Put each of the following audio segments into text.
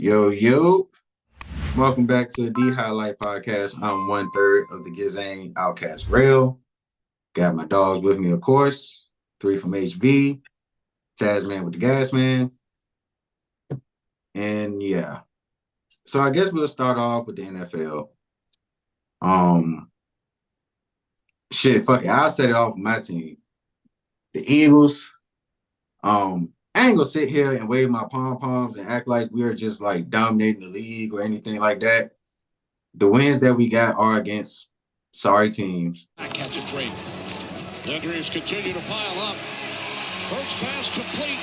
Yo, yo. Welcome back to the HighLite podcast. I'm one third of the Gizang Outcast Rail. Got my dogs with me, of course. 3 from HV, Tasman with the Gas Man. And yeah. So I guess we'll start off with the NFL. Fuck it. I'll set it off with my team. The Eagles. I ain't gonna sit here and wave my pom-poms and act like we're just like dominating the league or anything like that. The wins that we got are against sorry teams. I catch a break. Injuries continue to pile up. Hurts pass complete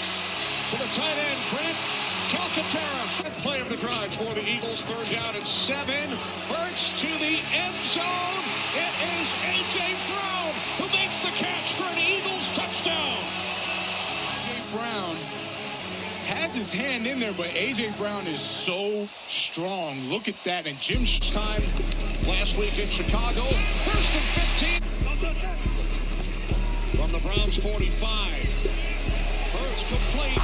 to the tight end, Grant Calcaterra. Fifth play of the drive for the Eagles. 3rd down and 7. Hurts to the end zone. It is A.J. Brown who makes the catch for an Eagles touchdown. A.J. Brown has his hand in there, but A.J. Brown is so strong. Look at that. And Jim's time last week in Chicago. 1st and 15. From the Browns 45. Hurts complete.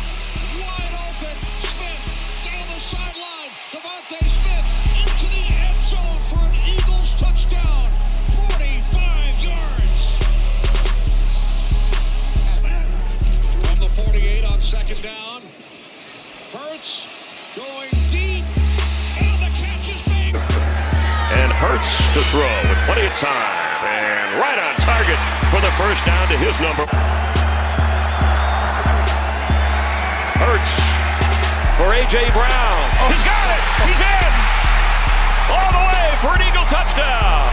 Wide open. Smith down the sideline. Devontae Smith into the end zone for an Eagles touchdown. 45 yards. From the 48 on 2nd down. Hurts going deep. And the catch is made. And Hurts to throw with plenty of time. And right on target for the 1st down to his number. Hurts for A.J. Brown. Oh. He's got it. He's in. All the way for an Eagle touchdown.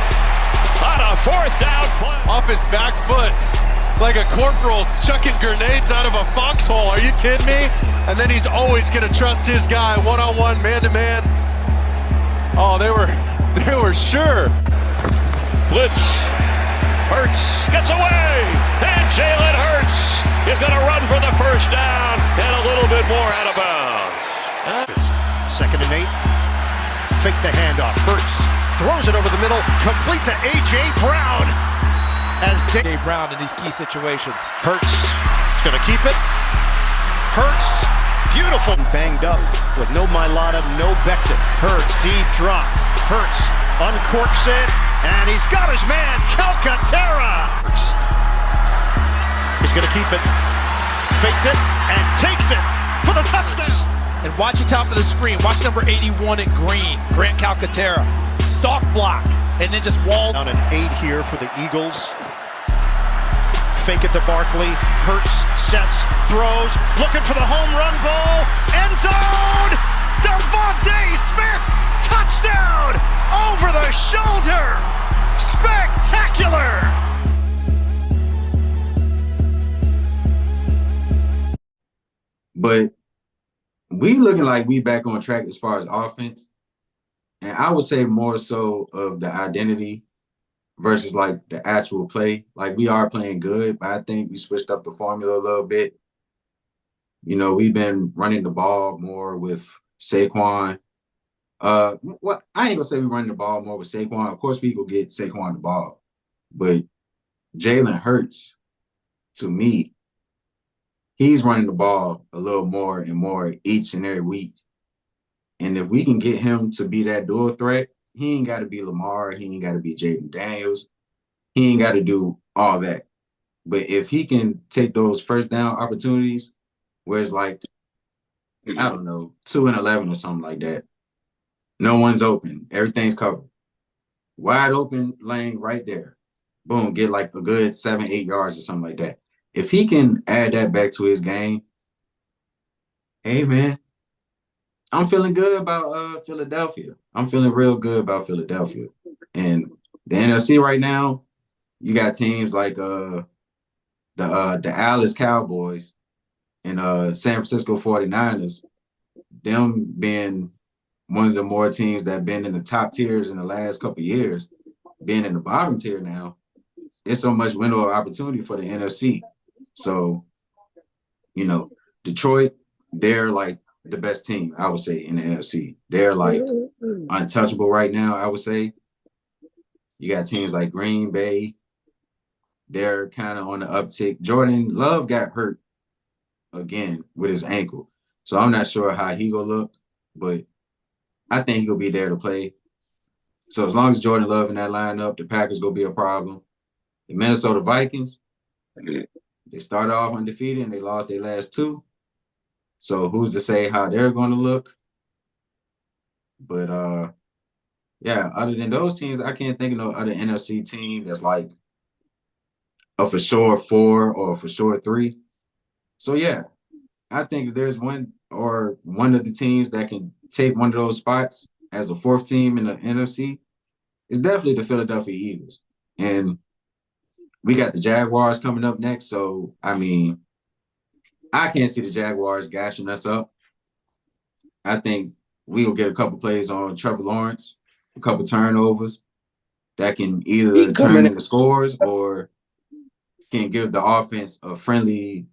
On a 4th down play. Off his back foot. Like a corporal chucking grenades out of a foxhole. Are you kidding me? And then he's always going to trust his guy one-on-one, man-to-man. Oh, they were sure. Blitz. Hurts gets away. And Jalen Hurts is going to run for the 1st down and a little bit more out of bounds. 2nd and 8. Fake the handoff. Hurts throws it over the middle. Complete to A.J. Brown. As A.J. Brown in these key situations. Hurts is going to keep it. Hurts, beautiful. Banged up with no Mailata, no Becton. Hurts, deep drop. Hurts uncorks it, and he's got his man, Calcaterra. Hurts. He's going to keep it. Faked it, and takes it for the touchdown. And watch the top of the screen. Watch number 81 in green, Grant Calcaterra. Stalk block, and then just wall. On an 8 here for the Eagles. Fake it to Barkley. Hurts, sets, throws, looking for the home run ball. End zone! Devontae Smith! Touchdown! Over the shoulder! Spectacular! But we looking like we back on track as far as offense. And I would say more so of the identity versus like the actual play. Like we are playing good, but I think we switched up the formula a little bit. You know, we've been running the ball more with Saquon. I ain't gonna say we running the ball more with Saquon. Of course, we go get Saquon the ball, but Jalen Hurts, to me, he's running the ball a little more and more each and every week. And if we can get him to be that dual threat, he ain't got to be Lamar. He ain't got to be Jaden Daniels. He ain't got to do all that. But if he can take those 1st down opportunities, where it's like, I don't know, 2 and 11 or something like that, no one's open. Everything's covered. Wide open lane right there. Boom, get like a good 7-8 yards or something like that. If he can add that back to his game, hey, man, I'm feeling good about Philadelphia. I'm feeling real good about Philadelphia. And the NFC right now, you got teams like the Dallas Cowboys and San Francisco 49ers, them being one of the more teams that have been in the top tiers in the last couple of years, being in the bottom tier now, it's so much window of opportunity for the NFC. So, you know, Detroit, they're like the best team, I would say, in the NFC. They're like untouchable right now, I would say. You got teams like Green Bay. They're kind of on the uptick. Jordan Love got hurt again with his ankle. So I'm not sure how he gonna look, but I think he'll be there to play. So as long as Jordan Love in that lineup, the Packers gonna be a problem. The Minnesota Vikings, they started off undefeated and they lost their last two. So who's to say how they're gonna look? But yeah, other than those teams, I can't think of no other NFC team that's like a for sure 4 or for sure 3. So yeah, I think if there's one or one of the teams that can take one of those spots as a 4th team in the NFC, it's definitely the Philadelphia Eagles. And we got the Jaguars coming up next. So I mean, I can't see the Jaguars gashing us up. I think we will get a couple plays on Trevor Lawrence, a couple turnovers that can He either turn coming into scores or can give the offense a friendly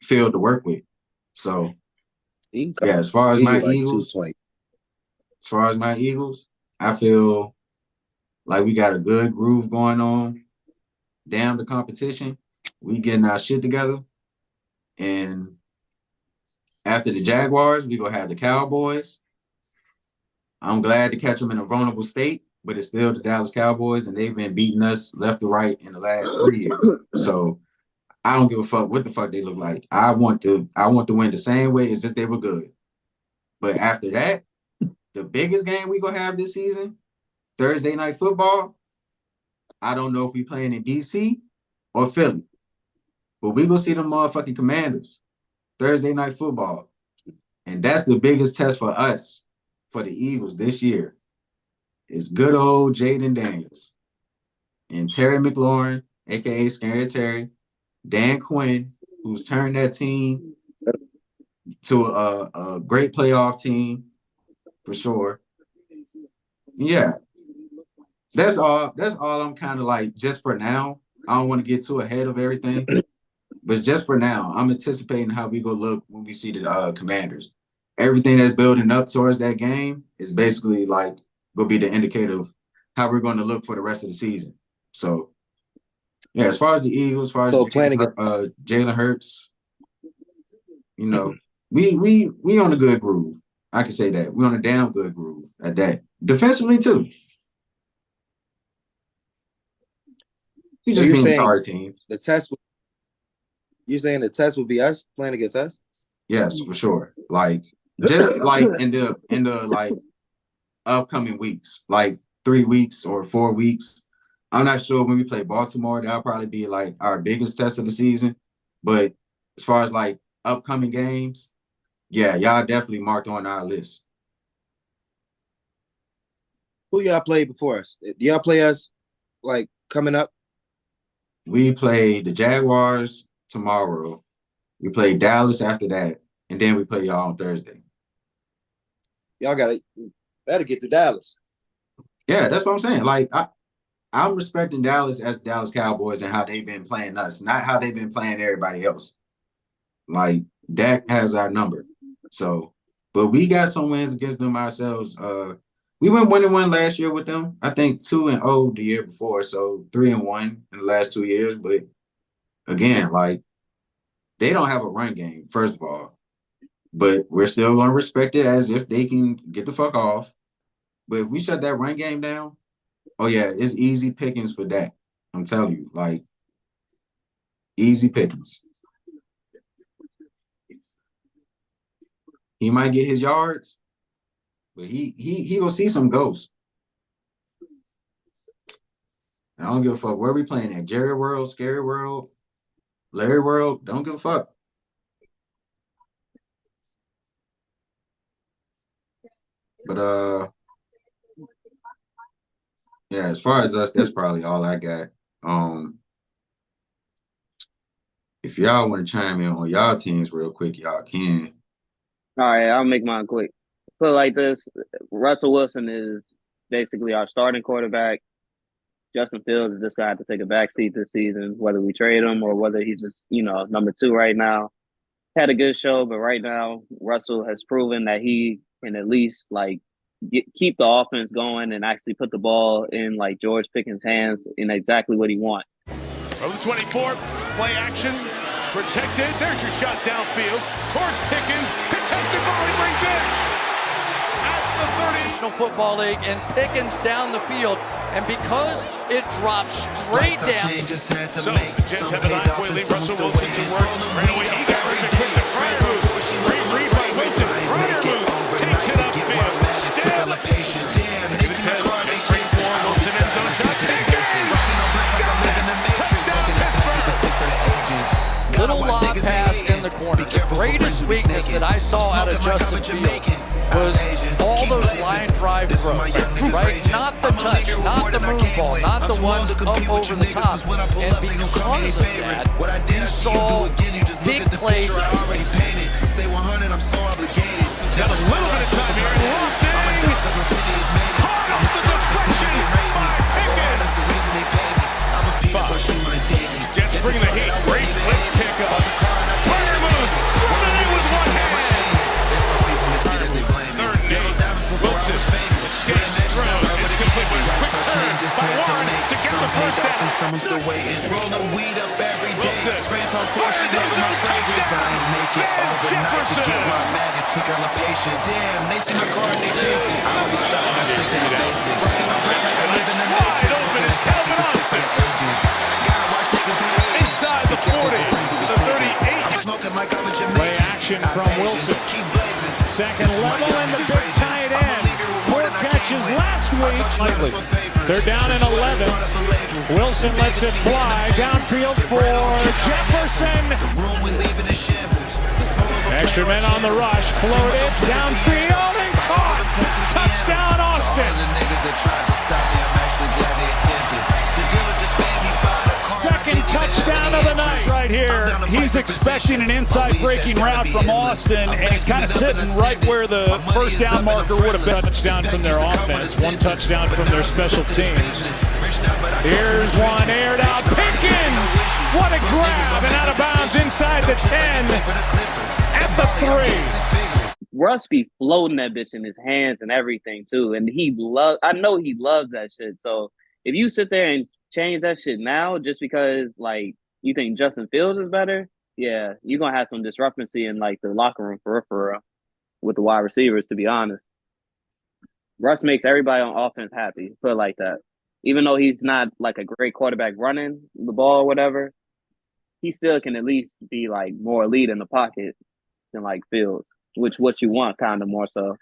field to work with. So in. yeah, as far as He my like Eagles, 220. I feel like we got a good groove going on. Damn the competition. We getting our shit together. And after the Jaguars, we gonna have the Cowboys. I'm glad to catch them in a vulnerable state, but it's still the Dallas Cowboys, and they've been beating us left to right in the last 3 years. So I don't give a fuck what the fuck they look like. I want to win the same way as if they were good. But after that, the biggest game we gonna have this season, Thursday night football. I don't know if we playing in DC or Philly, but we gonna see them motherfucking Commanders Thursday night football, and that's the biggest test for us for the Eagles this year. Is good old Jaden Daniels and Terry McLaurin, aka Scary Terry, Dan Quinn, who's turned that team to a great playoff team for sure. Yeah, that's all. That's all. I'm kind of like just for now. I don't want to get too ahead of everything, but just for now, I'm anticipating how we go look when we see the Commanders. Everything that's building up towards that game is basically like gonna be the indicator of how we're going to look for the rest of the season. So yeah, as far as the Eagles, as far as So playing against Jalen Hurts, you know, we on a good groove. I can say that we on a damn good groove at that. Defensively too. We so just you're being saying tired teams. the test you're saying the test would be us playing against us? Yes, for sure. Like just like in the like upcoming weeks, like 3 weeks or 4 weeks. I'm not sure when we play Baltimore, that'll probably be like our biggest test of the season. But as far as like upcoming games, yeah, y'all definitely marked on our list. Who y'all played before us? Do y'all play us like coming up? We play the Jaguars tomorrow. We play Dallas after that, and then we play y'all on Thursday. Y'all gotta better get to Dallas. Yeah, that's what I'm saying. Like I'm respecting Dallas as Dallas Cowboys and how they've been playing us, not how they've been playing everybody else. Like Dak has our number. So, but we got some wins against them ourselves. We went 1-1 last year with them. I think 2-0 the year before, so 3-1 in the last 2 years. But again, like they don't have a run game, first of all. But we're still gonna respect it as if they can get the fuck off. But if we shut that run game down, oh yeah, it's easy pickings for that. I'm telling you, like easy pickings. He might get his yards, but he will see some ghosts. I don't give a fuck where we playing at. Jerry World, Scary World, Larry World, don't give a fuck. But yeah, as far as us, that's probably all I got. If y'all want to chime in on y'all teams real quick, y'all can. All right, I'll make mine quick. So like this, Russell Wilson is basically our starting quarterback. Justin Fields is just gonna have to take a backseat this season, whether we trade him or whether he's just, number two right now. Had a good show, but right now Russell has proven that he can at least keep the offense going and actually put the ball in like George Pickens' hands in exactly what he wants. From the 24, play action, protected. There's your shot downfield towards Pickens. Contested ball he brings in. National Football League, and Pickens down the field. And because it drops straight down. So, Jets have it on. Leave Russell Wilson to work. Right away, he got it. Quick to Fryer move. Great read by Wilson. Fryer move. Takes it upfield. Still. David Tez. Great for Wilson. End zone shot. Pickens. Touchdown, Pittsburgh. Little lob pass in the corner. The greatest weakness that I saw out of Justin Fields was all those line drive throws, right? Not the touch, not the move ball, not the ones up over the top. And because of that, you saw big plays. Got a little bit of time here. Lofting. Hard off the deflection by Pickens. Jets bringing the heat. Great blitz pickup. Fire move. Running in with one hand. Third and 8. Wilson escapes, throws. It's complete with a quick turn by Warren to get the first down. Someone still waiting. Roll the weed up every day. Spraying on Fires end zone touchdown. Van Jefferson. It took all the patience. Damn, they see my car and they chase it. I don't be stopping. I stick to the basics. Working on bricks, I live in the Wide open is Calvin Austin. Inside the 40 to the 38. Play action from Wilson. Second level and the big tight end. 4 catches last week. Likely. They're down in 11. Wilson lets it fly. Downfield for Jefferson. Extra men on the rush. Floated. Downfield and caught. Touchdown, Austin. Second touchdown of the night right here. He's expecting an inside breaking route from Austin, and he's kind of sitting right where the first down marker would have been. Touchdown from their offense, 1 touchdown from their special teams. Here's one aired out. Pickens! What a grab, and out of bounds inside the 10 at the 3. Russ be floating that bitch in his hands and everything too, and I know he loves that shit. So if you sit there and change that shit now just because like you think Justin Fields is better, yeah, you're gonna have some discrepancy in like the locker room for real with the wide receivers, to be honest. Russ makes everybody on offense happy, put it like that. Even though he's not like a great quarterback running the ball or whatever, he still can at least be like more elite in the pocket than like Fields, which what you want kind of more so.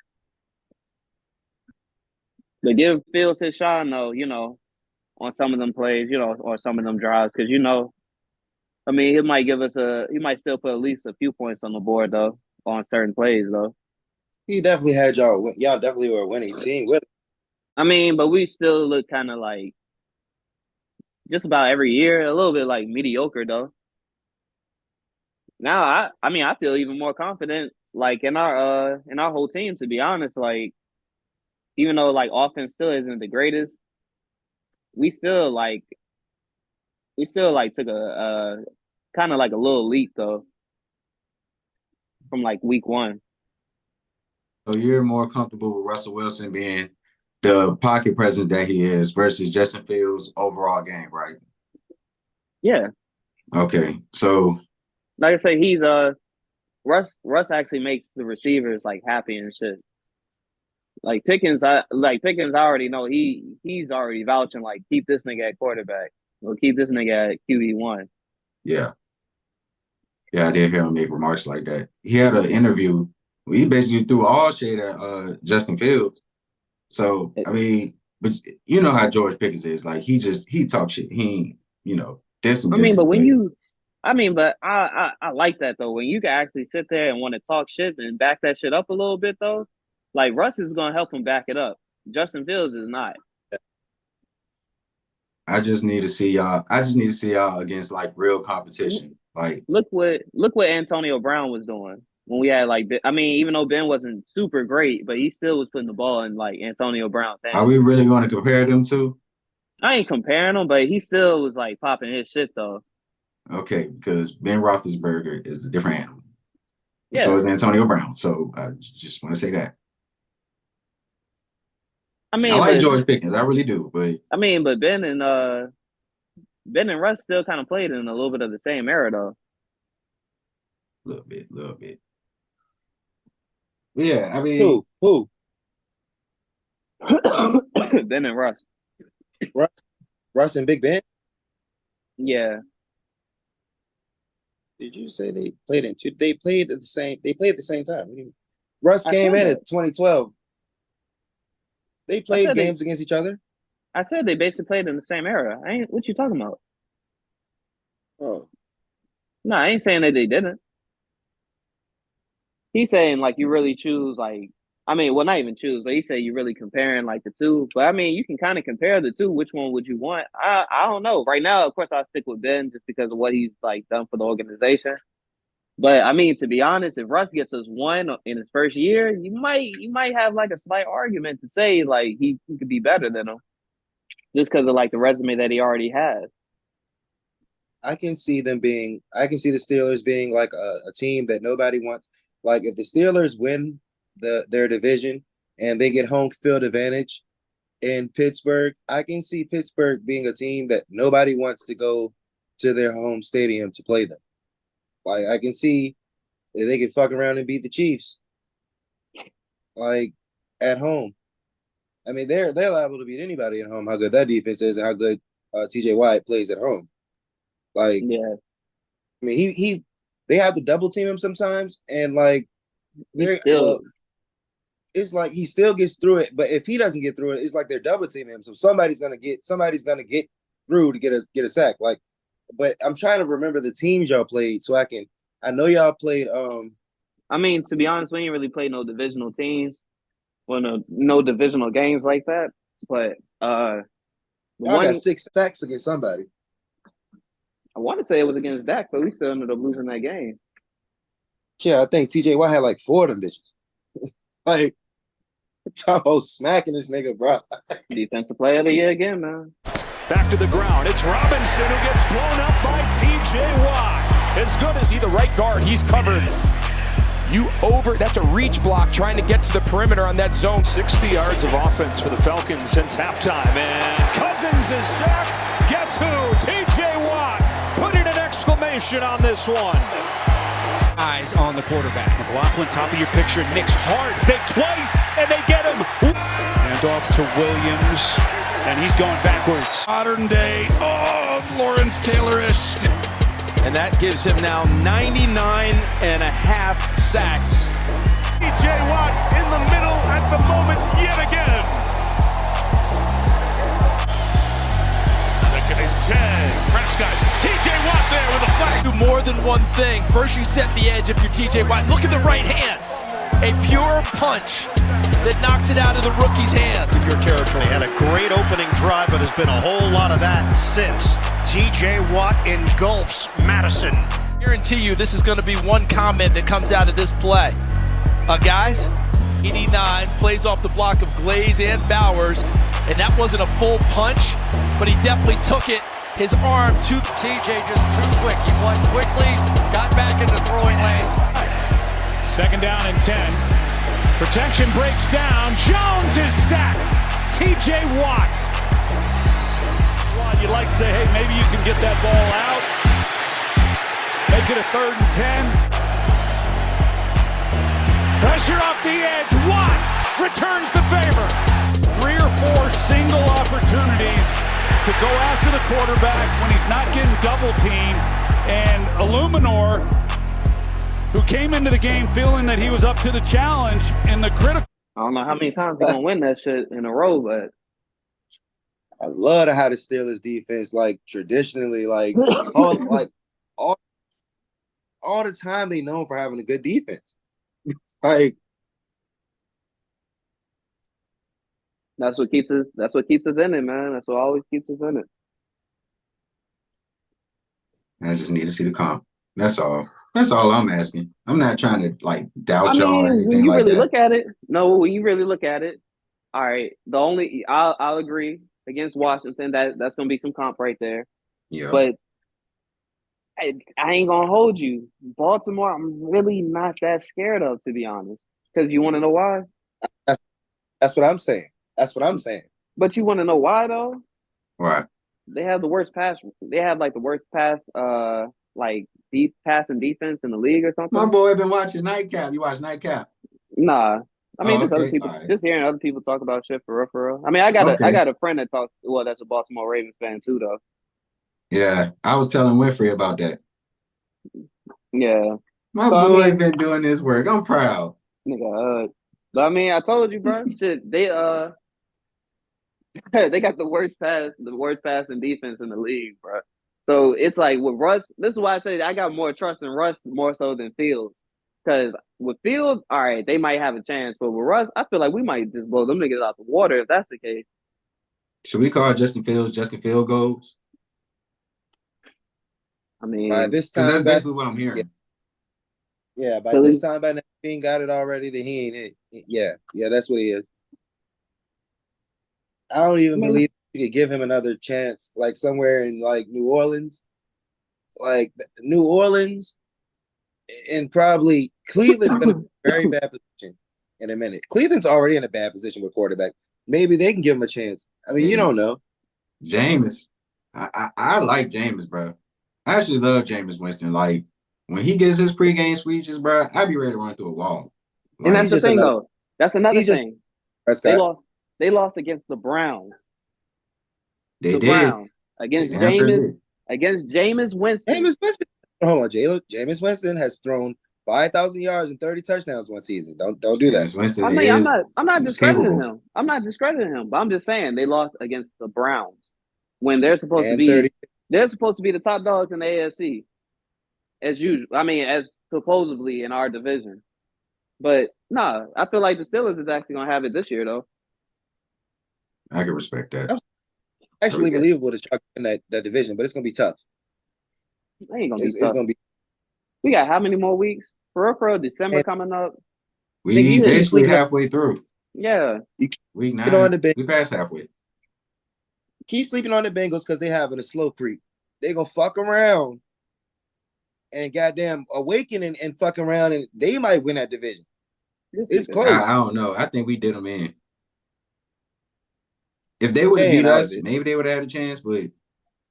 But give Fields his shot, though, on some of them plays, or some of them drives, because I mean, he might still put at least a few points on the board though on certain plays though. He definitely had y'all definitely were a winning team with him. I mean, but we still look kind of like just about every year a little bit like mediocre though. Now I feel even more confident like in our whole team, to be honest. Like even though like offense still isn't the greatest, we still took a kind of like a little leap though from like week 1. So you're more comfortable with Russell Wilson being the pocket presence that he is versus Justin Fields' overall game, right? Yeah. Okay. So like I say, he's Russ actually makes the receivers like happy and shit. Like Pickens, I already know he's already vouching like keep this nigga at quarterback or keep this nigga at QB1. Yeah, I did hear him make remarks like that. He had an interview. He basically threw all shade at Justin Fields. So I mean, but you know how George Pickens is. Like he talks shit. He ain't, this and this. But I like that though. When you can actually sit there and want to talk shit and back that shit up a little bit though. Like Russ is gonna help him back it up. Justin Fields is not. I just need to see y'all against like real competition. Like look what Antonio Brown was doing when we had even though Ben wasn't super great, but he still was putting the ball in like Antonio Brown's hands. Are we really going to compare them two? I ain't comparing them, but he still was like popping his shit though. Okay, because Ben Roethlisberger is a different animal. Yeah. So is Antonio Brown. So I just want to say that. I like George Pickens, I really do, but but Ben and Russ still kind of played in a little bit of the same era though. A little bit. Yeah, I mean who? Ben and Russ. Russ and Big Ben. Yeah. Did you say they played in two? They played at the same. They played at the same time. Russ came in at 2012. They played games against each other. I said they basically played in the same era. What you talking about? Oh, no, I ain't saying that they didn't. He's saying like you really choose well, not even choose, but he said you really comparing like the two. But I mean, you can kind of compare the two. Which one would you want? I don't know. Right now, of course, I'll stick with Ben just because of what he's like done for the organization. But I mean, to be honest, if Russ gets us one in his first year, you might have like a slight argument to say like he could be better than him, just because of like the resume that he already has. I can see the Steelers being like a team that nobody wants. Like if the Steelers win their division and they get home field advantage in Pittsburgh, I can see Pittsburgh being a team that nobody wants to go to their home stadium to play them. Like I can see if they can fuck around and beat the Chiefs, like at home. I mean, they're liable to beat anybody at home. How good that defense is and how good TJ Watt plays at home. Like, yeah, I mean, they have to double team him sometimes, and like it's like he still gets through it. But if he doesn't get through it, it's like they're double teaming him. So somebody's gonna get through to get a sack. Like, but I'm trying to remember the teams y'all played so I know y'all played. I mean, to be honest, we ain't really played no divisional teams, no divisional games like that. But y'all got 6 sacks against somebody. I want to say it was against Dak, but we still ended up losing that game. Yeah, I think TJ Watt had like 4 of them bitches. Like, Tombo smacking this nigga, bro. Defensive player of the year again, man. Back to the ground. It's Robinson who gets blown up by TJ Watt. As good as the right guard, he's covered. That's a reach block trying to get to the perimeter on that zone. 60 yards of offense for the Falcons since halftime. And Cousins is sacked. Guess who? TJ Watt putting an exclamation on this one. Eyes on the quarterback. McLaughlin, top of your picture. Nick's hard fake twice, and they get him. And off to Williams, and he's going backwards. Modern day, Lawrence Taylor-ish. And that gives him now 99 and a half sacks. TJ Watt in the middle at the moment yet again. Second and 10. Prescott. TJ Watt there with a flag. Do more than one thing. First, you set the edge if you're TJ Watt. Look at the right hand. A pure punch that knocks it out of the rookie's hands. In your territory. Had a great opening drive, but there's been a whole lot of that since. TJ Watt engulfs Madison. Guarantee you this is going to be one comment that comes out of this play. Guys, 89 plays off the block of Glaze and Bowers, and that wasn't a full punch, but he definitely took it. His arm to TJ just too quick. He won quickly, got back into throwing lanes. Second down and 10. Protection breaks down. Jones is sacked. TJ Watt. You'd like to say, hey, maybe you can get that ball out. Make it a 3rd and 10. Pressure off the edge. Watt returns the favor. 3 or 4 single opportunities to go after the quarterback when he's not getting double teamed. And Illuminor, who came into the game feeling that he was up to the challenge in the critical. I don't know how many times he's going to win that shit in a row, but I love how the Steelers defense, like traditionally, all the time they known for having a good defense. Like that's what keeps us in it, man. That's what always keeps us in it. I just need to see the comp. That's all. That's all I'm asking. I'm not trying to like doubt y'all or anything when you like really that. look at it, when you really look at it, all right. I'll agree against Washington that's going to be some comp right there. Yeah. But I ain't gonna hold you. Baltimore, I'm really not that scared of, to be honest. Because you want to know why? That's what I'm saying. But you want to know why though? Right. They have the worst pass. They have like the worst pass, deep passing defense in the league or something. My boy been watching Nightcap. You watch Nightcap? Nah. I mean, Oh, just other okay. people, All right. just hearing other people talk about shit for real, for real. I mean, I Okay. got a friend that talks. Well, that's a Baltimore Ravens fan too, though. Yeah, I was telling Winfrey about that. Yeah. My So I boy mean, been doing this work. I'm proud. nigga, but I mean, I told you, bro. Shit, they they got the worst passing defense in the league, bro. So it's like with Russ, this is why I say I got more trust in Russ more so than Fields. Because with Fields, all right, they might have a chance, but with Russ, I feel like we might just blow them niggas out the water if that's the case. Should we call Justin Fields Justin Field Goals? I By mean, this Because that's time back, basically what I'm hearing. yeah, by Philly, this time back, if he ain't got it already, then he ain't it. Yeah, that's what he is. I don't I even mean, believe you could give him another chance, like somewhere in like New Orleans, like New Orleans, and probably Cleveland's going to be in a very bad position in a minute. Cleveland's already in a bad position with quarterback. Maybe they can give him a chance. I mean, you And don't know. Jameis, I like Jameis, bro. I actually love Jameis Winston. Like when he gives his pregame speeches, bro, I'd be ready to run through a wall. and Like that's He's the just thing another. though. That's another He's just thing. They Prescott. lost. They lost against the Browns. they The did. Browns They against damn sure did. Jameis Winston. Jameis Winston. Hold on, Jalen. Jameis Winston has thrown 5,000 yards and 30 touchdowns one season. Don't do that. Jameis Winston I mean, I'm not is discrediting capable. him. I'm not discrediting him, but I'm just saying they lost against the Browns when they're supposed to And be 30. the top dogs in the AFC as usual. I mean, as supposedly in our division. But nah, I feel like the Steelers is actually gonna have it this year though. I can respect that. Actually believable to try to win that division, but it's gonna be tough. They ain't gonna be It's tough. gonna be. We got how many more weeks? For real, December And coming up. We you keep basically sleeping on, halfway through. Yeah. you Week keep on 9. the Bengals. We passed halfway. Keep sleeping on the Bengals because they having a slow creep. They gonna fuck around and goddamn awaken and fuck around, and they might win that division. It's I close. don't know. I think we did them in. If they would have They ain't beat out of us, it. maybe they would have had a chance, but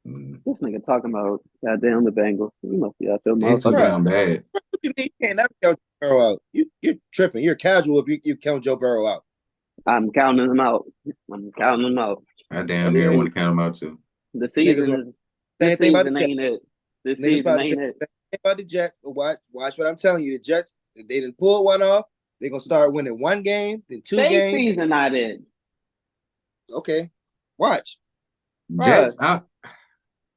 This nigga talking about goddamn the Bengals. You must be out your they too motherfucker. damn bad. What you mean? You can't never count Joe Burrow out. You're tripping. You're casual if you count Joe Burrow out. I'm counting them out. I damn near Okay. want to count them out too. The Niggas season want is same this thing about season the ain't Jets. it. This Niggas season about to say ain't it. the same thing about the Jets. But watch what I'm telling you. The Jets, if they didn't pull one off, they're gonna start winning one game, then two They games. season not it. Okay. Watch. Jets, I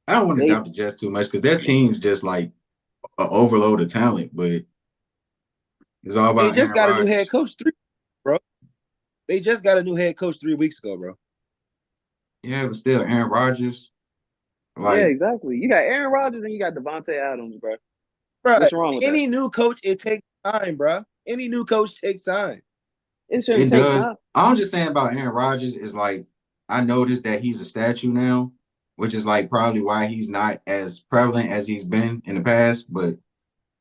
don't want to They doubt the Jets too much because their team's just like an overload of talent, but it's all They about just Aaron got a new head Rodgers. coach bro. They just got a new head coach 3 weeks ago, bro. Yeah, but still, Aaron Rodgers. yeah, Like, exactly. You got Aaron Rodgers and you got Devontae Adams, bro. Bro, What's wrong with any that? new coach, it takes time, bro. Any new coach takes time. It shouldn't it take does. time. I'm just saying about Aaron Rodgers is like, I noticed that he's a statue now, which is like probably why he's not as prevalent as he's been in the past. But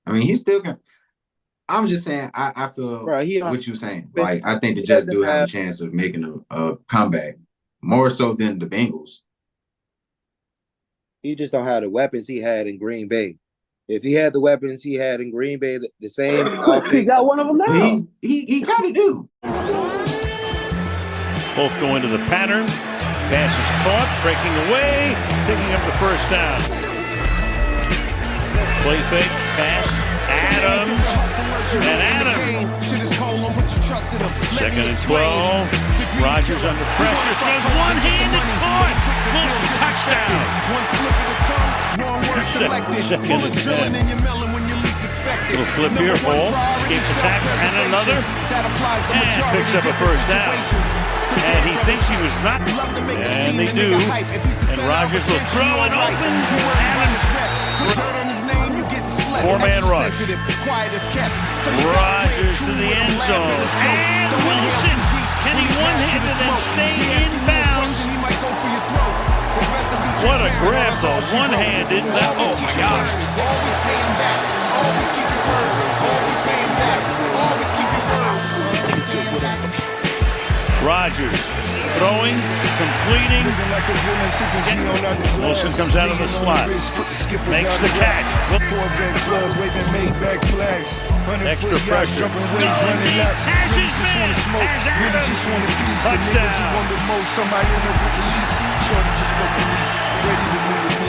I mean, he's still can. I'm just saying, I feel Bro, what you're saying. Like, I think the he Jets doesn't do have a have chance of making a comeback more so than the Bengals. he just don't have the weapons he had in Green Bay. If he had the weapons he had in Green Bay, the same He offense. got one of them now. He kind of do. Both go into the pattern. Pass is caught, breaking away, picking up the first down. Play fake, pass, Adams, and Adams. 2nd and 12. Rodgers under pressure, throws one-handed, caught. Wilson, touchdown. Second and 10. Little flip here, Hall escapes the tackle, and another, and picks up a first down. And he thinks he was not, and they do. And Rodgers will throw it open. Four-man rush. Rodgers to the end zone. And Wilson, can he one-handed and stay in bounds? What a grab, though. One-handed. Oh, my gosh. Rodgers Throwing, completing. Wilson comes out of the slot. Makes the catch. Extra pressure.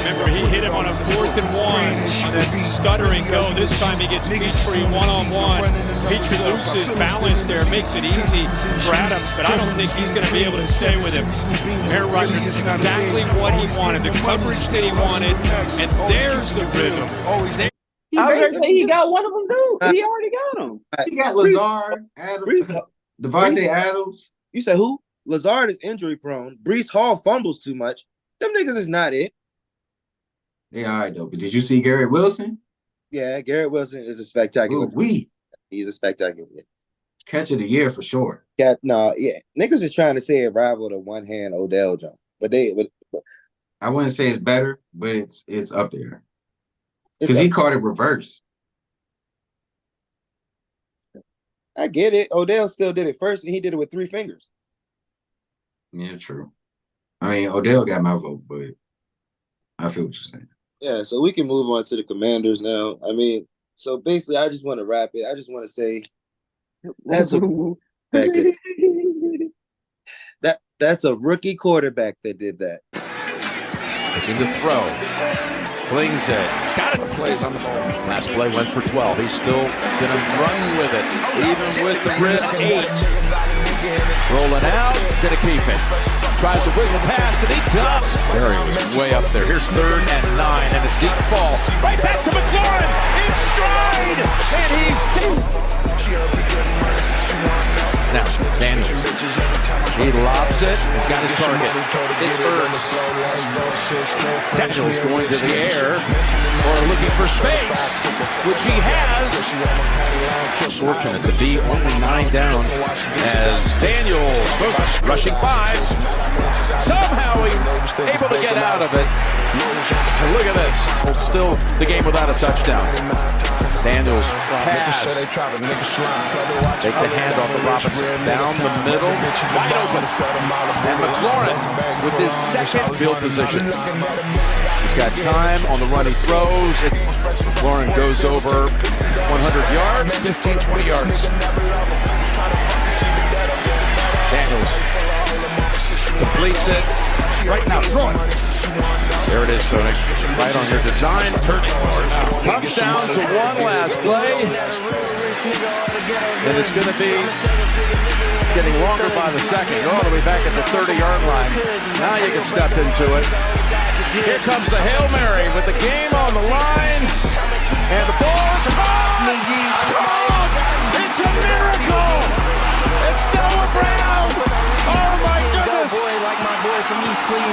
Remember, he hit him on a 4th and 1 on that stuttering go. This time he gets Peachtree one-on-one. Peachtree loses balance there, makes it easy for Adams, but I don't think he's going to be able to stay with him. Aaron Rodgers is exactly what he wanted, the coverage that he wanted, and there's the rhythm. I was going to say he got one of them, dude. He already got them. He got Lazard, Adams, Devontae Adams. You said who? Lazard is injury prone. Brees Hall fumbles too much. Them niggas is not it. They all right, though. But did you see Garrett Wilson? Yeah, Garrett Wilson is a spectacular. He's a spectacular. Catch of the year for sure. Yeah, niggas is trying to say it rival to one hand Odell jump, but I wouldn't say it's better, but it's up there because he caught it reverse. I get it. Odell still did it first, and he did it with 3 fingers. Yeah, true. I mean, Odell got my vote, but I feel what you're saying. Yeah, so we can move on to the Commanders now. I mean, so basically, I just want to wrap it. I just want to say that's a rookie quarterback that did that. Looking to throw. Flings it. Got it. Plays on the ball. Last play went for 12. He's still going to run with it. Even with the rib 8. Rolling out. Going to keep it. Tries to wiggle past and he does. There he is, way up there. Here's 3rd and 9 and a deep ball. Right back to McLaurin. In stride. And he's now, Daniels. He lobs it. He's got his target. It's Ertz. Daniels going to the air or looking for space, which he has. Fortunate to be only 9 down as Daniels rushing 5. Somehow he's able to get out of it. And look at this. Still the game without a touchdown. Daniels pass. Take the hand off of Robinson. Down the middle. Wide open. And McLaurin with his 2nd field position. He's got time on the run he throws. McLaurin goes over 100 yards, 15, 20 yards. Daniels completes it. Right now, throwing. There it is, Tony. Right on your design. Comes down to one last play. And it's going to be getting longer by the second. You're all the way back at the 30-yard line. Now you can step into it. Here comes the Hail Mary with the game on the line. And the ball is caught! It's a miracle! It's Noah Brown! Oh my goodness!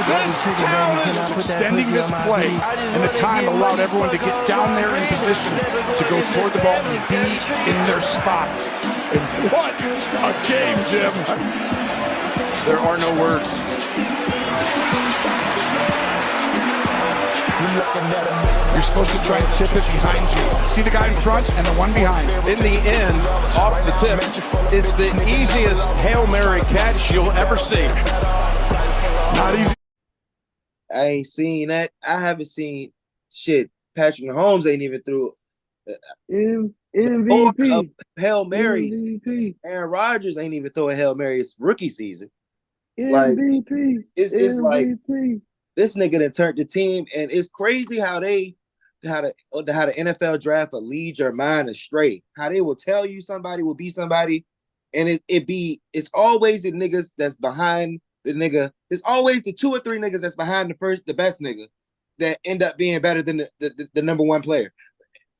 This town is Extending this play, and the time allowed everyone to get down there in position to go toward the ball and be in their spots. And what a game, Jim! There are no words. You're supposed to try and tip it behind you. See the guy in front and the one behind. In the end, off the tip, it's the easiest Hail Mary catch you'll ever see. Not easy. I ain't seen that. I haven't seen shit. Patrick Mahomes ain't even threw MVP. Hail Marys. MVP. Aaron Rodgers ain't even throw a Hail Mary his rookie season. MVP. It's like this nigga that turned the team, and it's crazy how the NFL draft will lead your mind astray. How they will tell you somebody will be somebody, and it's always the niggas that's behind the nigga. It's always the 2 or 3 niggas that's behind the best nigga that end up being better than the number 1 player.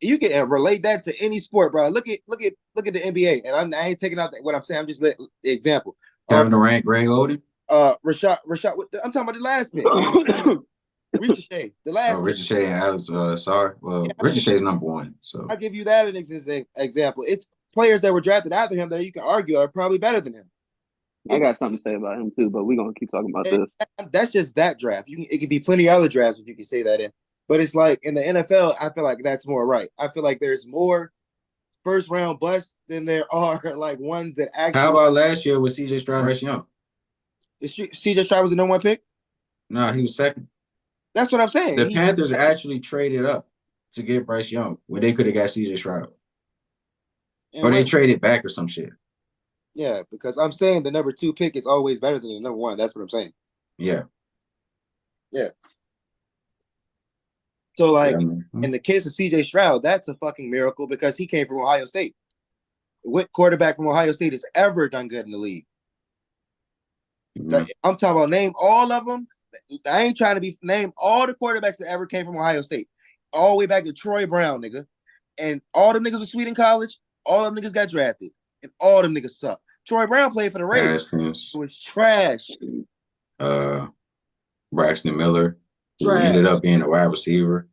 You can relate that to any sport, bro. Look at the NBA, and I ain't taking out what I'm saying. I'm just the example. Kevin Durant, Greg Oden. Rashad. I'm talking about the last pick. Ricochet, the last. Ricochet and Alex. Well, yeah, Ricochet is number 1. So I'll give you that as an example. It's players that were drafted after him that you can argue are probably better than him. I got something to say about him too, but we're gonna keep talking about this. That's just that draft. It could be plenty of other drafts if you can say that in. But it's like in the NFL, I feel like that's more right. I feel like there's more first round busts than there are like ones that actually. How about last year with CJ Stroud, Bryce Young? CJ Stroud was the number 1 pick? No, he was second. That's what I'm saying. The Panthers actually traded up to get Bryce Young when they could have got CJ Stroud. Or they traded back or some shit. Yeah, because I'm saying the number 2 pick is always better than the number 1. That's what I'm saying. Yeah. Yeah. So, like, in the case of CJ Stroud, that's a fucking miracle because he came from Ohio State. What quarterback from Ohio State has ever done good in the league? I'm talking about name all of them. I ain't trying to name all the quarterbacks that ever came from Ohio State. All the way back to Troy Brown, nigga. And all them niggas were sweet in college. All them niggas got drafted. And all them niggas suck. Troy Brown played for the Raiders. It was trash. Braxton Miller, who ended up being a wide receiver.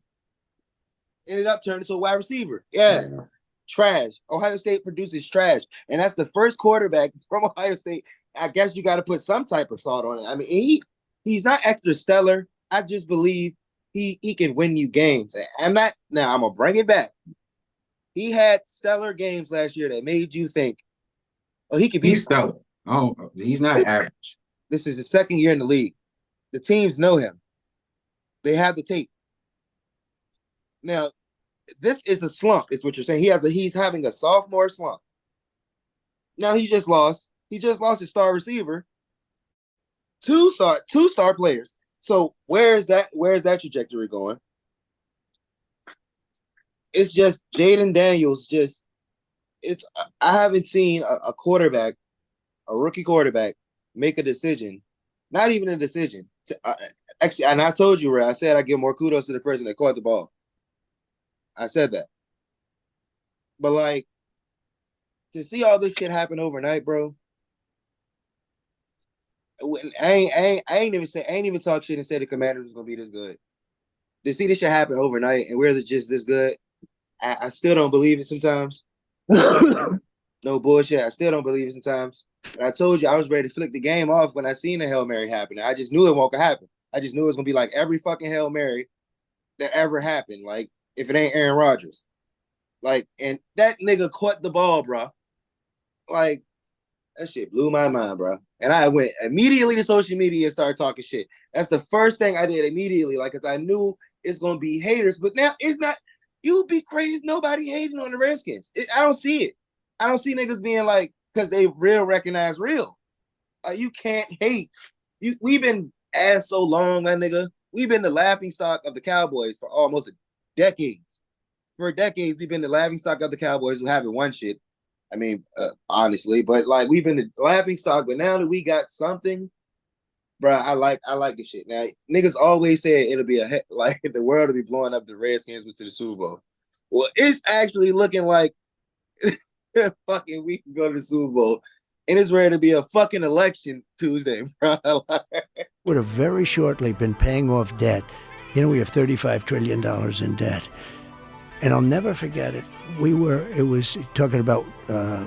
Ended up turning into a wide receiver. Yeah. Trash. Ohio State produces trash. And that's the first quarterback from Ohio State. I guess you got to put some type of salt on it. I mean, he's not extra stellar. I just believe he can win you games. I'm going to bring it back. He had stellar games last year that made you think, oh, he could be stellar. Oh, he's not average. This is his second year in the league. The teams know him. They have the tape. Now, this is a slump, is what you're saying. He's having a sophomore slump. Now he just lost. He just lost his star receiver. Two star players. So where's that trajectory going? It's just Jaden Daniels. I haven't seen a quarterback, a rookie quarterback, make a decision. Not even a decision. Actually, and I told you, Ray, I said I give more kudos to the person that caught the ball. I said that. But like, to see all this shit happen overnight, bro. I ain't even talk shit and say the Commanders was gonna be this good. To see this shit happen overnight and we're just this good, I still don't believe it sometimes. No bullshit. I still don't believe it sometimes. And I told you I was ready to flick the game off when I seen the Hail Mary happen. I just knew it won't happen. I just knew it was gonna be like every fucking Hail Mary that ever happened. Like, if it ain't Aaron Rodgers. Like, and that nigga caught the ball, bro. Like, that shit blew my mind, bro. And I went immediately to social media and started talking shit. That's the first thing I did immediately, like, because I knew it's going to be haters. But now it's not, you would be crazy. Nobody hating on the Redskins. I don't see it. I don't see niggas being like, because they recognize real. You can't hate. We've been ass so long, my nigga. We've been the laughing stock of the Cowboys for almost decades. For decades, we've been the laughing stock of the Cowboys who haven't won shit. I mean, honestly, but like we've been the laughing stock. But now that we got something, bro, I like the shit. Now, niggas always say it'll be like the world will be blowing up the Redskins went to the Super Bowl. Well, it's actually looking like fucking we can go to the Super Bowl, and it's ready to be a fucking election Tuesday, bro. Would have very shortly been paying off debt. You know, we have $35 trillion in debt. And I'll never forget it. It was talking about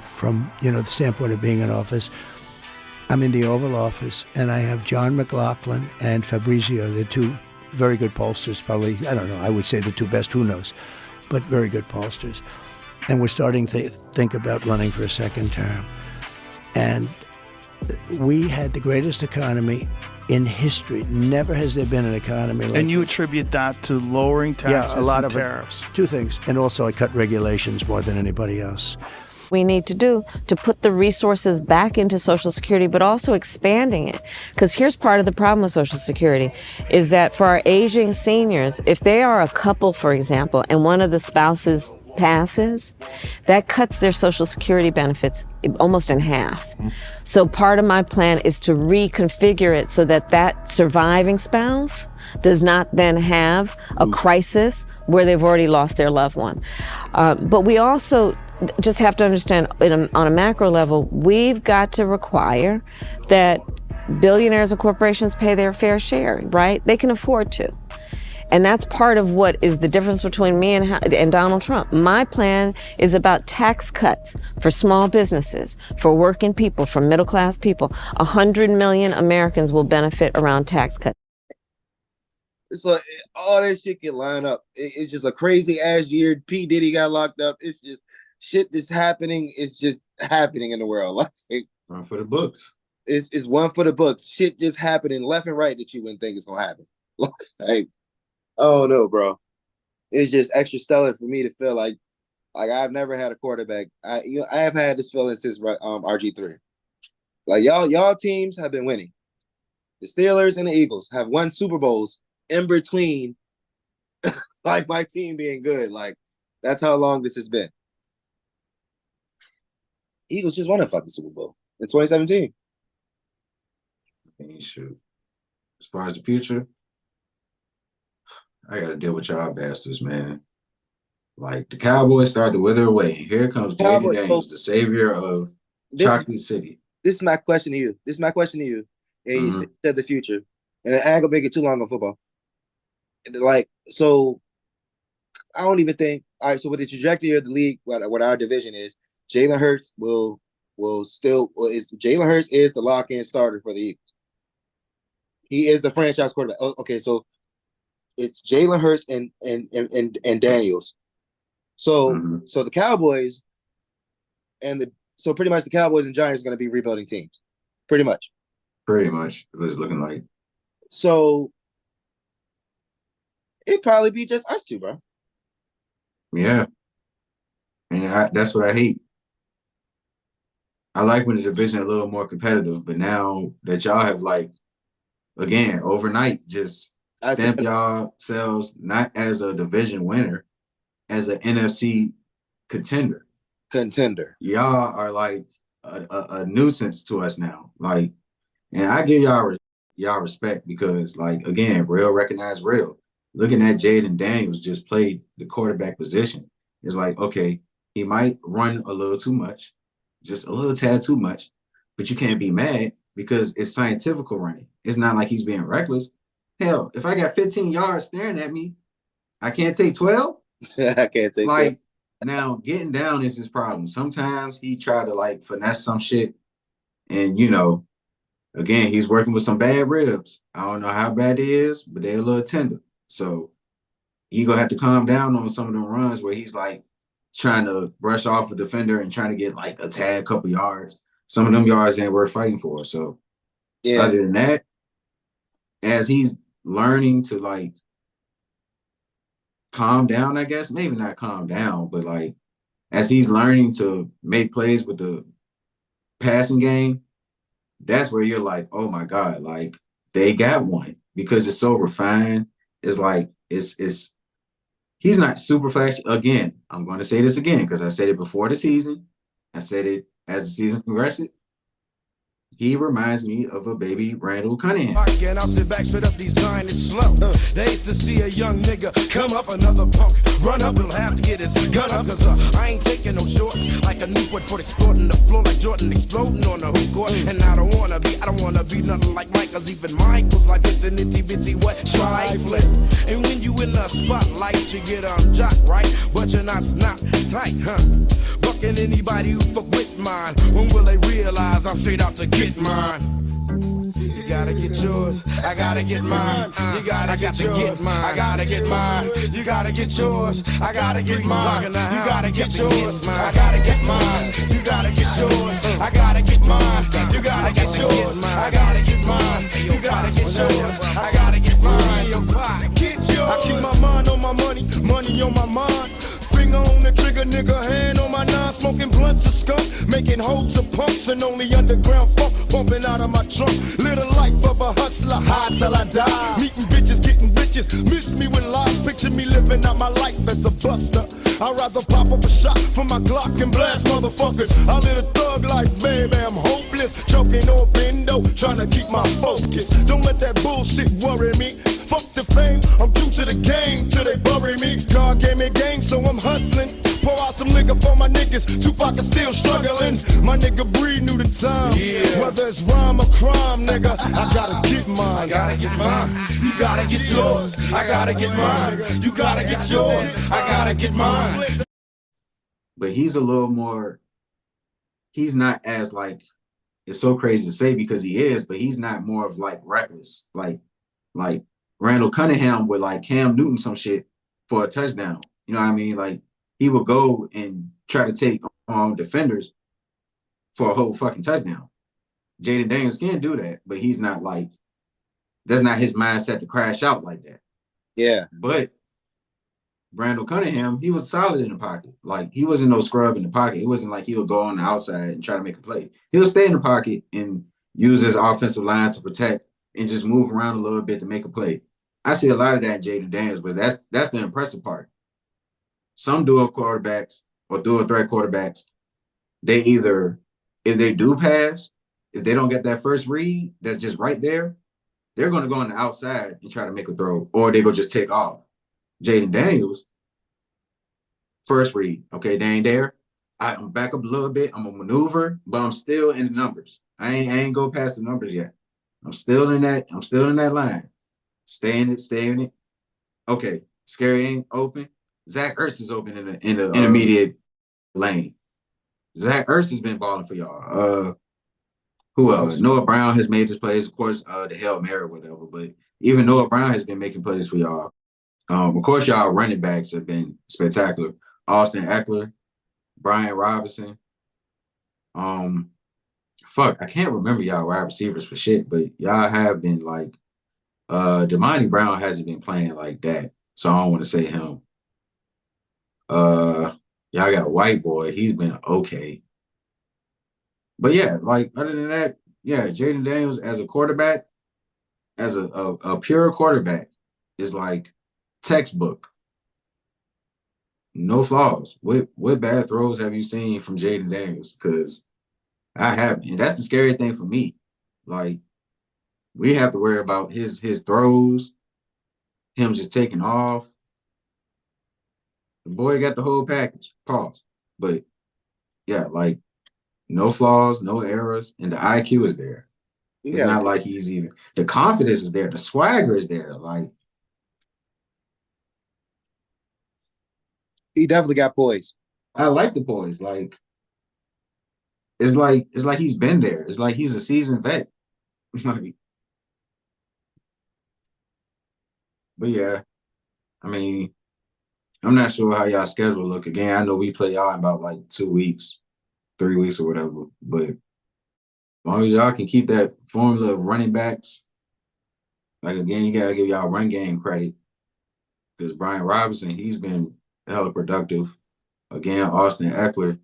from, the standpoint of being in office. I'm in the Oval Office, and I have John McLaughlin and Fabrizio, the two very good pollsters, probably, I don't know, I would say the two best, who knows, but very good pollsters. And we're starting to think about running for a second term. And we had the greatest economy in history. Never has there been an economy like And you this. attribute that to lowering taxes and tariffs. Two things. And also I cut regulations more than anybody else. We need to do to put the resources back into Social Security, but also expanding it. Because here's part of the problem with Social Security is that for our aging seniors, if they are a couple, for example, and one of the spouses passes, that cuts their Social Security benefits almost in half. So part of my plan is to reconfigure it so that that surviving spouse does not then have a crisis where they've already lost their loved one. But we also just have to understand on a macro level, we've got to require that billionaires and corporations pay their fair share, right? They can afford to. And that's part of what is the difference between me and Donald Trump. My plan is about tax cuts for small businesses, for working people, for middle-class people. 100 million Americans will benefit around tax cuts. It's like all that shit can line up. It's just a crazy ass year. P. Diddy got locked up. It's just shit that's happening. It's just happening in the world. Like, run for the books. It's one for the books. Shit just happening left and right that you wouldn't think is gonna happen. Like, oh no, bro. It's just extra stellar for me to feel like I've never had a quarterback. I have had this feeling since RG3. Like y'all teams have been winning. The Steelers and the Eagles have won Super Bowls in between, like my team being good. Like that's how long this has been. Eagles just won a fucking Super Bowl in 2017. Shoot. As far as the future, I got to deal with y'all bastards, man. Like the Cowboys started to wither away. Here comes Jaden Daniels, the savior of Chocolate City. This is my question to you. And you said the future, and I ain't gonna make it too long on football. Like, so I don't even think. All right, so with the trajectory of the league, what our division is, Jalen Hurts Jalen Hurts is the lock-in starter for the Eagles. He is the franchise quarterback. Oh, okay, so it's Jalen Hurts and Daniels. So so the Cowboys so pretty much the Cowboys and Giants are going to be rebuilding teams, pretty much. Pretty much, it was looking like. So it'd probably be just us two, bro. Yeah, and that's what I hate. I like when the division is a little more competitive, but now that y'all have again overnight just stamp y'all selves not as a division winner, as an NFC contender. Y'all are like a nuisance to us now. Like, and I give y'all respect because, like, again, real recognize real. Looking at Jaden Daniels just played the quarterback position. It's like, okay, he might run a little too much, just a little tad too much, but you can't be mad because it's scientific running. It's not like he's being reckless. Hell, if I got 15 yards staring at me, I can't take 12. I can't take 12. Now, getting down is his problem. Sometimes he try to finesse some shit, and again, he's working with some bad ribs. I don't know how bad it is, but they're a little tender. So he gonna have to calm down on some of them runs where he's trying to brush off a defender and trying to get a tag, couple yards. Some of them yards ain't worth fighting for. So yeah. Other than that, as he's learning to calm down, I guess, maybe not calm down, but as he's learning to make plays with the passing game, that's where you're like, oh my God, they got one because it's so refined. It's it's he's not super flashy. Again, I'm going to say this again because I said it before the season. I said it as the season progressed. He reminds me of a baby Randall Cunningham. And I'll sit back, spit up, design it slow. They hate to see a young nigga come up, another punk run up, he'll have to get his gun up, cause I ain't taking no shorts. Like a Newport for exploding the floor, like Jordan exploding on the hoop court. And I don't wanna be nothing like Mike, cause even Michael's like it's an itty bitty wet trifling. And when you in the spotlight, you get jock, right? But you're not tight, huh? Bucking anybody who fuck with mine. When will they realize I'm straight out to get mine? You gotta get yours, I gotta get mine. You gotta get yours, I gotta get mine. You gotta get yours, I gotta get mine. You gotta get yours, I gotta get mine. You gotta get yours, I gotta get mine. You gotta get yours, I gotta get mine. You gotta get yours, I gotta get mine. Get yours. I keep my mind on my money, money on my mind. Finger on the trigger, nigga, hand on my nine, smoking blunts of skunk, making holes of pumps and only underground funk bumping out of my trunk. Little life of a hustler, high till I die. Meeting bitches, getting riches, miss me with lies, picture me living out my life as a buster. I'd rather pop up a shot for my Glock and blast motherfuckers. I live a thug life, baby, I'm hopeless, choking on window, trying to keep my focus. Don't let that bullshit worry me. Fuck the fame, I'm true to the game till they bury me. God gave me game, so I'm hustling. Pour out some liquor for my niggas. Tupac is still struggling. My nigga Breed knew the time. Yeah. Whether it's rhyme or crime, nigga, I gotta get mine. I gotta get mine. You gotta get yours. I gotta get mine. You gotta get yours. I gotta get mine. But he's a little more. He's not as it's so crazy to say because he is, but he's not more of reckless. Like Randall Cunningham with Cam Newton some shit for a touchdown. You know what I mean? He would go and try to take on defenders for a whole fucking touchdown. Jaden Daniels can do that, but he's not like, that's not his mindset to crash out like that. Yeah. But Brandon Cunningham, he was solid in the pocket. Like, he wasn't no scrub in the pocket. It wasn't like he would go on the outside and try to make a play. He'll stay in the pocket and use his offensive line to protect and just move around a little bit to make a play. I see a lot of that in Jaden Daniels, but that's the impressive part. Some dual quarterbacks or dual threat quarterbacks, they either, if they do pass, if they don't get that first read that's just right there, they're going to go on the outside and try to make a throw, or they go just take off. Jaden Daniels, first read, okay, they ain't there. I'm back up a little bit. I'm gonna maneuver, but I'm still in the numbers. I ain't go past the numbers yet. I'm still in that line. Stay in it. Okay, Scary ain't open. Zach Ertz is open in the intermediate lane. Zach Ertz has been balling for y'all. Who else? Noah Brown has made his plays, of course, the Hail Mary or whatever, but even Noah Brown has been making plays for y'all. Of course, y'all running backs have been spectacular. Austin Eckler, Brian Robinson. I can't remember y'all wide receivers for shit, but y'all have been like, Damani Brown hasn't been playing like that, so I don't want to say him. Y'all got a white boy. He's been okay. But yeah, like other than that, yeah, Jaden Daniels as a quarterback, as a pure quarterback, is like textbook. No flaws. What bad throws have you seen from Jaden Daniels? Because I haven't. And that's the scary thing for me. Like, we have to worry about his throws, him just taking off. The boy got the whole package. Pause. But yeah, like, no flaws, no errors, and the IQ is there. It's not like he's even, the confidence is there, the swagger is there. Like, he definitely got poise. I like the poise. Like, it's like he's been there. It's like he's a seasoned vet. But yeah, I mean, I'm not sure how y'all schedule look. Again, I know we play y'all in about like 2 weeks, 3 weeks or whatever. But as long as y'all can keep that formula of running backs, like, again, you got to give y'all run game credit. Because Brian Robinson, he's been hella productive. Again, Austin Eckler,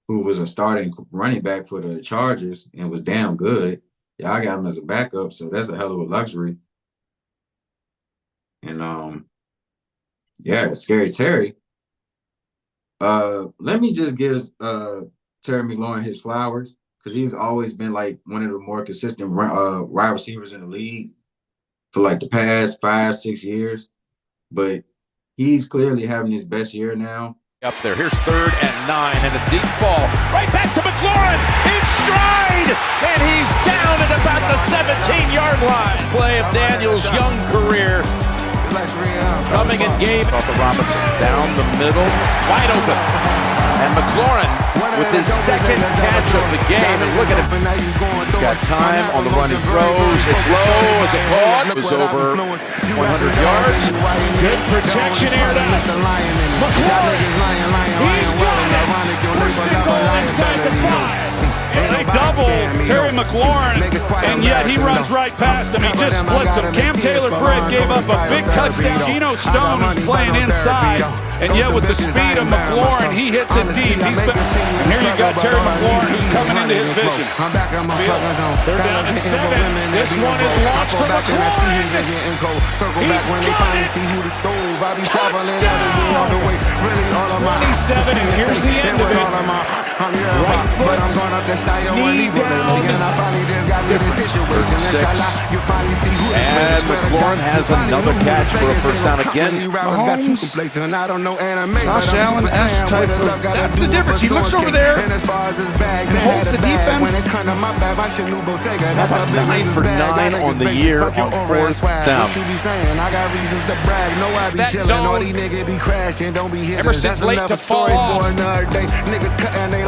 who was a starting running back for the Chargers and was damn good. Y'all got him as a backup, so that's a hell of a luxury. And yeah, Scary Terry. Let me just give Terry McLaurin his flowers, because he's always been like one of the more consistent wide receivers in the league for like the past 5-6 years. But he's clearly having his best year now. Up there. Here's 3rd and 9 and a deep ball. Right back to McLaurin in stride. And he's down at about the 17-yard line. Play of Daniels' young career. Coming in game. Off of Robinson. Down the middle. Wide open. And McLaurin with his second catch of the game. And look at him. He's got time on the running throws. It's low. Is it caught? It was over 100 yards. Good protection here. McLaurin. He's got it. First and goal inside the 5. And they double Terry McLaurin, and yet he runs right past him. He just splits him. Cam Taylor-Britt gave up a big touchdown. Geno Stone was playing inside, and yet with the speed of McLaurin, he hits it deep. And here you got Terry McLaurin, who's coming into his vision. They're down at 7. This one is launched for McLaurin. He's got it. Touchdown. 27, and here's the end of it. Right foot, knee down. And McLaurin has another catch for a first down again. Mahomes, Josh Allen-esque type of, that's the difference. He looks over there and holds the defense. How about 9 for 9 on the year on 4th down? That zone, ever since late to fall off.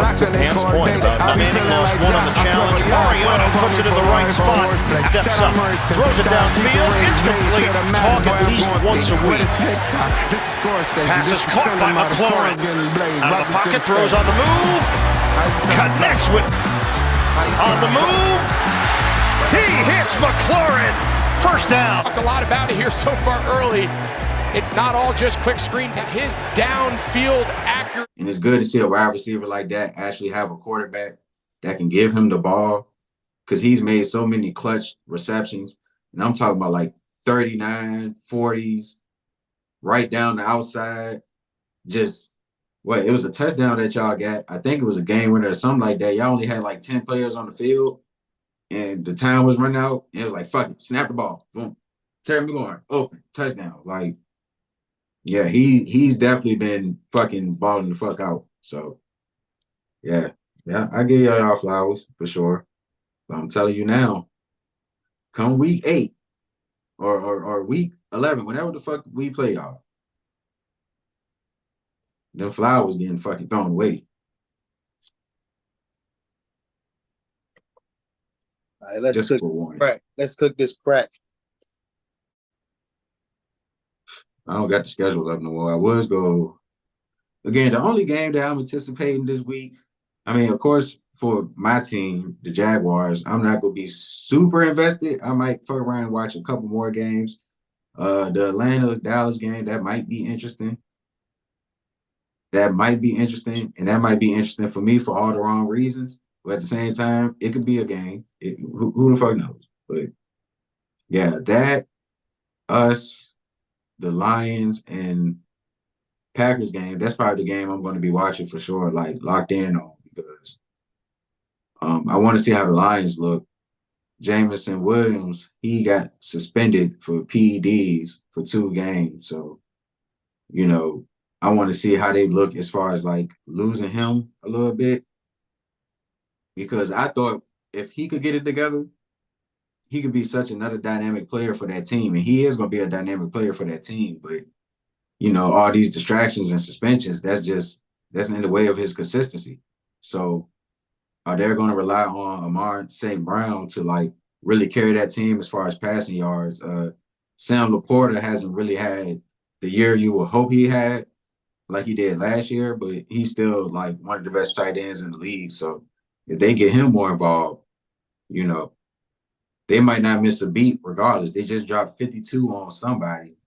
That's a Ham's point about Manning lost 1 on the challenge. Mariano puts it in the right spot. Steps up, throws it downfield. It's complete. Talk at least once a week. Pass is caught by McLaurin. Out of the pocket, throws on the move. Connects with On the move. He hits McLaurin. First down. Talked a lot about it here so far early. It's not all just quick screen. His downfield accuracy. And it's good to see a wide receiver like that actually have a quarterback that can give him the ball, because he's made so many clutch receptions. And I'm talking about like 39, 40s, right down the outside. Just, it was a touchdown that y'all got. I think it was a game winner or something like that. Y'all only had like 10 players on the field, and the time was running out. And it was like, fuck it, snap the ball. Boom. Terry McLaurin, open, touchdown. Like, yeah, he's definitely been fucking balling the fuck out. So, yeah, I give y'all flowers for sure. But I'm telling you now, come week 8 or week 11, whenever the fuck we play y'all, them flowers getting fucking thrown away. All right, let's cook crack. Let's cook this crack. I don't got the schedule up no more. I was go again. The only game that I'm anticipating this week, I mean, of course, for my team, the Jaguars, I'm not gonna be super invested. I might fuck around and watch a couple more games. The Atlanta-Dallas game, that might be interesting. And that might be interesting for me for all the wrong reasons. But at the same time, it could be a game. Who the fuck knows? But yeah, that, us, the Lions and Packers game, that's probably the game I'm going to be watching for sure, like locked in on, because I want to see how the Lions look. Jameson Williams, he got suspended for PEDs for 2 games. So, I want to see how they look as far as like losing him a little bit, because I thought if he could get it together, he could be such another dynamic player for that team. And he is going to be a dynamic player for that team. But, all these distractions and suspensions, that's in the way of his consistency. So are they going to rely on Amar St. Brown to like really carry that team as far as passing yards? Sam Laporta hasn't really had the year you would hope he had, like he did last year, but he's still like one of the best tight ends in the league. So if they get him more involved, they might not miss a beat regardless. They just dropped 52 on somebody.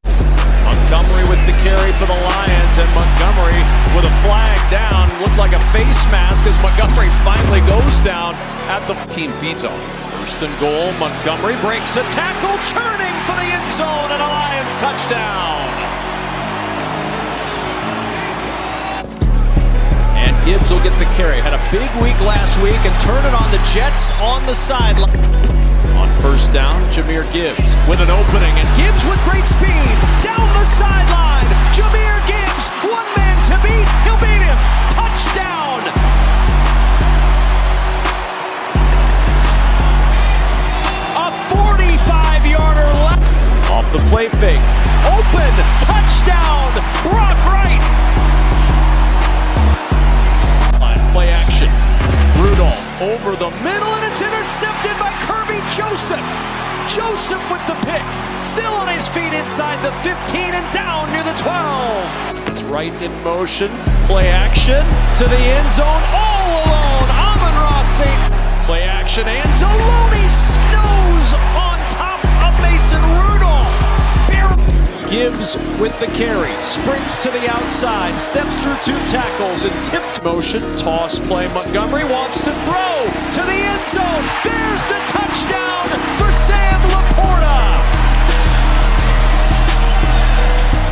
Montgomery with the carry for the Lions, and Montgomery with a flag down. Looked like a face mask as Montgomery finally goes down at the team feed zone. First and goal, Montgomery breaks a tackle, churning for the end zone, and a Lions touchdown. And Gibbs will get the carry. Had a big week last week and turn it on the Jets on the sideline. On first down, Jahmyr Gibbs with an opening, and Gibbs with great speed down the sideline. Jahmyr Gibbs, one man to beat. He'll beat him. Touchdown. A 45-yarder left. Off the play fake. Open. Touchdown. Brock Wright. Play action. Rudolph over the middle, and it's intercepted by Kirby Joseph. Joseph with the pick. Still on his feet inside the 15 and down near the 12. It's right in motion. Play action to the end zone. All alone. Amon-Ra St. Play action. Anzalone snows on top of Mason Rudolph. Gibbs with the carry, sprints to the outside, steps through 2 tackles and tipped motion. Toss play, Montgomery wants to throw to the end zone. There's the touchdown for Sam Laporta.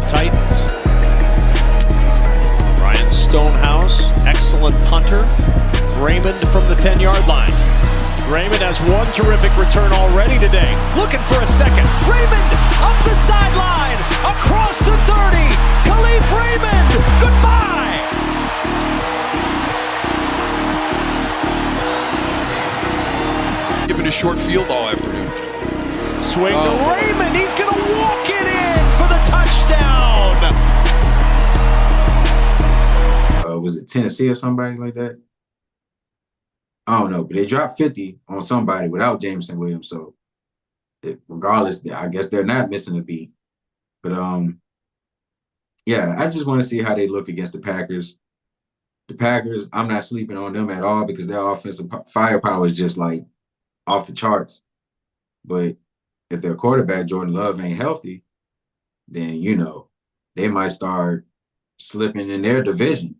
Titans. Ryan Stonehouse, excellent punter. Raymond from the 10-yard line. Raymond has one terrific return already today. Looking for a second. Raymond up the sideline, across the 30. Khalif Raymond, goodbye. Given a short field all afternoon. Swing to Raymond. He's going to walk it in for the touchdown. Was it Tennessee or somebody like that? I don't know, but they dropped 50 on somebody without Jameson Williams. So regardless, I guess they're not missing a beat. But yeah, I just want to see how they look against the Packers. The Packers, I'm not sleeping on them at all because their offensive firepower is just like off the charts. But if their quarterback, Jordan Love, ain't healthy, then, they might start slipping in their division,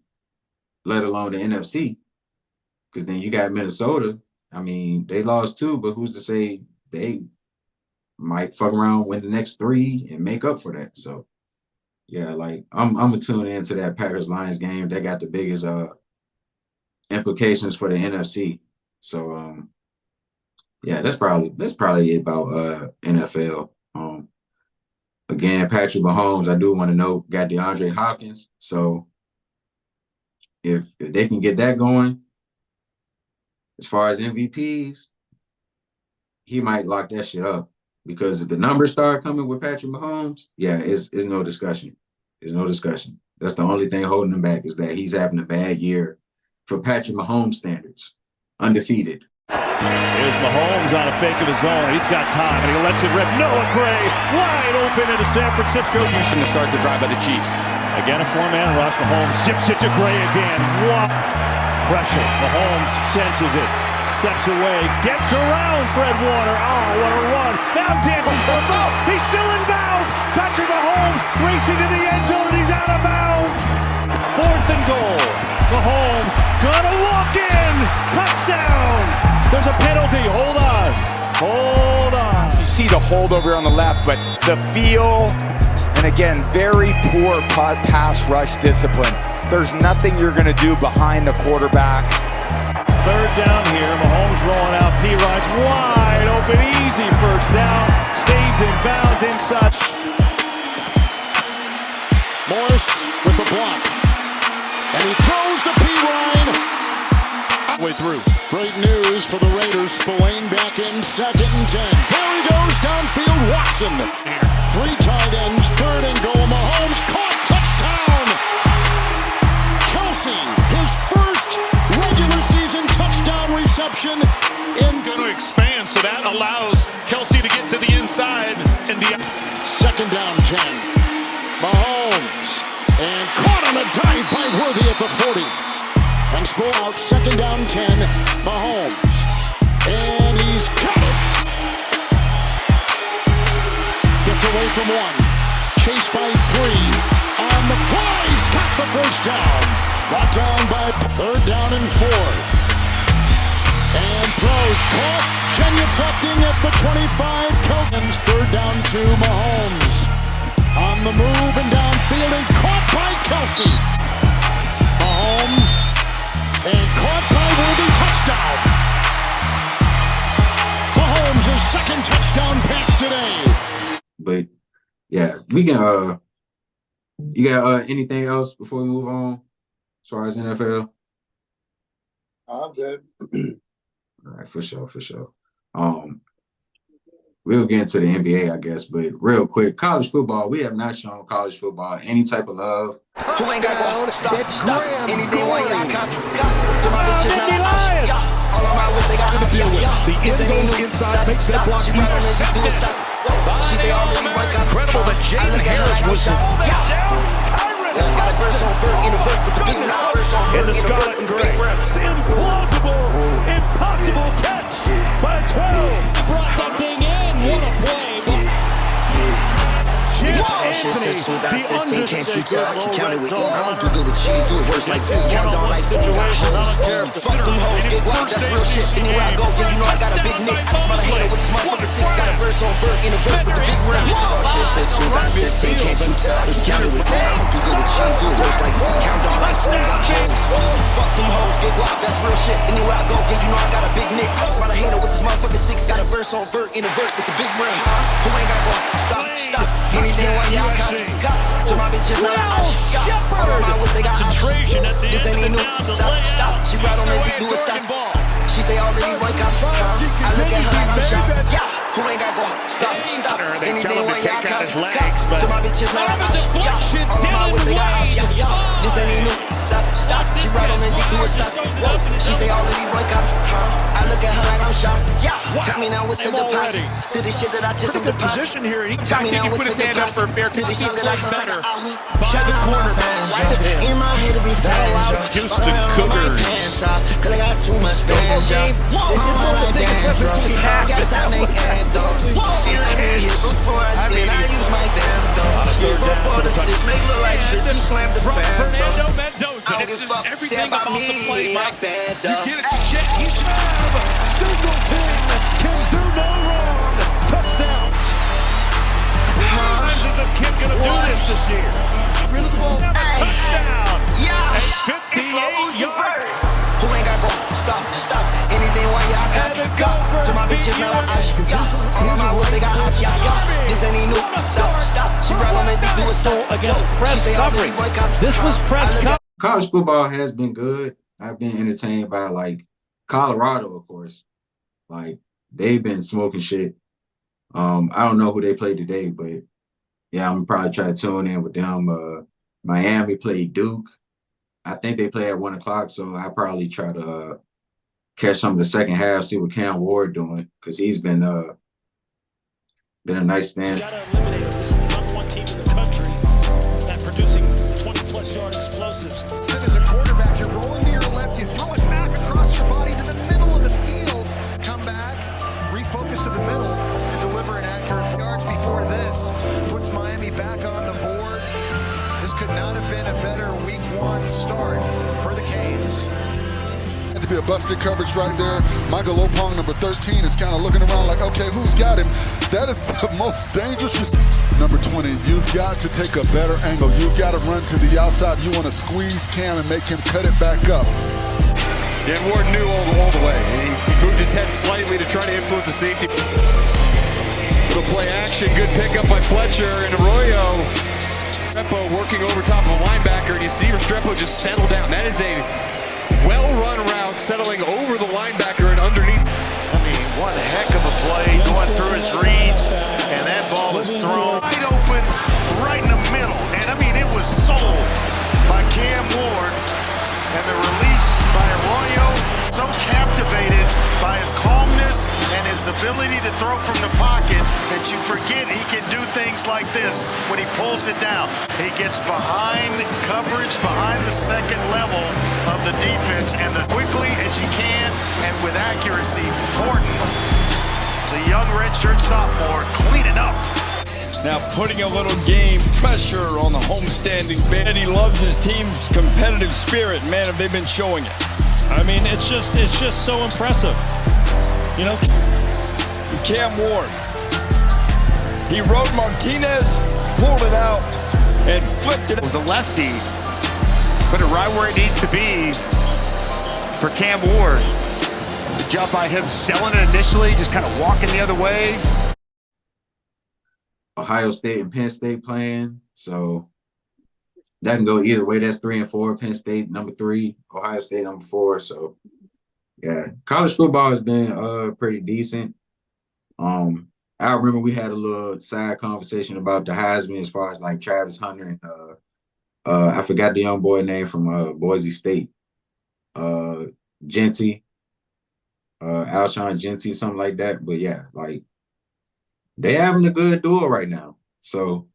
let alone the NFC. Because then you got Minnesota. I mean, they lost 2, but who's to say they might fuck around, win the next 3, and make up for that. So, yeah, like I'm gonna tune into that Packers Lions game. They got the biggest implications for the NFC. So, yeah, that's probably it about NFL. Again, Patrick Mahomes, I do want to know, got DeAndre Hopkins. So if they can get that going, as far as MVPs, he might lock that shit up. Because if the numbers start coming with Patrick Mahomes, yeah, it's no discussion. There's no discussion. That's the only thing holding him back is that he's having a bad year for Patrick Mahomes standards. Undefeated. Here's Mahomes on a fake of his own. He's got time, and he lets it rip. Noah Gray wide open into San Francisco. Houston to start the drive by the Chiefs. Again, a 4-man rush. Mahomes zips it to Gray again. Wow. Pressure. Mahomes senses it. Steps away. Gets around Fred Warner. Oh, what a run. Now dances for a foul. He's still in bounds. Patrick Mahomes racing to the end zone, and he's out of bounds. 4th and goal. Mahomes gonna walk in. Touchdown. There's a penalty. Hold on. Hold on. You see the hold over on the left, but the feel, and again, very poor pass rush discipline. There's nothing you're going to do behind the quarterback. 3rd down here. Mahomes rolling out. P-Rod's wide open. Easy first down. Stays in bounds inside. Morris with the block. And he throws to P-Ryan. Way through. Great news for the Raiders. Spillane back in 2nd and 10. There he goes downfield. Watson. 3 tight ends. 3rd and goal. Mahomes caught. Touchdown. Kelsey, his first regular season touchdown reception. Going to expand, so that allows Kelsey to get to the inside. And 2nd down 10. Mahomes. And caught on a dive by Worthy at the 40. And Sproul out, 2nd down 10, Mahomes. And he's got it. Gets away from 1. Chased by 3. On the fly, he's got the first down. Brought down by 3rd down and 4. And throws caught. Genuflecting at the 25. Kelsey's 3rd down to Mahomes. On the move and downfield and caught by Kelsey. Mahomes. And caught by Worthy, touchdown. Mahomes' 2nd touchdown pass today. But yeah, we can you got anything else before we move on as far as NFL? I'm good. All right, for sure. We'll get into the NBA, I guess, but real quick, college football, we have not shown college football any type of love. Who ain't got go? Stop. Anything while y'all copy. To my bitches, not an option. All of my wits, they got deal with. The end goes inside, makes that block intercepted. She say all of you white copy. Incredible that Jaden Harris was got a burst on vert in the vert with the big mouth. In the scarlet and gray. It's impossible catch by 12. Brought that thing in. What a play. Since 2016, can't you tell? I can count it with E. I don't do good with cheese, do it worse like food. Count dog like food, got hoes. Fuck them hoes, get guap, that's real shit. Anywhere I go, yeah, you know I got a big nick. I smell a hater with this motherfucking 6. Got a verse on vert in the vert with the big rim. Since 2016, can't you tell? I can count it with E. I don't do good with cheese, do it worse like food. Count dog like food, got hoes. Fuck them hoes, get guap, that's real shit. Anywhere I go, yeah, you know I got a big nick. I smell a hater with this motherfucking 6. Got a verse on vert in the vert with the big rim. Who ain't got go? Stop. Anything while y'all copy. To my bitches, not an option. All of my wits, they got options. This ain't even new. Stop. She ride on that dick, do a stop. She say all of you white copy. I look at her like I'm shocked. Who ain't got go? Stop. Anything while y'all copy. To my bitches, not an option. All of my wits, they got options. This ain't even new. Stop. She ride on on and do a stop. Whoa, she say all of these boy cop. I look at her like I'm shocked. Tell me now what's a deposit to the shit that I just Pretty good position here, and he can put his hand up for a fair to the shit that I just better. Shout out my fans, in my head to be fans, Houston Cougars. Cause I got too much bands, this is one of the biggest references we have. Guess I make anthems. She let me hit before I spin, I use my damn thumb. You report assists, make look like shit, she slammed the fans. Fernando Mendoza, I don't give a fuck, say about me, I banned up. You get it to Jet, he's Singleton can do no wrong. Touchdown. How many times is this kid gonna do this year? Rid of the ball. Touchdown. A 58-yard. Who ain't got go? Stop. Anything one y'all got go. To my bitches now I all of my hoes they got hot This ain't new. Stop. She brought on and do a stop against press coverage. This was press coverage. College football has been good. I've been entertained by like Colorado, of course. Like they've been smoking shit. I don't know who they played today, but yeah, I'm probably try to tune in with them. Miami played Duke. I think they play at 1 o'clock, so I probably try to catch some of the second half, see what Cam Ward doing, because he's been a nice stand. You gotta eliminate this number one team in the country that's producing 20-plus yard explosives. Sit as a quarterback, you're rolling to your left, you throw it back across your body to the middle of the field. Come back, refocus to the middle, and deliver an accurate yards before this. Puts Miami back on the board. This could not have been a better week one start for the Canes. To be a busted coverage right there. Michael Opong, number 13, is kind of looking around like, okay, who's got him? That is the most dangerous. Number 20, you've got to take a better angle. You've got to run to the outside. You want to squeeze Cam and make him cut it back up. Dan Ward knew all the way. He moved his head slightly to try to influence the safety. Little play action, good pickup by Fletcher and Arroyo. Restrepo working over top of a linebacker, and you see Restrepo just settle down. That is a well-run route, settling over the linebacker and underneath. I mean, one heck of a play going through his reads, and that ball is thrown wide open, right in the middle. And I mean, it was sold by Cam Ward, and the release by Arroyo. So captivated by his calmness and his ability to throw from the pocket that you forget he can do things like this when he pulls it down. He gets behind coverage, behind the second level of the defense, and as quickly as you can and with accuracy. Horton, the young redshirt sophomore, cleaning up. Now putting a little game pressure on the homestanding band. He loves his team's competitive spirit. Man, have they been showing it. I mean, it's just so impressive. You know, Cam Ward. He rode Martinez, pulled it out, and flipped it. The lefty put it right where it needs to be for Cam Ward. Good job by him selling it initially, just kind of walking the other way. Ohio State and Penn State playing, so that can go either way. That's 3 and 4. Penn State number 3, Ohio State number 4. So yeah, college football has been pretty decent. I remember we had a little side conversation about the Heisman as far as like Travis Hunter and I forgot the young boy name from Boise State, Genty, Alshon Genty, something like that. But yeah, like they having a good duel right now. So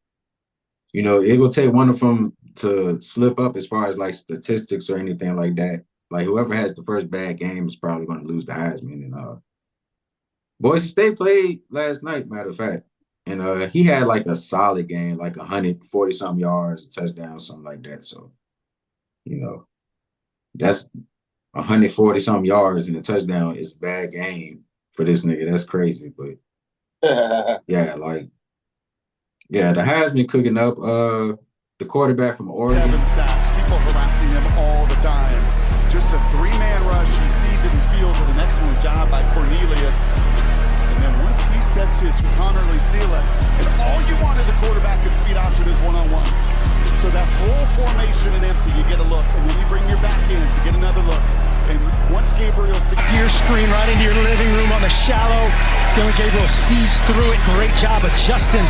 you know, it will take one of them to slip up as far as like statistics or anything like that. Like whoever has the first bad game is probably going to lose the Heisman. And Boise State played last night, matter of fact, and he had like a solid game, like 140-something yards, a touchdown, something like that. So, you know, that's 140-something yards and a touchdown is a bad game for this nigga. That's crazy, but yeah, like, yeah, the Heisman cooking up. The quarterback from Oregon. 7 sacks. People harassing him all the time. Just a 3-man rush. He sees it and feels it. An excellent job by Cornelius. And then once he sets his Connerly seal it, and all you want as a quarterback and speed option is one-on-one. So that whole formation and empty, you get a look, and then you bring your back in to get another look. And once Gabriel sees your screen right into your living room on the shallow Dylan Gabriel sees through it. Great job adjusting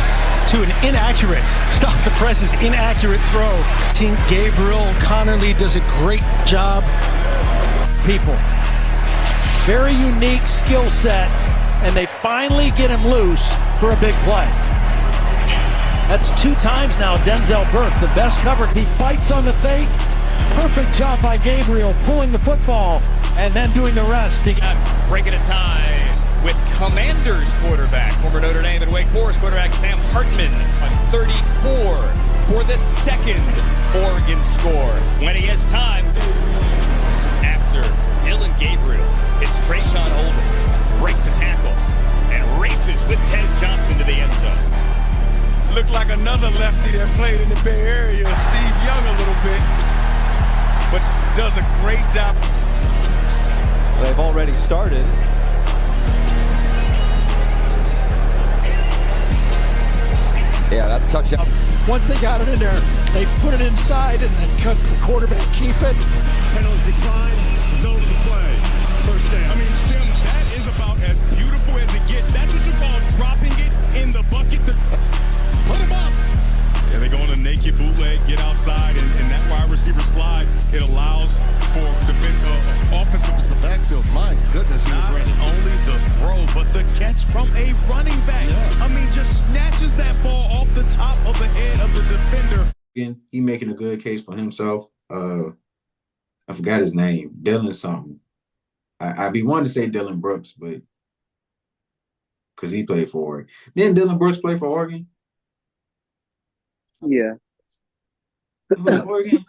to an inaccurate, stop the press is inaccurate throw. Team Gabriel Connerly does a great job. People. Very unique skill set, and they finally get him loose for a big play. That's 2 times now Denzel Burke, the best cover. He fights on the fake. Perfect job by Gabriel, pulling the football and then doing the rest. He got breaking a tie with Commanders quarterback, former Notre Dame and Wake Forest quarterback Sam Hartman on 34 for the second Oregon score. When he has time, after Dylan Gabriel hits Trayshawn Holden, breaks a tackle, and races with Tez Johnson to the end zone. Looked like another lefty that played in the Bay Area, Steve Young a little bit, but does a great job. They've already started. Yeah, that's a touchdown. Once they got it in there, they put it inside and then cut the quarterback, keep it. Penalty decline, zone of the play. First down. I mean, Tim, that is about as beautiful as it gets. That's what you call dropping it in the bucket. Put him up. Yeah, they go on a naked bootleg, get outside, and that wide receiver slide, it allows for offensive to the backfield. My goodness, he was ready. Only the throw, but the catch from a running back. Yeah. I mean, just snatches that ball off the top of the head of the defender. Again, he making a good case for himself. I forgot his name, Dylan something. I'd be wanting to say Dylan Brooks, but because he played for Oregon. Didn't Dylan Brooks play for Oregon? Yeah. He was Oregon.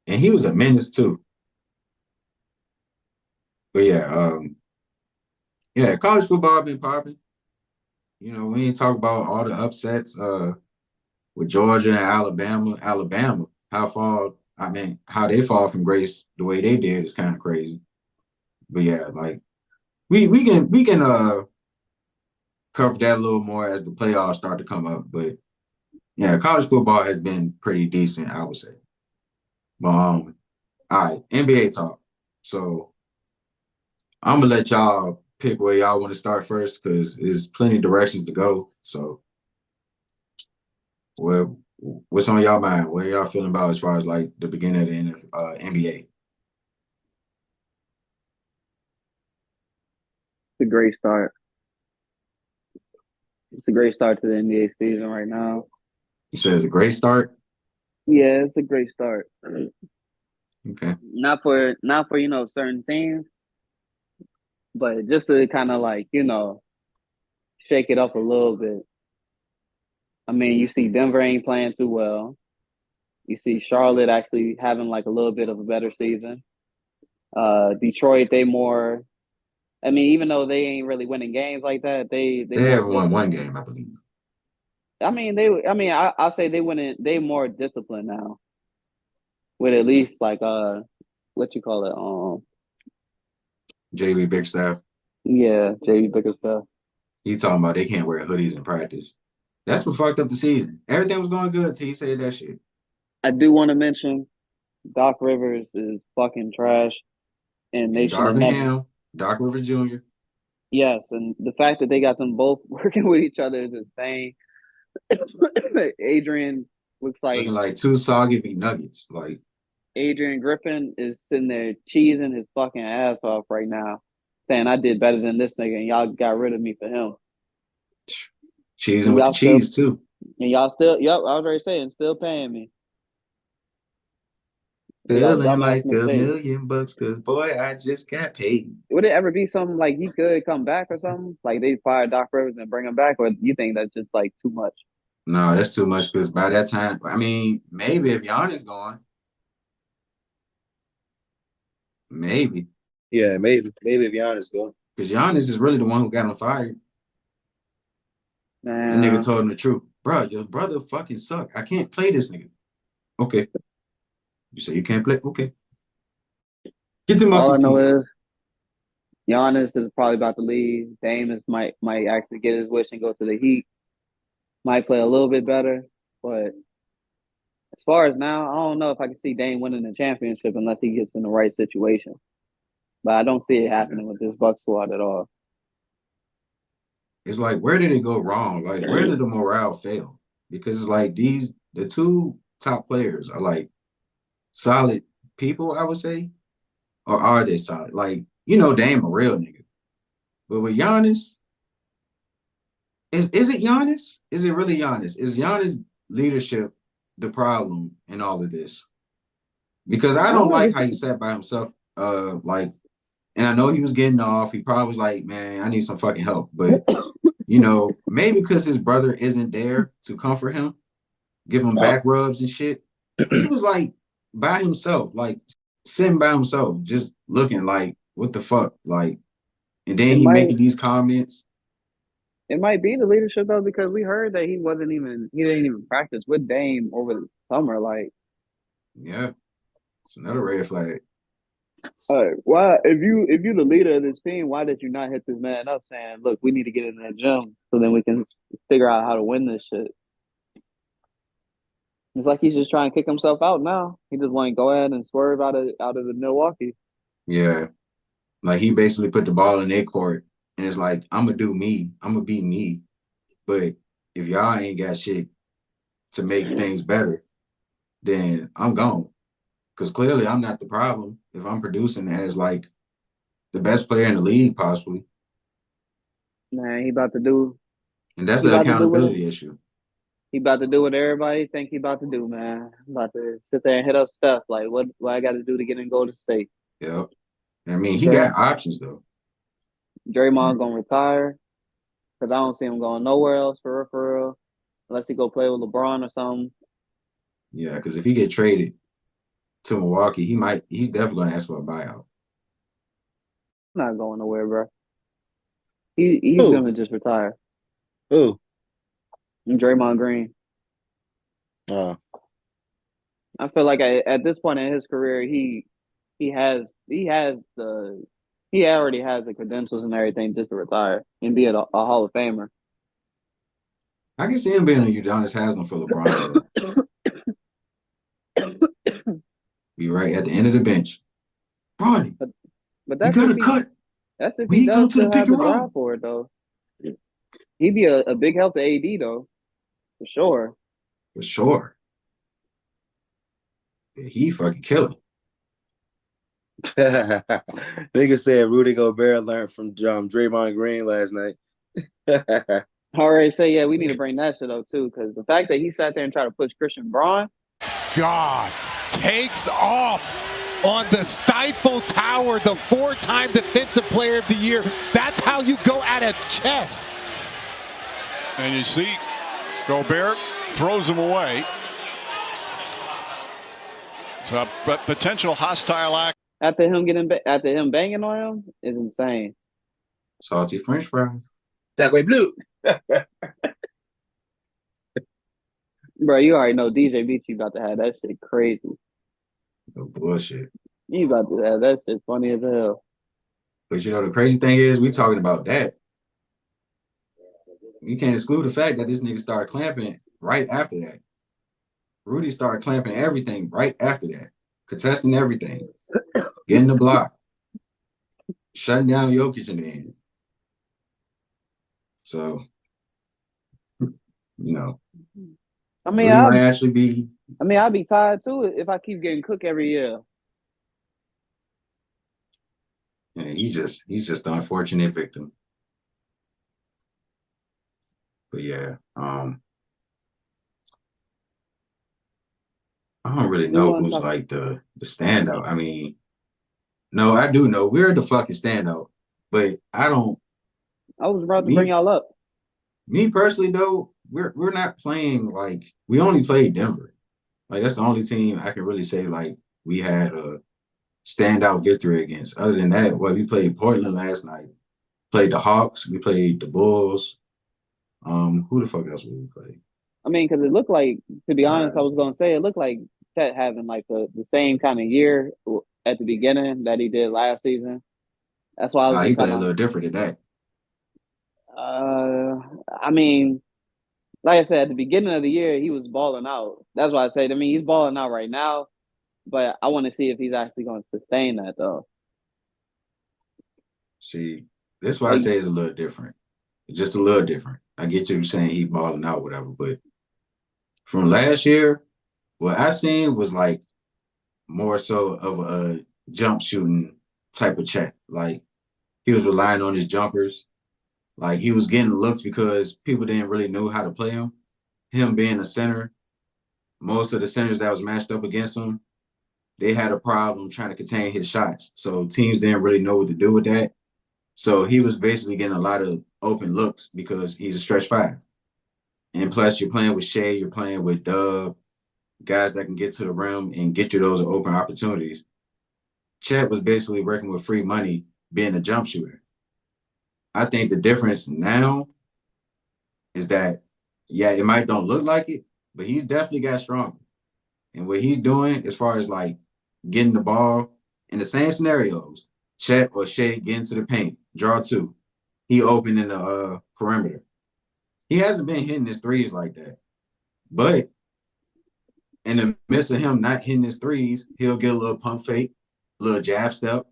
And he was a menace too. But yeah, college football been popping. You know, we ain't talk about all the upsets with Georgia and Alabama. Alabama, how they fall from grace the way they did is kind of crazy. But yeah, like we can cover that a little more as the playoffs start to come up. But yeah, college football has been pretty decent, I would say. But all right, NBA talk. So I'm gonna let y'all pick where y'all want to start first because there's plenty of directions to go. So what's on y'all mind? What are y'all feeling about as far as like the beginning of the NBA? It's a great start. It's a great start to the NBA season right now. You said it's a great start? Yeah, it's a great start. Okay. Not for certain teams, but just to kind of like, shake it up a little bit. I mean, you see Denver ain't playing too well. You see Charlotte actually having like a little bit of a better season. Detroit, even though they ain't really winning games like that, they haven't won one game, I believe. I'll say they more disciplined now. With at least like what you call it? JB Bigstaff. Yeah, JB Bigstaff. He talking about they can't wear hoodies in practice. That's what fucked up the season. Everything was going good till he said that shit. I do want to mention Doc Rivers is fucking trash. And they should have never. Doc Rivers Jr. Yes, and the fact that they got them both working with each other is insane. Adrian looks like looking like two soggy McNuggets. Like Adrian Griffin is sitting there cheesing his fucking ass off right now, saying I did better than this nigga, and y'all got rid of me for him. Cheesing with the cheese too. And y'all still, I was already saying, still paying me. Feeling like $1 million because boy, I just got paid. Would it ever be something like he could come back or something? Like they fire Doc Rivers and bring him back, or you think that's just like too much? No, that's too much because by that time, I mean, maybe if Giannis gone. Maybe. Yeah, maybe if Giannis gone. Because Giannis is really the one who got him fired. The nigga told him the truth. Bro, your brother fucking suck. I can't play this nigga. Okay. You say you can't play? Okay. Get them All off the team. All I know is Giannis is probably about to leave. Dame might actually get his wish and go to the Heat. Might play a little bit better. But as far as now, I don't know if I can see Dame winning the championship unless he gets in the right situation. But I don't see it happening with this Bucks squad at all. it's like, where did it go wrong? Like, where did the morale fail? Because it's like the two top players are like solid people, I would say, or are they solid? Like, Dame a real nigga, but with Giannis, is it Giannis? Is it really Giannis? Is Giannis leadership the problem in all of this? Because I don't like how he sat by himself. And I know he was getting off. He probably was like, man, I need some fucking help. But, maybe because his brother isn't there to comfort him, give him back rubs and shit. He was like by himself, like sitting by himself, just looking like, what the fuck? Like, and then he making these comments. It might be the leadership though, because we heard that he didn't even practice with Dame over the summer. Like, yeah, it's another red flag. Why, if you the leader of this team, why did you not hit this man up saying, look, we need to get in that gym so then we can figure out how to win this shit? It's like he's just trying to kick himself out now. He just want to go ahead and swerve out of the Milwaukee. Yeah. Like he basically put the ball in their court and it's like, I'm gonna do me. I'm gonna be me. But if y'all ain't got shit to make things better, then I'm gone. Because clearly I'm not the problem if I'm producing as like the best player in the league, possibly. Man, he about to do. And that's an accountability issue. He about to do what everybody think he about to do, man. About to sit there and hit up stuff like what I got to do to get in Golden State. Yeah, I mean he got options though. Draymond gonna retire because I don't see him going nowhere else for real, unless he go play with LeBron or something. Yeah, because if he get traded to Milwaukee, he's definitely gonna ask for a buyout. Not going nowhere, bro. He's gonna just retire. Who? Draymond Green. I feel like at this point in his career, he already has the credentials and everything just to retire and be a Hall of Famer. I can see him being a Udonis Haslam for LeBron. Be right at the end of the bench. Bronny, but that's you gotta cut. That's if he does still have the drive for it, though. He'd be a big help to AD, though, for sure. For sure. He fucking killing. Nigga said Rudy Gobert learned from Draymond Green last night. I already say, yeah, we need to bring that shit up, too, because the fact that he sat there and tried to push Christian Braun. God takes off on the Stifle Tower, the 4-time Defensive Player of the Year. That's how you go at a chest. And you see Gobert throws him away. So but potential hostile act. After him banging on him is insane. Salty French fries. That way blue. Bro, you already know DJ Beachy about to have that shit crazy. No bullshit. You about to have that shit funny as hell. But the crazy thing is, we talking about that. You can't exclude the fact that this nigga started clamping right after that. Rudy started clamping everything right after that. Contesting everything. Getting the block. Shutting down Jokic in the end. So, I mean, I'd be tired too if I keep getting cooked every year. Yeah, he's just the unfortunate victim. But yeah, I don't really know who's like the standout. I mean, no, I do know we're the fucking standout, but I don't. I was about to bring y'all up. Me personally, though, we're not playing like we only played Denver. Like that's the only team I can really say like we had a standout victory against. Other than that, we played Portland last night. Played the Hawks. We played the Bulls. Who the fuck else would we play? I mean, because it looked like, to be honest, I was gonna say it looked like Chet having like the same kind of year at the beginning that he did last season. That's why I was. He played a little different than that. I mean, like I said, at the beginning of the year, he was balling out. That's why I said. I mean, he's balling out right now, but I want to see if he's actually going to sustain that, though. See, this is why I say it's a little different. just a little different. I get you saying he balling out, whatever, but from last year, what I seen was like more so of a jump shooting type of Chet. Like he was relying on his jumpers. Like he was getting looks because people didn't really know how to play him. Him being a center, most of the centers that was matched up against him, they had a problem trying to contain his shots. So teams didn't really know what to do with that. So he was basically getting a lot of open looks because he's a stretch five. And plus you're playing with Shea, you're playing with Dub, guys that can get to the rim and get you those open opportunities. Chet was basically working with free money being a jump shooter. I think the difference now is that, yeah, it might don't look like it, but he's definitely got stronger. And what he's doing as far as like getting the ball in the same scenarios, Chet or Shea get into the paint, draw two. He open in the perimeter. He hasn't been hitting his threes like that. But in the midst of him not hitting his threes, he'll get a little pump fake, a little jab step,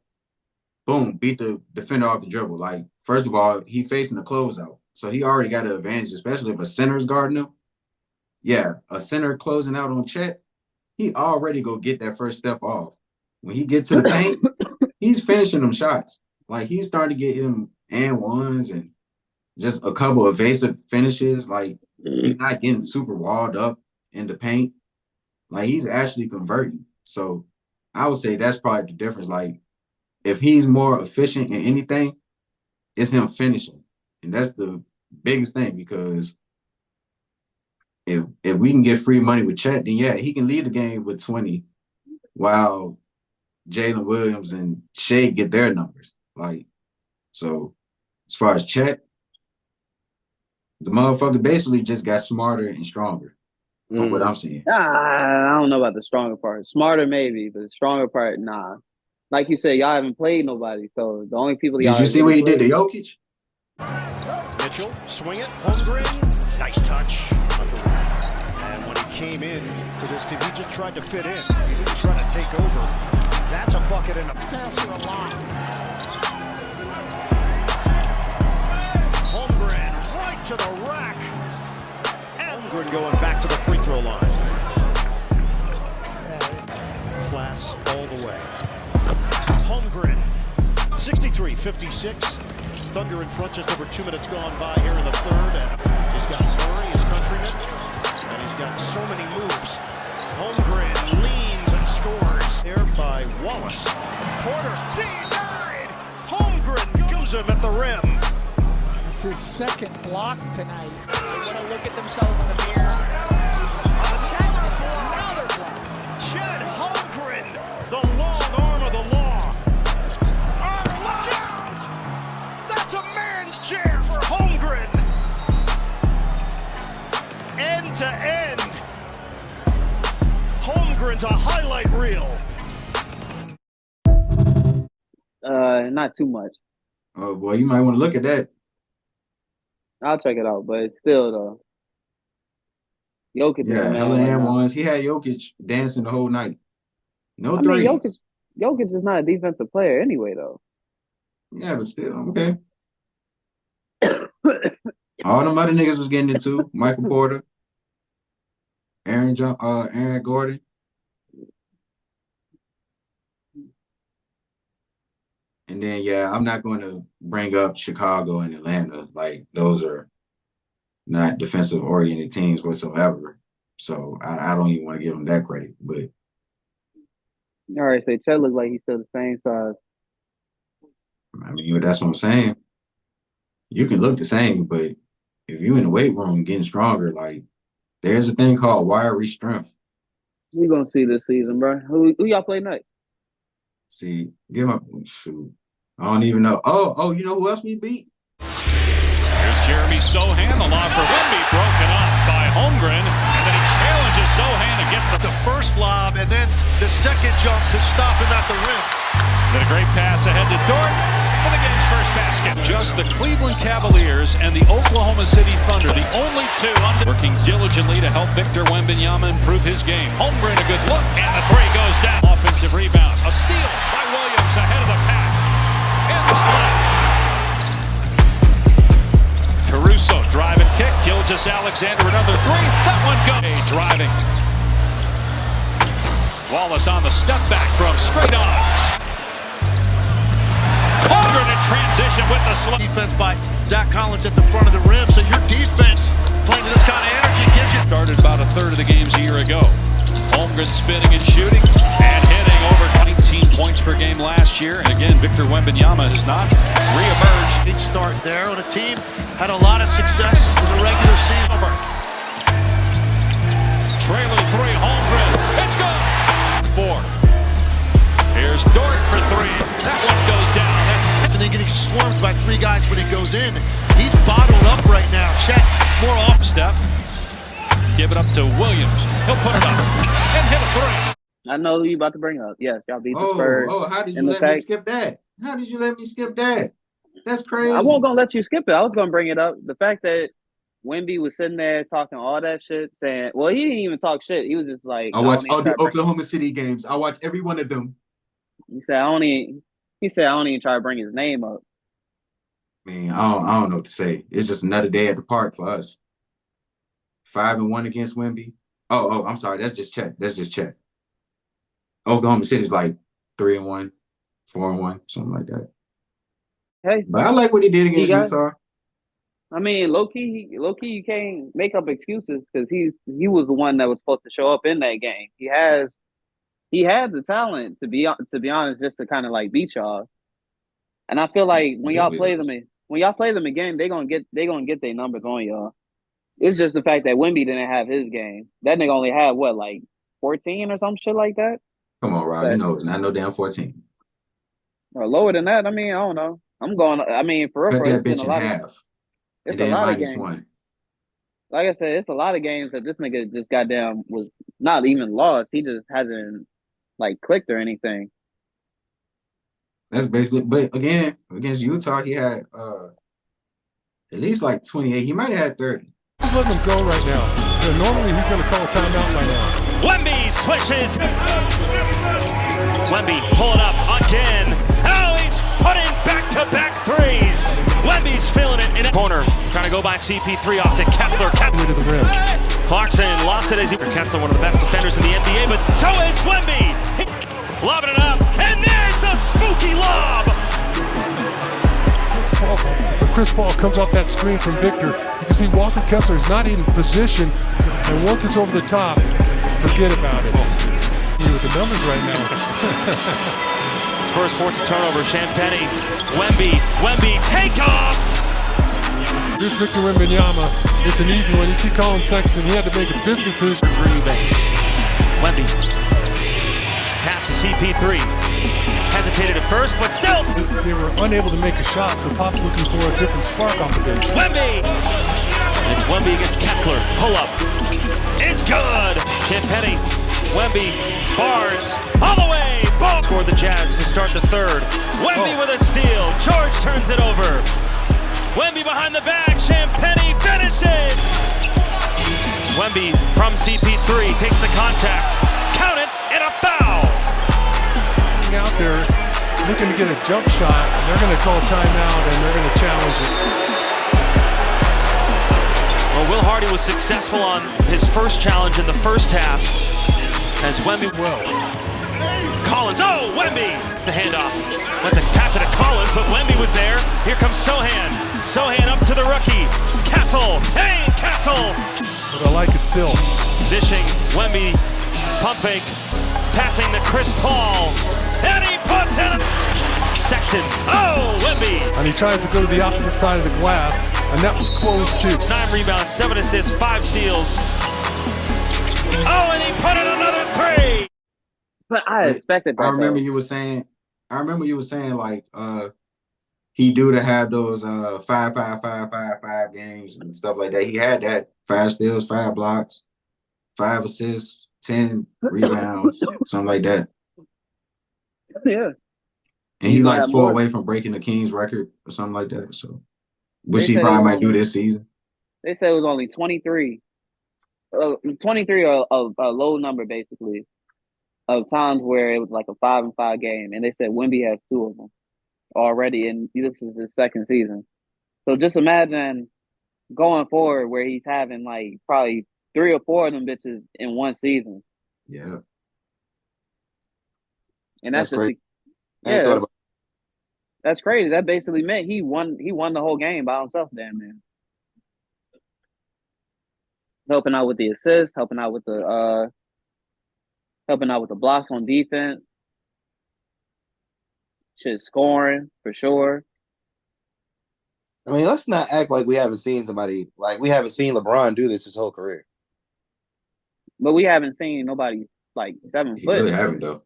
boom, beat the defender off the dribble. Like, first of all, he facing the closeout. So he already got an advantage, especially if a center's guarding him. Yeah, a center closing out on Chet, he already go get that first step off. When he get to the paint, he's finishing them shots. Like, he's starting to get him and ones and just a couple evasive finishes. Like, he's not getting super walled up in the paint. Like, he's actually converting. So I would say that's probably the difference. Like, if he's more efficient in anything, it's him finishing. And that's the biggest thing, because if we can get free money with Chet, then yeah, he can lead the game with 20 while Jalen Williams and Shea get their numbers. Like, so as far as Chet, the motherfucker basically just got smarter and stronger from what I'm seeing. I don't know about the stronger part. Smarter maybe, but the stronger part, nah. Like you said, y'all haven't played nobody, so the only people Did you see what he did to Jokic? Mitchell, swing it, Holmgren, nice touch. And when he came in to this team, he just tried to fit in. He didn't try to take over. That's a bucket and a passer a lot. Holmgren right to the rack. And Holmgren going back to the free throw line. Class all the way. Holmgren, 63-56. Thunder in front, just over 2 minutes gone by here in the third. And he's got Murray, his countryman, and he's got so many moves. Holmgren leans and scores there by Wallace. Porter denied. Holmgren goes him at the rim. It's his second block tonight. They want to look at themselves in the mirror. Another block. Chet Holmgren, the long arm of the law. That's a man's jam for Holmgren. End to end. Holmgren's a highlight reel. Not too much. Oh boy, you might want to look at that. I'll check it out, but still though. Jokic is the man hella right and now. ones. He had Jokic dancing the whole night. No I threes. mean, Jokic is not a defensive player anyway, though. Yeah, but still, okay. All them other niggas was getting it too. Michael Porter, Aaron Gordon. And then, yeah, I'm not going to bring up Chicago and Atlanta. Like, those are not defensive-oriented teams whatsoever. So I don't even want to give them that credit. But All right, so Chet looks like he's still the same size. I mean, that's what I'm saying. You can look the same, but if you're in the weight room getting stronger, like, there's a thing called wiry strength. We're going to see this season, bro. Who y'all play next? See, shoot. I don't even know. Oh, you know who else we beat? Here's Jeremy Sohan. The lob for Wemby broken up by Holmgren. And then he challenges Sohan and gets The first lob and then the second jump to stop him at the rim. Then a great pass ahead to Dort for the game's first basket. Just the Cleveland Cavaliers and the Oklahoma City Thunder, the only two working diligently to help Victor Wembanyama improve his game. Holmgren, a good look, and the three goes down. Offensive rebound. A steal by Williams ahead of the pack. And the slam. Gilgis Alexander, another three. That one goes. Driving. Wallace on the step back from straight on. Holmgren in transition with the slow. Defense by Zach Collins at the front of the rim. So your defense playing to this kind of energy gives you. Started about a third of the games a year ago. Holmgren spinning and shooting and hitting over 19 points per game last year. And again, Victor Wembanyama has not reemerged. Big start there when a team had a lot of success in the regular season. Trailer three, Holmgren. It's good. Four. Here's Dort for three. That one goes down. That's and then getting swarmed by three guys when it goes in. He's bottled up right now. Chet more off step. Give it up to Williams. He'll put it up and hit a three. I know who you about to bring up. Yes, y'all beat the Spurs. Oh, how did you let me skip that? How did you let me skip that? That's crazy. I wasn't gonna let you skip it. I was gonna bring it up. The fact that Wemby was sitting there talking all that shit, saying, well, he didn't even talk shit. He was just like, I watched all the Oklahoma City games. I watched every one of them. He said, I don't even try to bring his name up. I mean, I don't know what to say. It's just another day at the park for us. 5-1 against Wemby. Oh, I'm sorry. That's just Chet. Oklahoma City's like 3-1, 4-1, something like that. Hey, but I like what he did against Utah. I mean, low key, you can't make up excuses because he was the one that was supposed to show up in that game. He had the talent to be honest, just to kind of like beat y'all. And I feel like when y'all play them again, they're gonna get their numbers on y'all. It's just the fact that Wemby didn't have his game. That nigga only had what, like 14 or some shit like that. Come on, Rob. You know it's not no damn 14. Or lower than that. I mean, I don't know. I mean, for real, cut that bitch in half. It's a lot of games. -1. Like I said, it's a lot of games that this nigga just goddamn was not even lost. He just hasn't like clicked or anything. That's basically. But again, against Utah, he had at least like 28. He might have had 30. Just let him go right now. Normally he's going to call a timeout right now. Wemby switches. Wemby pulling up again. Oh, he's putting back-to-back threes. Wemby's feeling it in the corner. Trying to go by CP3 off to Kessler. To the rim. Clarkson lost it as Kessler, one of the best defenders in the NBA, but so is Wemby. Lobbing it up, and there's the spooky lob. Chris Paul comes off that screen from Victor. You can see Walker Kessler is not in position, and once it's over the top, forget about it. With the numbers right now. Spurs forced a turnover. Champagny, Wemby, take off. Here's Victor Wembanyama. It's an easy one. You see Colin Sexton. He had to make a business decision. Three base. Wemby. Pass to CP3. Hesitated at first, but still. They were unable to make a shot, so Pop's looking for a different spark off the bench. Wemby! It's Wemby against Kessler. Pull up. It's good! Champagny, Wemby, Barnes, all the way! Ball! Scored the Jazz to start the third. Wemby with a steal. George turns it over. Wemby behind the back. Champagny finishes! Wemby from CP3 takes the contact. Count it, and a foul! Out there looking to get a jump shot, and they're going to call timeout and they're going to challenge it. Well, Will Hardy was successful on his first challenge in the first half as Wemby. Collins, Wemby! It's the handoff. Went to pass it to Collins, but Wemby was there. Here comes Sohan. Sohan up to the rookie. Castle, Castle! But I like it still. Dishing, Wemby, pump fake, passing to Chris Paul. And he puts in Sexton. Wemby! And he tries to go to the opposite side of the glass, and that was close too. It's 9 rebounds, 7 assists, 5 steals. And he put in another 3! But I expected that. I remember you were saying like he do to have those 5-5-5-5-5 games and stuff like that. He had that 5 steals, 5 blocks, 5 assists, 10 rebounds, something like that. Yeah. And he like 4 away from breaking the Kings record or something like that. So, which he probably might do this season. They said it was only 23. 23 are a low number basically of times where it was like a 5-5 game, and they said Wemby has 2 of them already, and this is his second season. So just imagine going forward where he's having like probably 3 or 4 of them bitches in one season. Yeah. And that's just great. I ain't yeah. thought about That's crazy. That basically meant he won the whole game by himself, damn man. Helping out with the assists, helping out with the blocks on defense. Shit, scoring for sure. I mean, let's not act like we haven't seen somebody like we haven't seen LeBron do this his whole career. But we haven't seen nobody like 7 He foot. really haven't though.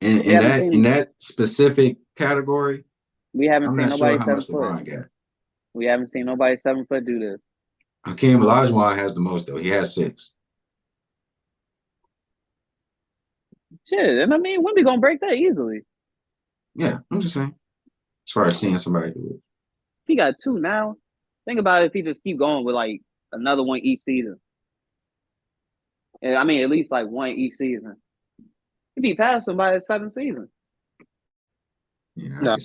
In that specific category, we haven't I'm seen not sure nobody how 7 much foot. LeBron got. We haven't seen nobody 7 foot do this. Hakeem Olajuwon has the most though. He has 6. Shit, and I mean, Wemby gonna break that easily. Yeah, I'm just saying. As far as seeing somebody do it, He got 2 now. Think about it if he just keep going with like another one each season. And I mean, at least like one each season. He'd be past him by his 7th season. yeah, No,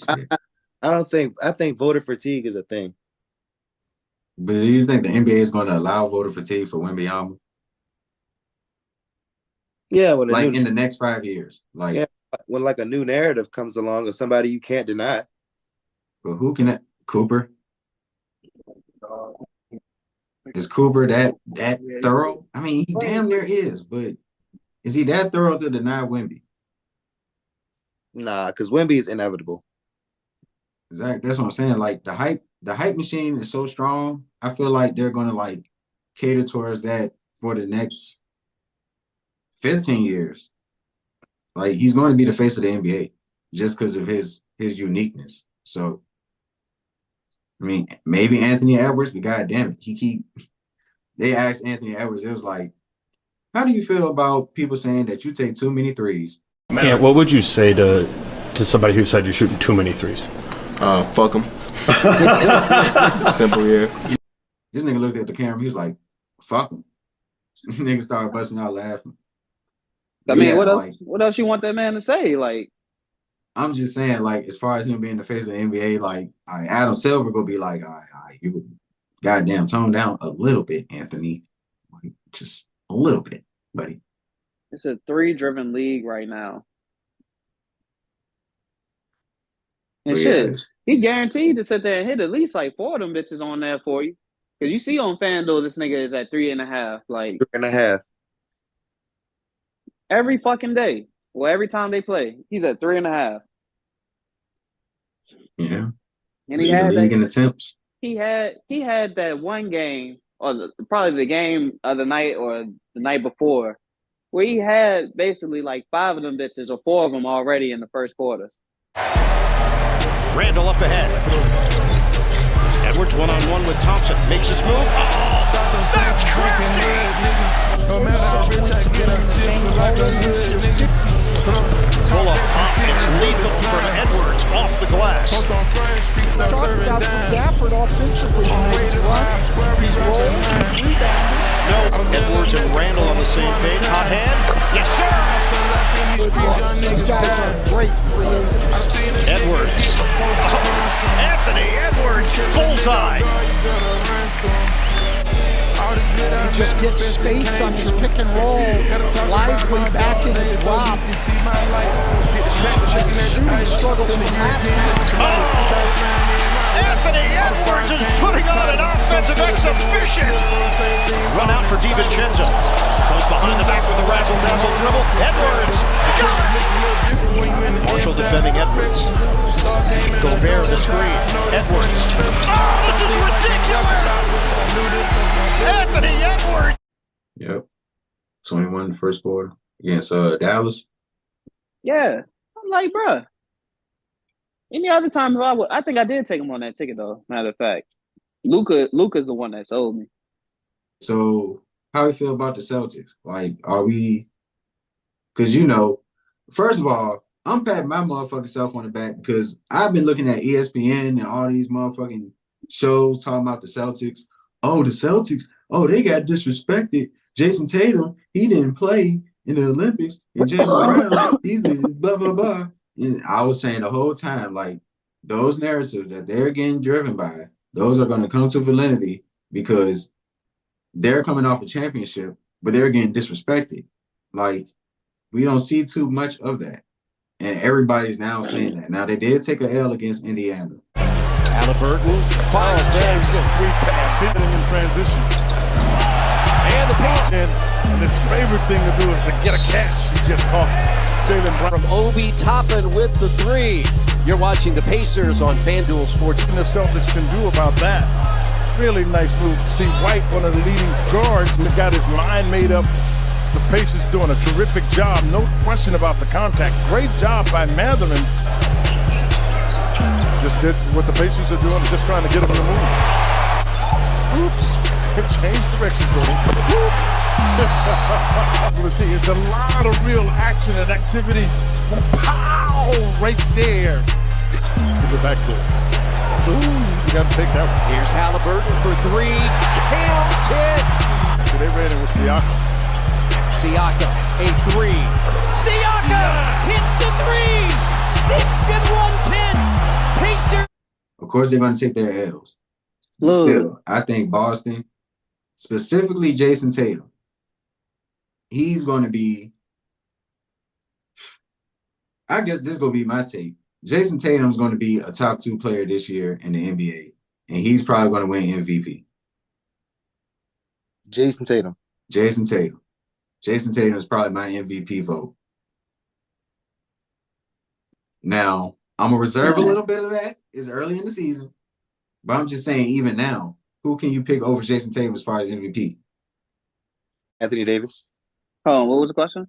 I don't think. I think voter fatigue is a thing. But do you think the NBA is going to allow voter fatigue for Wembanyama? Yeah, when like in the next 5 years, like when like a new narrative comes along of somebody you can't deny. But who can that? Cooper? Is Cooper that thorough? I mean, he damn near is, but is he that thorough to deny Wemby? Nah, because Wemby is inevitable. Exactly. That's what I'm saying. Like the hype machine is so strong. I feel like they're gonna like cater towards that for the next 15 years. Like he's going to be the face of the NBA just because of his uniqueness. So I mean, maybe Anthony Edwards, but god damn it, they asked Anthony Edwards, it was like, how do you feel about people saying that you take too many threes? Man, what would you say to somebody who said you're shooting too many threes? Fuck them. Simple, yeah. This nigga looked at the camera, he was like, fuck him. Nigga started busting out laughing. I mean, what else you want that man to say? Like, I'm just saying, like, as far as him being the face of the NBA, like, Adam Silver gonna be like, you goddamn tone down a little bit, Anthony. Like, just a little bit, buddy. It's a 3-driven league right now. And shit, he guaranteed to sit there and hit at least like 4 of them bitches on there for you. Because you see on FanDuel, this nigga is at 3.5. Like 3.5. Every fucking day. Well, every time they play, he's at 3.5. Yeah. And he had league in attempts. He had that one game, or probably the game of the night or the night before, where he had basically like 5 of them bitches or 4 of them already in the first quarters. Randall up ahead. Edwards one-on-one with Thompson. Makes his move. Oh, that's crafty! No matter how rich I get, I'm still like a hood. Pull up top. It's lethal from Edwards off the glass. Talked about from Gafford offensively tonight. He's rolling, he's rebounding. No, Edwards and Randall on the same page. Hot hand. Yes, sir! These guys are great creators. Edwards. Anthony Edwards. Bullseye. He just gets space on his pick and roll. Lively back in the drop. Shooting struggle from last night. Anthony Edwards is putting on an offensive exhibition. Run out for DiVincenzo. Goes behind the back with the razzle-dazzle dribble. Edwards. Marshall defending Edwards. Gobert the screen. Edwards. Oh, this is ridiculous! Anthony Edwards. Yep. 21 the first quarter against Dallas. Yeah. I'm like, bruh. Any other time, I think I did take him on that ticket, though. Matter of fact, Luka's the one that sold me. So, how do you feel about the Celtics? Like, are we? Because first of all, I'm patting my motherfucking self on the back because I've been looking at ESPN and all these motherfucking shows talking about the Celtics. Oh, the Celtics. Oh, they got disrespected. Jason Tatum, he didn't play in the Olympics, and Jaylen Brown, he's blah blah blah. And I was saying the whole time, like, those narratives that they're getting driven by, those are going to come to validity because they're coming off a championship, but they're getting disrespected. Like, we don't see too much of that. And everybody's now saying that. Now, they did take a L against Indiana. Halliburton finds Jackson. 3-pass in transition. And the pace. And his favorite thing to do is to get a catch. He just caught Jalen Brown. From Obi Toppin with the 3. You're watching the Pacers on FanDuel Sports. What the Celtics can do about that. Really nice move. See White, one of the leading guards, got his mind made up. The Pacers doing a terrific job. No question about the contact. Great job by Mathurin. Just did what the Pacers are doing, just trying to get him to move. Oops. Change directions on him. Oops. Let's see, it's a lot of real action and activity. Pow! Right there. Give it back to him. Ooh, you got to take that one. Here's Halliburton for 3. Count it! So they ran it with Siakam. Siakam, a 3. Siakam hits the 3! 6 1/10. Pacers. Of course, they're going to take their L's. Still, I think Boston, specifically Jason Tatum, he's going to be, I guess this is going to be my take. Jason Tatum's going to be a top 2 player this year in the NBA, and he's probably going to win MVP. Jason Tatum. Jason Tatum. Jason Tatum is probably my MVP vote. Now, I'm going to reserve a little bit of that. It's early in the season. But I'm just saying, even now, who can you pick over Jason Tatum as far as MVP? Anthony Davis. Oh, what was the question?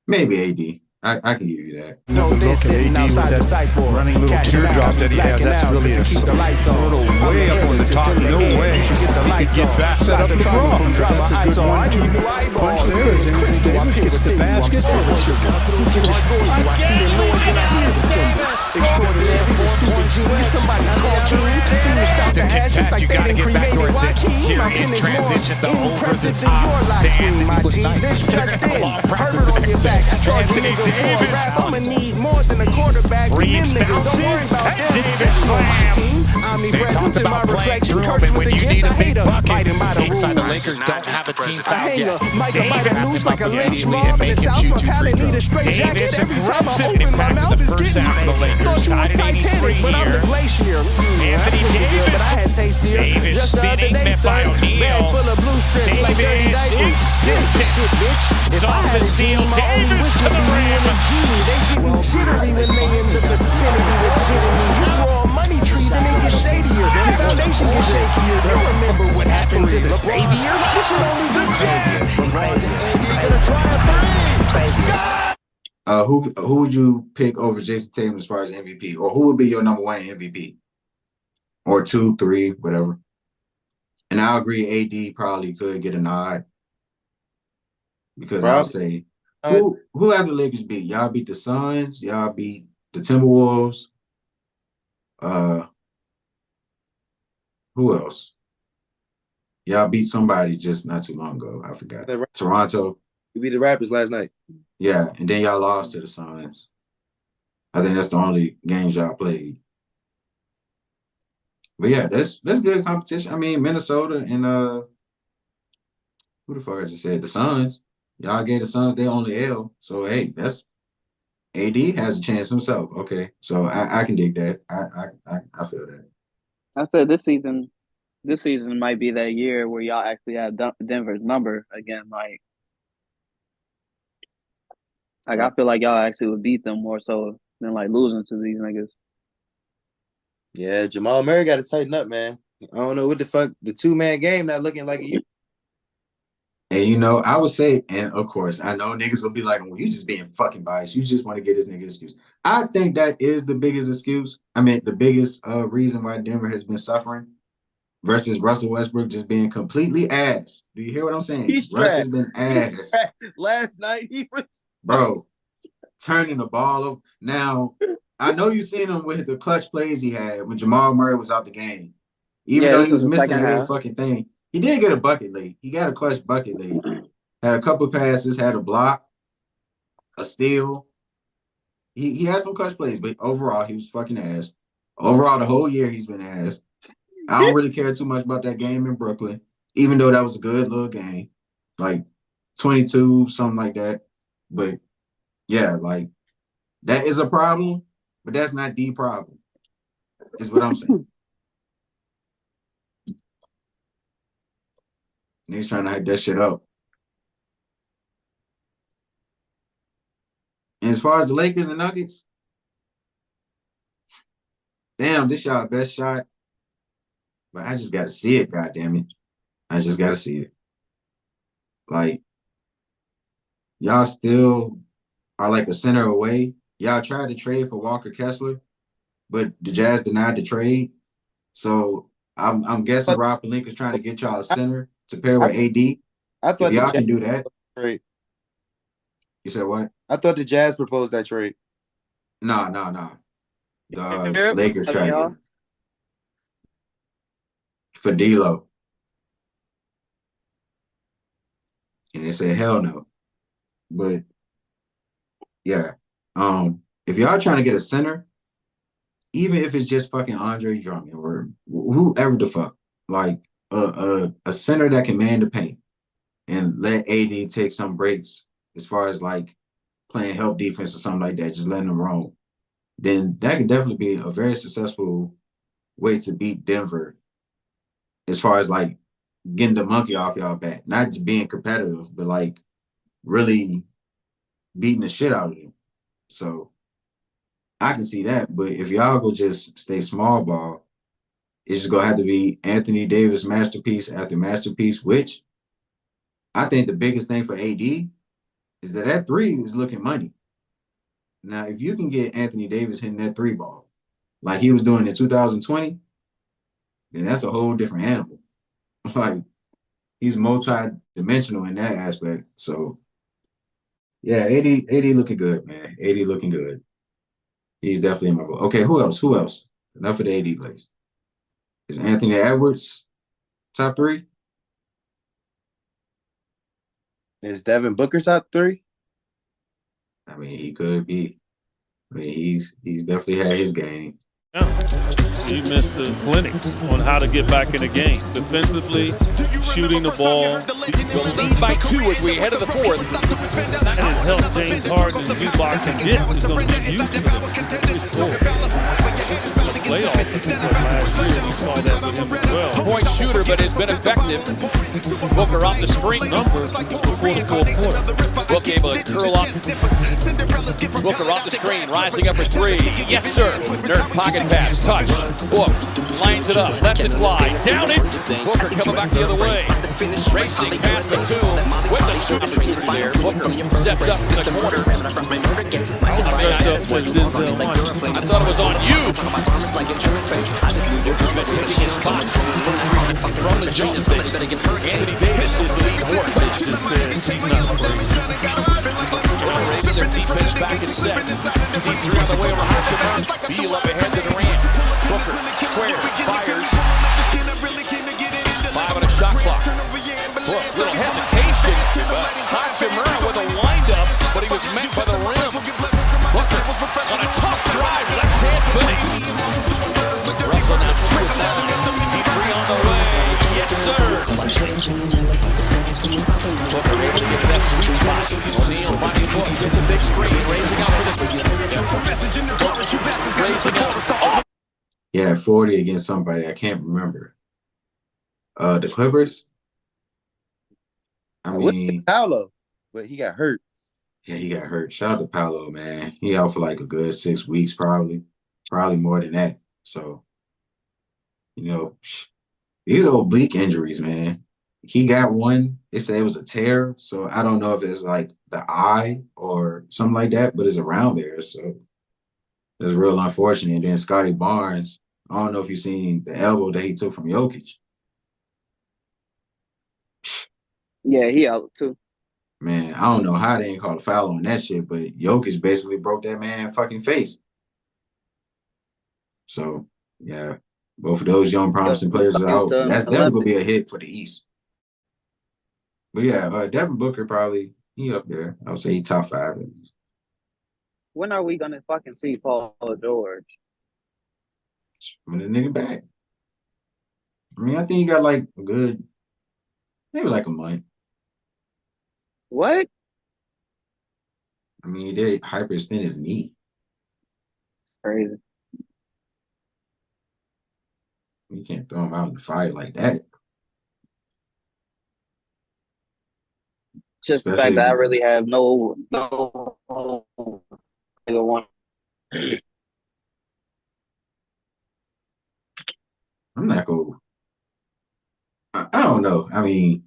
Maybe AD. I can give you that. No, they're sitting outside the sideboard. Running little teardrop that he has, that's really a little way up on the top. No way. He could get back, set up the draw. That's a good one, too. Punch there. Crystal, I pick with the basket. Seek to destroy you. I see the Lord and I hear the symbols. Extraordinary, the stupid genius. Somebody call King. Phoenix out the ashes like they didn't cremate it. Why King? My pen is more impressive than your live stream, my G. This just in. Herbert on your back. Charge a nigga for a rap. I'ma need more than a quarterback. Reeves Them niggas, don't worry about them. Davis That's on my slams. team. Omnipresence in my reflection. Cursed with the gift. I hate her. Fighting by the rules. The Lakers don't have a team I foul hang yet. her. Micah might have loose like a lynch immediately mob and in the make him South. shoot My 2 free palate need a throws. straight jacket. Davis Every time I aggressive open my impacts mouth, the it's first getting down of the Lakers. Thought you Tied were at 83 Titanic, but I'm here. the glacier. Anthony That pussy good, but I Davis. had tastier. Davis Just the other spinning, day, met sir. by O'Neal. Bag full of blue strips like dirty Davis diapers. insistent. Shit, bitch. If I Off had the a steal. dream, my only Davis wish to would the be rim. Liam and Genie. They getting jittery when they in the vicinity with Jittery. You grow a money tree, then it gets shadier. The foundation gets shakier. You remember what happened to the savior? This should only get jazzier. Who would you pick over Jason Tatum as far as MVP? Or who would be your number 1 MVP? Or 2, 3, whatever. And I'll agree AD probably could get a nod. Because I'll say, who have the Lakers beat? Y'all beat the Suns. Y'all beat the Timberwolves. Who else? Y'all beat somebody just not too long ago. I forgot. Toronto. We beat the Raptors last night. Yeah, and then y'all lost to the Suns. I think that's the only games y'all played. But yeah, that's good competition. I mean, Minnesota and who the fuck I just said? The Suns. Y'all gave the Suns their only L. So hey, that's AD has a chance himself. Okay. So I can dig that. I feel that. I said this season might be that year where y'all actually have Denver's number again. Like I feel like y'all actually would beat them more so than like losing to these niggas. Yeah, Jamal Murray got to tighten up, man. I don't know what the fuck. The 2-man game not looking like a. And I would say, and of course, I know niggas will be like, well, you just being fucking biased. You just want to get this nigga excuse. I think that is the biggest excuse. I mean, the biggest reason why Denver has been suffering versus Russell Westbrook just being completely ass. Do you hear what I'm saying? Russ has been ass. Last night he was. Bro, turning the ball over. Now, I know you seen him with the clutch plays he had when Jamal Murray was out the game. Even though he was missing every fucking thing. He did get a bucket late. He got a clutch bucket late. Had a couple passes, had a block, a steal. He had some clutch plays, but overall, he was fucking ass. Overall, the whole year he's been ass. I don't really care too much about that game in Brooklyn, even though that was a good little game, like 22, something like that. But yeah, like that is a problem, but that's not the problem, is what I'm saying. And he's trying to hype that shit up. And as far as the Lakers and Nuggets, damn, this y'all best shot. But I just gotta see it, goddamn it. I just gotta see it. Like, y'all still are like a center away. Y'all tried to trade for Walker Kessler, but the Jazz denied the trade. So I'm guessing Rob Pelinka's trying to get y'all a center to pair with AD. I thought if y'all can do that. Trade. You said what? I thought the Jazz proposed that trade. No. The Lakers tried to get for D'Lo. And they said hell no. But yeah. If y'all trying to get a center, even if it's just fucking Andre Drummond or whoever the fuck, like a center that can man the paint and let AD take some breaks as far as like playing help defense or something like that, just letting them roam, then that could definitely be a very successful way to beat Denver as far as like getting the monkey off y'all back, not just being competitive, but like really beating the shit out of them. So I can see that. But if y'all go just stay small ball, it's just gonna have to be Anthony Davis masterpiece after masterpiece, which I think the biggest thing for AD is that three is looking money. Now, if you can get Anthony Davis hitting that three ball like he was doing in 2020, then that's a whole different animal. Like he's multi-dimensional in that aspect. So yeah, AD looking good, man. AD looking good. He's definitely in my vote. Okay, who else? Enough of the AD place. Is Anthony Edwards top three? Is Devin Booker top three? I mean, he could be. I mean, he's definitely had his game. Yeah. He missed the clinic on how to get back in the game. Defensively, shooting the ball. We'll lead by 2 as we head to the fourth. And it helped James Harden and Zubac and get is going to get used to it. Playoffs last year, we saw that with him as well. Point shooter, but it's been effective. Booker off the screen. Numbers before the fourth quarter. Book able to curl up. Booker off the screen, rising up for 3. Yes, sir. Nerd pocket pass, touch. Book lines it up, lets it fly. Down it. Booker coming back the other way. Racing past the 2 with the shoot opportunity there. Booker steps up to the corner. I thought it was on you. Booker's been taking his spot from the jump. Anthony Davis is the lead horse. Raising their defense back and set. Deep 3 on the way over Hashimura. Beal up ahead to Durant. Booker, square, fires. 5 on a shot clock. Book, little hesitation. Hashimura with a windup, but he was met by the rim. Booker on a tough drive, left-hand finish. Russell now 2 is down. Deep 3 on the way. Yes, sir. Booker able to get to that sweet spot. O'Neal finding Book, gets a big screen, raising out for the raising out. Yeah, 40 against somebody. I can't remember. The Clippers. I mean, Paolo, but he got hurt. Yeah, he got hurt. Shout out to Paolo, man. He out for like a good 6 weeks, probably more than that. So, you know, these are oblique injuries, man. He got one. They say it was a tear, so I don't know if it's like the eye or something like that, but it's around there. So it's real unfortunate. And then Scotty Barnes, I don't know if you've seen the elbow that he took from Jokic. Yeah, he out too. Man, I don't know how they ain't called a foul on that shit, but Jokic basically broke that man's fucking face. So, yeah, both of those young promising players are out. That's definitely going to be a hit for the East. But yeah, Devin Booker probably, he up there. I would say he top 5. When are we going to fucking see Paul George? I'm the nigga back. I mean, I think he got like a good, maybe like a month. What? I mean, he did hyperextend his knee. Crazy. You can't throw him out in the fire like that. Just the fact that I really have no one. I'm not going. I don't know. I mean,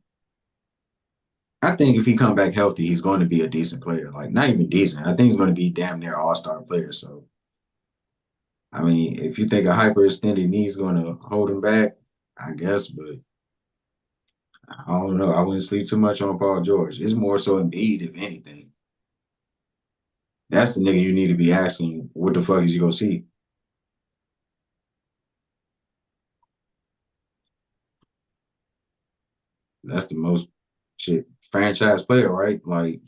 I think if he come back healthy, he's going to be a decent player. Like, not even decent. I think he's going to be damn near all-star player. So, I mean, if you think a hyperextended knee is going to hold him back, I guess, but I don't know. I wouldn't sleep too much on Paul George. It's more so Embiid, if anything. That's the nigga you need to be asking, what the fuck is you going to see? That's the most franchise player, right? Like,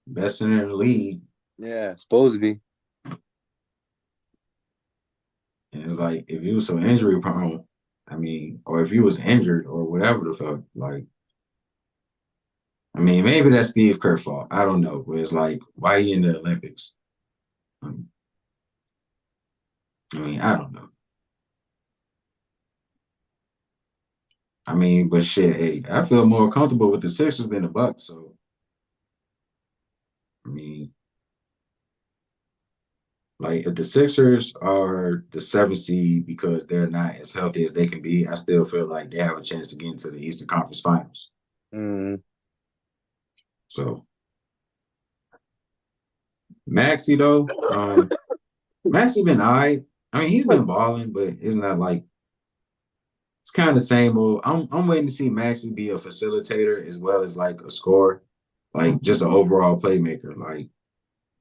best center in the league. Yeah, supposed to be. And it's like, if he was so injury prone, I mean, or if he was injured or whatever the fuck, like, I mean, maybe that's Steve Kerr's fault. I don't know. But it's like, why he in the Olympics? I mean, I don't know. I mean, but shit, hey, I feel more comfortable with the Sixers than the Bucks. So, I mean, like, if the Sixers are the 7th seed because they're not as healthy as they can be, I still feel like they have a chance to get into the Eastern Conference Finals. So, Maxey, though, Maxey been all right. I mean, he's been balling, but it's not like it's kind of the same old. I'm waiting to see Maxey be a facilitator as well as like a scorer, like just an overall playmaker, like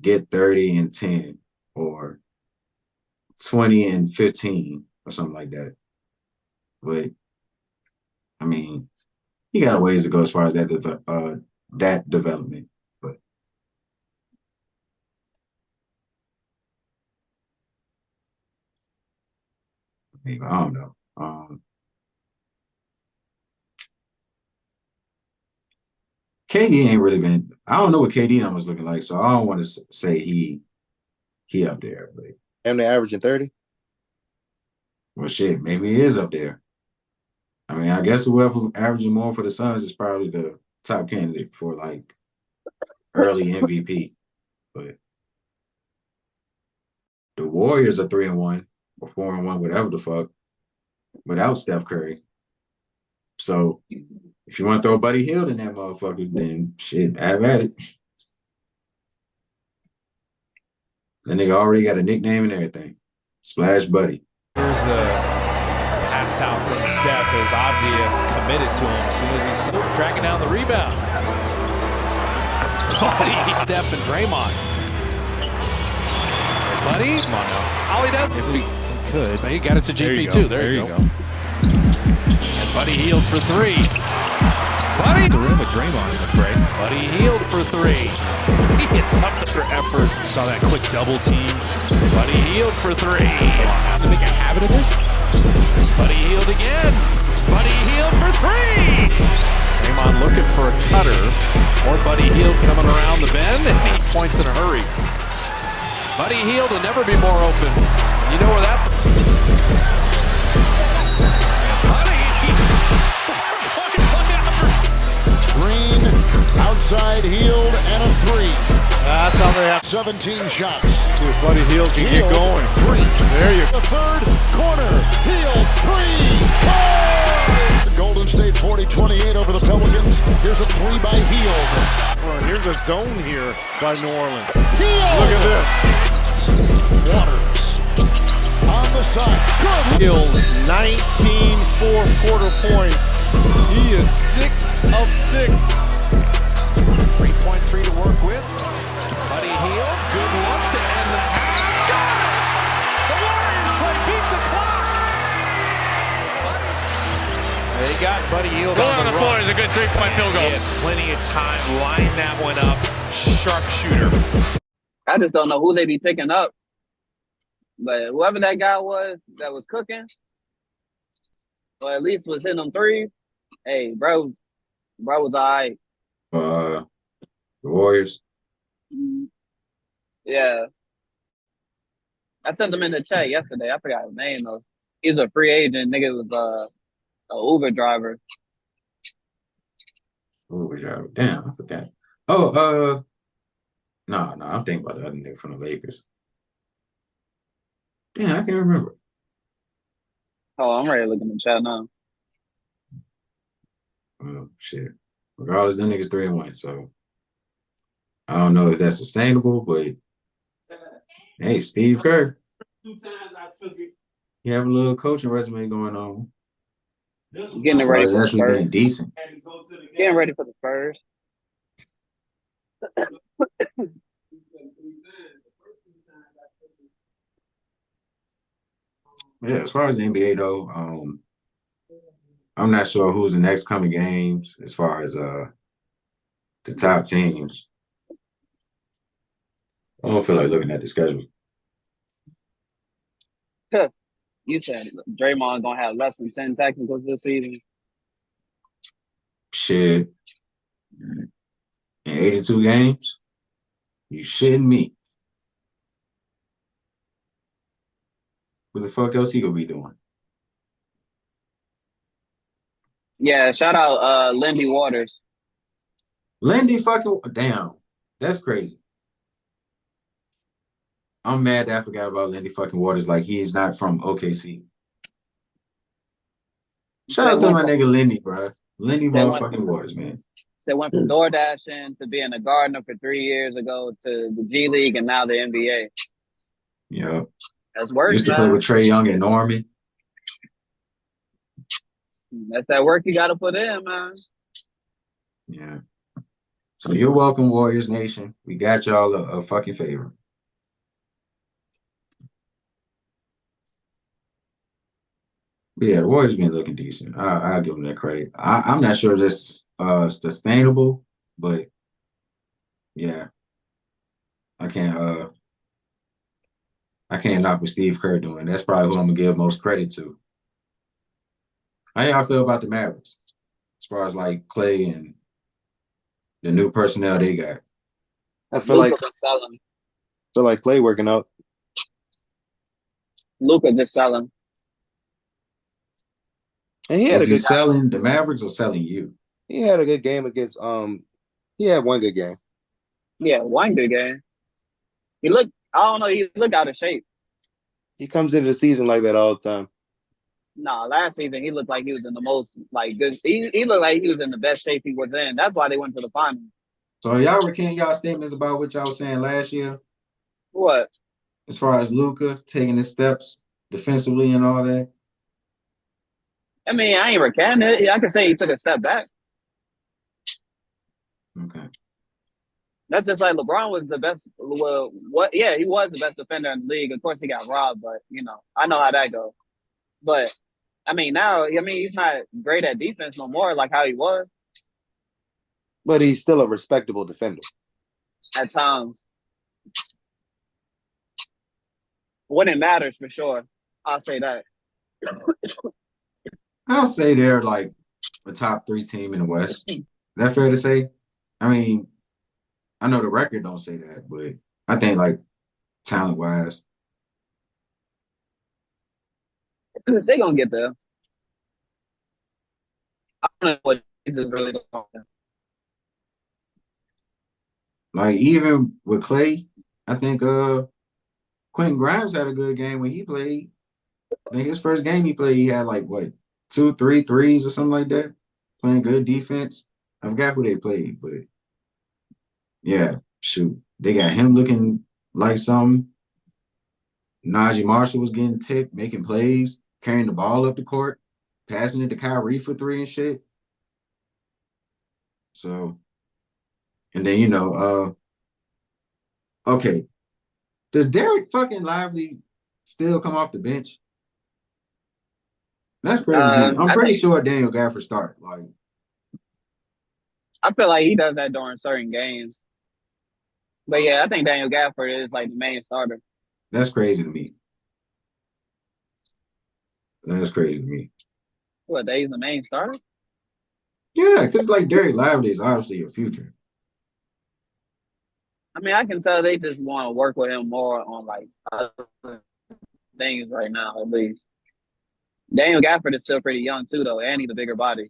get 30 and 10 or 20 and 15 or something like that. But I mean, he got a ways to go as far as that development. But I don't know. KD ain't really been. I don't know what KD numbers looking like, so I don't want to say he up there. But and they're averaging 30. Well, shit, maybe he is up there. I mean, I guess whoever averaging more for the Suns is probably the top candidate for like early MVP. But the Warriors are 3-1 or 4-1, whatever the fuck, without Steph Curry. So if you want to throw Buddy Hield in that motherfucker, then shit, have at it. That nigga already got a nickname and everything. Splash Buddy. Here's the pass out from Steph as Avdia committed to him as soon as he's tracking down the rebound. Buddy, Steph and Draymond. Buddy, come on now. All he does, if he could, but he got it to JP too. There you go. And Buddy Hield for 3. Buddy, the rim with Draymond in the fray. Buddy Hield for 3. He hit something for effort. Saw that quick double team. Buddy Hield for 3. To make a habit of this. Buddy Hield again. Buddy Hield for 3. Draymond looking for a cutter. Or Buddy Hield coming around the bend, and he points in a hurry. Buddy Hield will never be more open. You know where that... Green, outside Hield, and a 3. That's how they have 17 shots. See if Buddy Hield can get going. 3. There you go. The third corner. Hield, 3. Score! Golden State 40-28 over the Pelicans. Here's a 3 by Hield. Here's a zone here by New Orleans. Hield! Look at this. Waters on the side. Good. Hield, 19 fourth-quarter points. He is 6 of 6. 3.3 to work with. Buddy Hield, good look to end the half. Got it! The Warriors play beat the clock. They got Buddy Hield on the floor is a good 3-point field goal. He had plenty of time, line that one up. Sharp shooter. I just don't know who they be picking up. But whoever that guy was that was cooking, or at least was hitting them threes, hey, bro was all right. The Warriors. Yeah. I sent him in the chat yesterday. I forgot his name though. He's a free agent. Nigga was a Uber driver. Uber driver. Damn, I forgot. Oh, no, I'm thinking about the other nigga from the Lakers. Damn, I can't remember. Oh, I'm ready to look in the chat now. Oh shit. Regardless, them niggas 3-1, so I don't know if that's sustainable, but hey, Steve Kerr. You have a little coaching resume going on. Getting As far ready as for the actually being Spurs. decent. Getting ready for the Spurs. Yeah, as far as the NBA though, I'm not sure who's the next coming games as far as the top teams. I don't feel like looking at the schedule. You said Draymond gonna have less than 10 technicals this season. Shit. In 82 games? You shitting me. What the fuck else he gonna be doing? Yeah, shout out Lindy Waters. Lindy fucking damn. That's crazy. I'm mad that I forgot about Lindy fucking Waters. Like he's not from OKC. Shout out to my nigga Lindy, bro. Lindy motherfucking Waters, man. They went from door dashing to being a gardener for 3 years ago to the G League and now the NBA. Yep. That's work, Used to man. play with Trae Young and Norman. That's that work you got to put in, man. Yeah. So you're welcome, Warriors Nation. We got y'all a fucking favor. But yeah, the Warriors been looking decent. I'll give them that credit. I'm not sure that's sustainable, but yeah, I can't knock what Steve Kerr doing. That's probably who I'm gonna give most credit to. How y'all feel about the Mavericks as far as like Clay and the new personnel they got? I feel like Clay working out. Luka just selling. And he had Was a good selling the Mavericks or selling you? He had a good game against he had one good game. Yeah, one good game. He looked out of shape. He comes into the season like that all the time. Nah, last season he looked like he was in the most like good. He looked like he was in the best shape he was in. That's why they went to the finals. So y'all recant y'all statements about what y'all was saying last year? What? As far as Luka taking his steps defensively and all that? I mean, I ain't recanting it. I can say he took a step back. Okay. That's just like LeBron was the best. Well, he was the best defender in the league. Of course, he got robbed, but I know how that goes. But I mean, now, he's not great at defense no more, like how he was. But he's still a respectable defender. At times. When it matters, for sure. I'll say that. I'll say they're like a top 3 team in the West. Is that fair to say? I mean, I know the record don't say that, but I think like talent-wise. They're going to get there. I don't know what is really going on. Like even with Clay, I think Quentin Grimes had a good game when he played. I think his first game he played, he had like what, 2, 3 threes or something like that. Playing good defense. I forgot who they played, but yeah, shoot. They got him looking like something. Najee Marshall was getting tipped, making plays, carrying the ball up the court, passing it to Kyrie for 3 and shit. So, and then, okay. Does Derek fucking Lively still come off the bench? That's crazy to me. I'm pretty sure Daniel Gafford start. Like, I feel like he does that during certain games. But yeah, I think Daniel Gafford is like the main starter. That's crazy to me. That's crazy to me. What, he's the main starter? Yeah, because like Derek Lively is obviously your future. I mean, I can tell they just want to work with him more on like other things right now, at least. Daniel Gafford is still pretty young too, though, and he's a bigger body.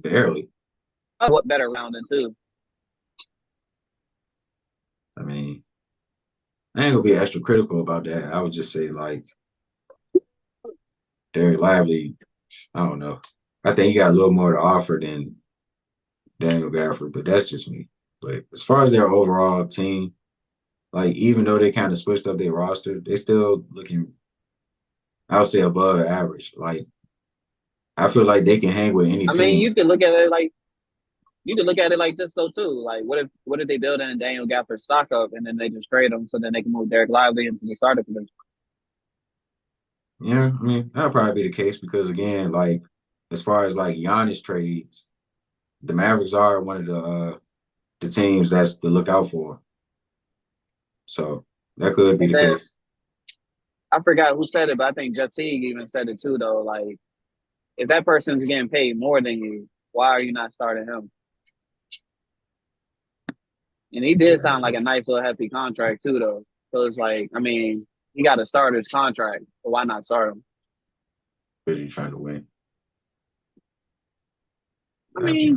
Barely. What better rounding too? I mean, I ain't gonna be extra critical about that. I would just say like Derek Lively, I don't know. I think he got a little more to offer than Daniel Gafford, but that's just me. But as far as their overall team, like even though they kind of switched up their roster, they still looking, I would say, above average. Like I feel like they can hang with any I mean, team. you could look at it like this though too. Like, what if they build in Daniel Gafford stock up and then they just trade him so then they can move Derek Lively into the starter position? Yeah, I mean that'll probably be the case because again, like as far as like Giannis trades, the Mavericks are one of the teams that's to look out for. So that could be And the then case. I forgot who said it, but I think Jeff Teague even said it too though. Like, if that person's getting paid more than you, why are you not starting him? And he did sound like a nice little hefty contract too, though. So it's like, I mean, he got a starter's contract, so why not start him? Because you're trying to win. I mean,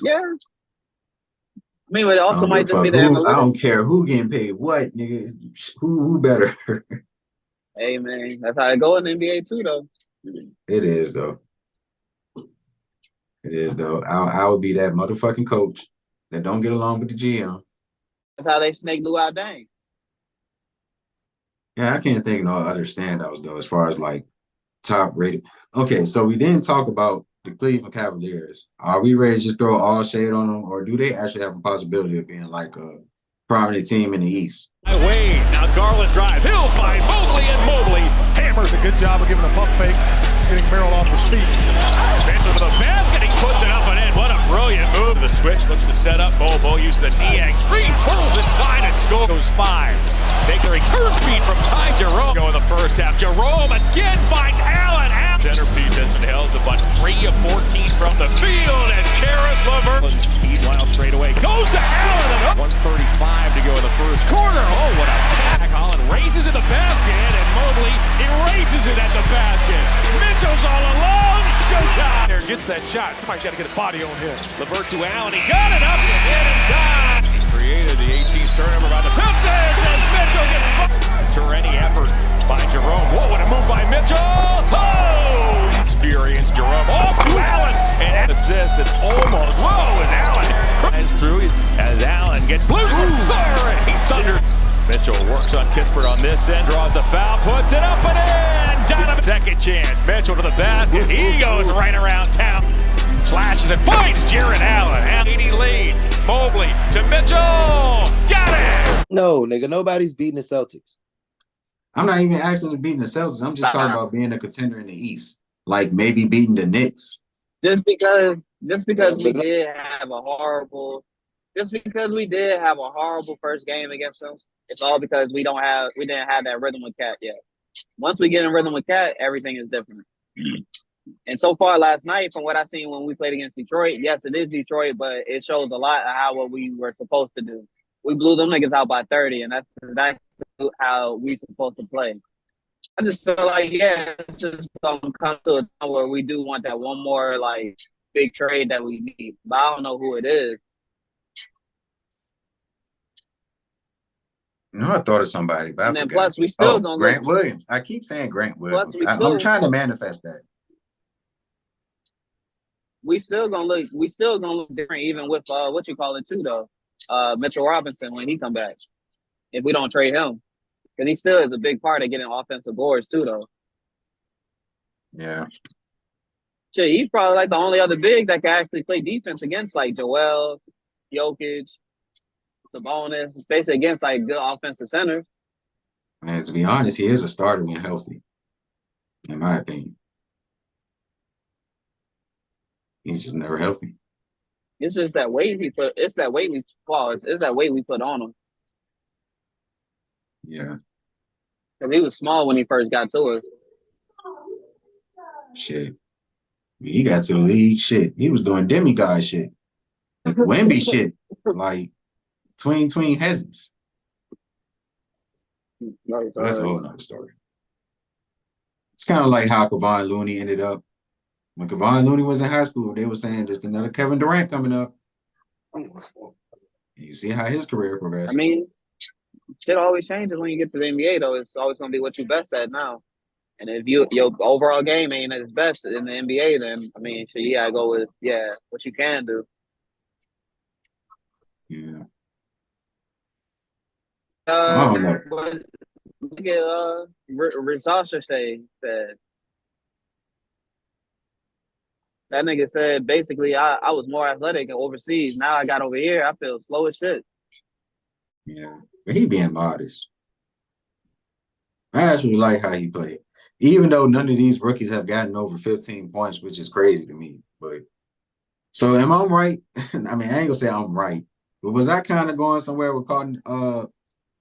yeah. I mean, but it I also don't give a might just fuck be the who. I analytics. don't care who getting paid what, nigga. Who better? Hey, man, that's how it go in the NBA too, though. It is though. It is though. I would be that motherfucking coach that don't get along with the GM. That's how they snake Lou out dang. Yeah, I can't think of no other standouts though, as far as like top rated. Okay, so we didn't talk about the Cleveland Cavaliers. Are we ready to just throw all shade on them, or do they actually have a possibility of being like a prominent team in the East? Wade, now Garland drives. He'll find Mobley, and Mobley hammers. A good job of giving a pump fake, getting Merrill off his feet. Spencer with a basket, he puts it up and in. What a brilliant move. The switch looks to set up. Bobo uses a knee screen, pulls inside and scores. Goes 5. Makes a return feed from Ty Jerome. Go in the first half. Jerome again finds Allen. Centerpiece has been held to but 3 of 14 from the field as Karis LeVert. Meanwhile, straight away goes to Allen. 1:35 to go in the first quarter. Oh, what a pack. Holland races to the basket, and Mobley erases it at the basket. Mitchell's all alone. Showtime. There gets that shot. Somebody got to get a body on him. LeVert to Allen. He got it up and in time. He created the 18th turnover by the Pistons, and Mitchell gets any effort by Jerome. Whoa, what a move by Mitchell. Oh! Experience Jerome off to Allen. And an assist and almost. Whoa, as Allen runs through as Allen gets loose. Sorry, he thundered. Mitchell works on Kispert on this end, draws the foul, puts it up and in. Donovan, second chance. Mitchell to the basket. He goes right around town. Slashes and finds Jarrett Allen. And 80 lead. Mobley to Mitchell. Got it. No, nigga, nobody's beating the Celtics. I'm not even asking to beating the Celtics. I'm just talking about being a contender in the East, like maybe beating the Knicks. Just because we did have a horrible first game against them, it's all because we didn't have that rhythm with Cat yet. Once we get in rhythm with Cat, everything is different. And so far last night, from what I seen when we played against Detroit, yes, it is Detroit, but it shows a lot of what we were supposed to do. We blew them niggas out by 30, and that's exactly how we supposed to play. I just feel like, yeah, it's just going to come to a time where we do want that one more, like, big trade that we need. But I don't know who it is. No, I thought of somebody, but And I then forgot. plus, we still gonna Grant Williams. I keep saying Grant Williams. I'm trying to manifest that. We still gonna look different, even with what you call it too, though. Mitchell Robinson when he come back, if we don't trade him, because he still is a big part of getting offensive boards too, though. Yeah. Shit, he's probably like the only other big that can actually play defense against like Joel, Jokic, Sabonis, basically against like good offensive centers. And to be honest, he is a starter when healthy, in my opinion. He's just never healthy. It's just that weight he put. It's that weight we put on him. Yeah. Because he was small when he first got to us. Shit. He got to the league. Shit. He was doing demigod shit. Wemby shit. Like tween hezes. That's a whole nother story. It's kind of like how Kevon Looney ended up. When Kevon Looney was in high school, they were saying just another Kevin Durant coming up. You see how his career progressed. I mean, shit always changes when you get to the NBA, though. It's always going to be what you best at now. And if your overall game ain't at its best in the NBA, then, I mean, shit, you got to go with, what you can do. Yeah. Look at Rizasha said. That nigga said, basically, I was more athletic overseas. Now I got over here, I feel slow as shit. Yeah, but he being modest. I actually like how he played. Even though none of these rookies have gotten over 15 points, which is crazy to me. But so am I right? I mean, I ain't gonna say I'm right. But was I kind of going somewhere with calling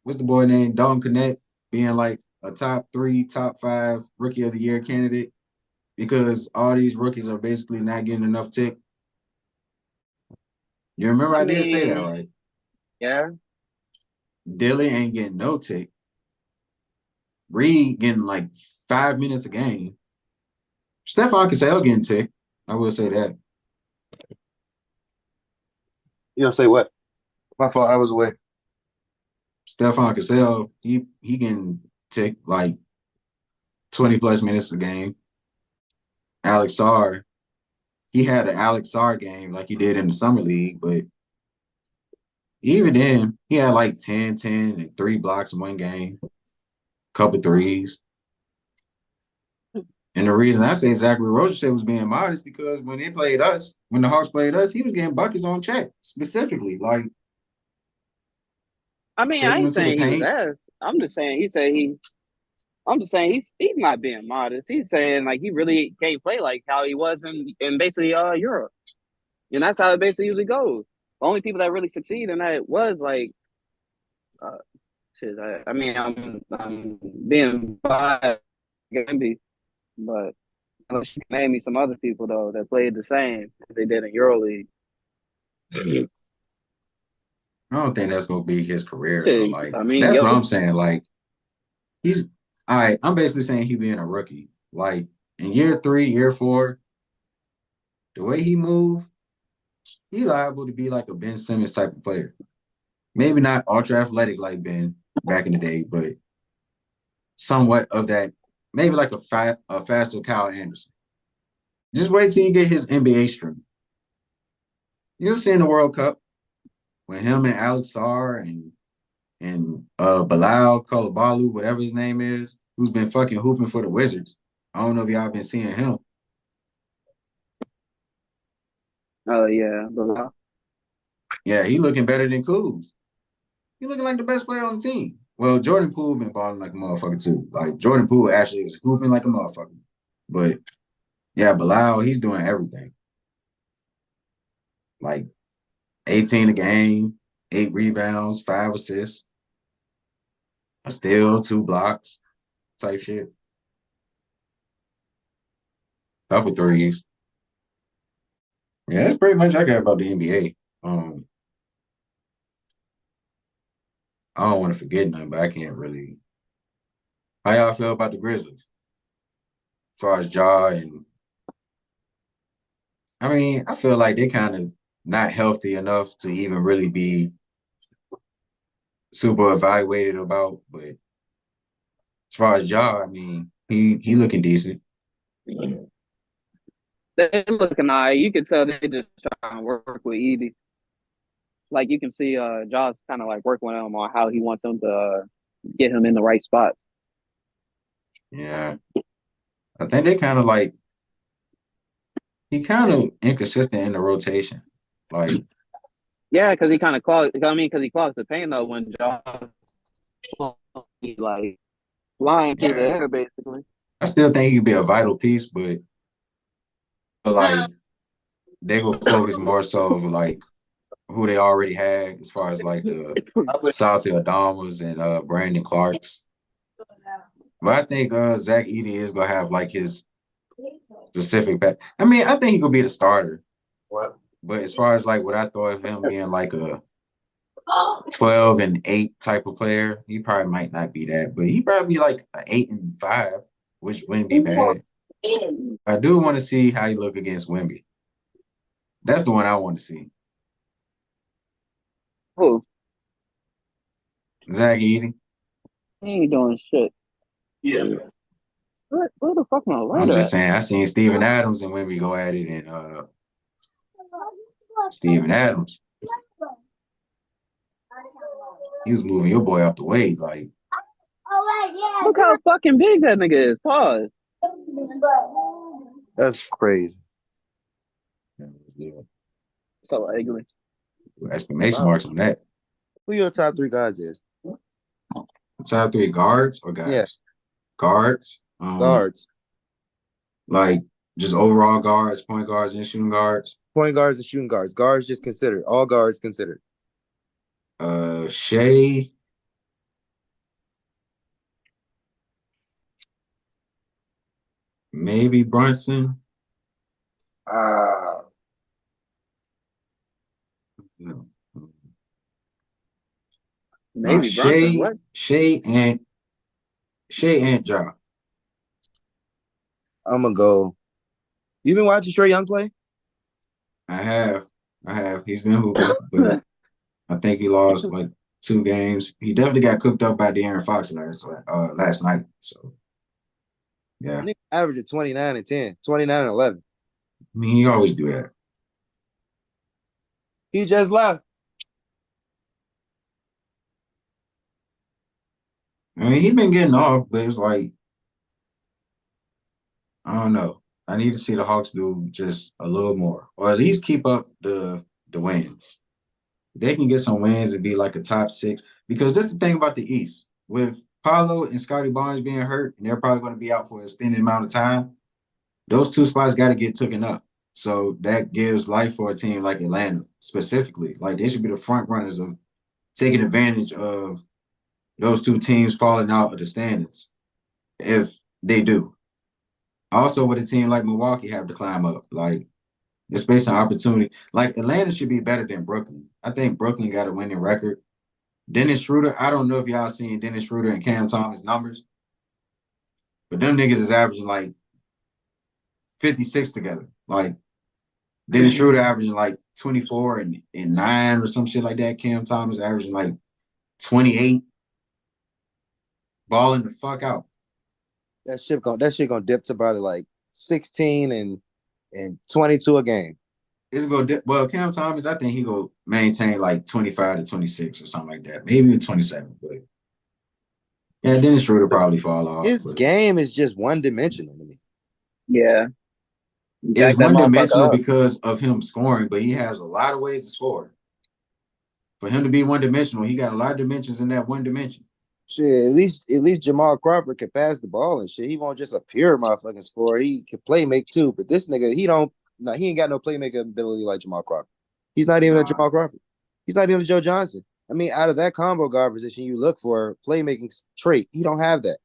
what's the boy named Dalton Connect being like a top 3, top 5 rookie of the year candidate? Because all these rookies are basically not getting enough tick. You remember I did say that, right? Yeah. Dilly ain't getting no tick. Reed getting like 5 minutes a game. Stephon Cassell getting tick. I will say that. You gonna say what? My fault. I was away. Stephon Cassell, he getting tick like 20 plus minutes a game. Alex Sarr, he had an Alex Sarr game like he did in the summer league, but even then, he had like 10, and 3 blocks in one game, couple threes. And the reason I say Zachary Rozier was being modest because when the Hawks played us, he was getting buckets on check specifically. Like, I mean, I ain't saying he was ass. I'm just saying he's not being modest. He's saying like he really can't play like how he was in basically Europe. And that's how it basically usually goes. The only people that really succeed in that was like shit. I mean, I'm being biased, but unless you can name me some other people though that played the same as they did in EuroLeague. I don't think that's gonna be his career though. Like, I mean, that's what I'm saying. Like, he's all right. I'm basically saying he being a rookie. Like in year 3, year 4, the way he moved, he liable to be like a Ben Simmons type of player. Maybe not ultra athletic like Ben back in the day, but somewhat of that. Maybe like a faster Kyle Anderson. Just wait till you get his NBA stream. You'll see in the World Cup when him and Alex Sarr and Bilal Koulibaly, whatever his name is, who's been fucking hooping for the Wizards. I don't know if y'all been seeing him. Oh yeah, Bilal. Yeah, he looking better than Kuz. He looking like the best player on the team. Well, Jordan Poole been balling like a motherfucker too. Like Jordan Poole actually was hooping like a motherfucker. But yeah, Bilal, he's doing everything. Like 18 a game, 8 rebounds, 5 assists, a steal, 2 blocks, type shit. Couple threes. Yeah, that's pretty much I got about the NBA. I don't want to forget nothing, but I can't really. How y'all feel about the Grizzlies? As far as Ja and I mean, I feel like they kind of not healthy enough to even really be super evaluated about. But as far as Ja, I mean, he looking decent. They looking all right. You can tell they just trying to work with Edie. Like you can see Ja's kind of like working with him on how he wants them to get him in the right spots. Yeah. I think they kind of like he kind of inconsistent in the rotation. Like yeah, because he kind of clogs. I mean, because he clogs the paint though when Ja like flying through the air basically. I still think he could be a vital piece, but like they will focus more so of like who they already had as far as like the Salty Adamas and Brandon Clarks. But I think Zach Edey is gonna have like his specific path. I mean, I think he could be the starter. What? But as far as like what I thought of him being like a 12-8 type of player, he probably might not be that, but he probably be like an 8-5, which wouldn't be bad. I do want to see how he look against Wemby. That's the one I want to see. Who? Zach Edey. He ain't doing shit. Yeah. Where the fuck my light I'm just at? saying, I seen Steven Adams and Wemby go at it, and Steven Adams, he was moving your boy out the way, like. Look how fucking big that nigga is. Pause. That's crazy. So ugly. Exclamation marks on that. Who your top 3 guys is? Top 3 guards or guys? Yeah. Guards. Guards. Like just overall guards, point guards, and shooting guards. Point guards and shooting guards. Guards just considered. All guards considered. Shea. Maybe Brunson. Maybe Brunson. What? Shea and Ja. I'm gonna go. You been watching Trae Young play? I have. He's been hooping, but I think he lost like 2 games. He definitely got cooked up by De'Aaron Fox last night. So yeah. Nigga averaged 29 and 10, 29 and 11. I mean, he always do that. He just left. I mean, he been getting off, but it's like, I don't know. I need to see the Hawks do just a little more, or at least keep up the wins. They can get some wins and be like a top 6, because that's the thing about the East. With Paolo and Scotty Barnes being hurt, and they're probably going to be out for an extended amount of time, those 2 spots got to get taken up. So that gives life for a team like Atlanta specifically. Like, they should be the front runners of taking advantage of those 2 teams falling out of the standings if they do. Also, with a team like Milwaukee have to climb up. Like, it's based on opportunity. Like, Atlanta should be better than Brooklyn. I think Brooklyn got a winning record. Dennis Schroeder, I don't know if y'all seen Dennis Schroeder and Cam Thomas numbers, but them niggas is averaging like 56 together. Like, Dennis Schroeder averaging like 24 and 9 or some shit like that. Cam Thomas averaging like 28. Balling the fuck out. That shit gonna dip to about like 16 and 22 a game. It's gonna dip. Well, Cam Thomas, I think he gonna maintain like 25 to 26 or something like that. Maybe 27, but yeah, Dennis Schroeder probably fall off. His game is just one-dimensional to me. Yeah. It's one-dimensional because of him scoring, but he has a lot of ways to score. For him to be one-dimensional, he got a lot of dimensions in that one dimension. Shit, at least Jamal Crawford can pass the ball and shit. He won't just a pure motherfucking scorer. He can play make too, but this nigga, he ain't got no playmaking ability like Jamal Crawford. He's not even a Jamal Crawford. He's not even a Joe Johnson. I mean, out of that combo guard position you look for playmaking trait, he don't have that.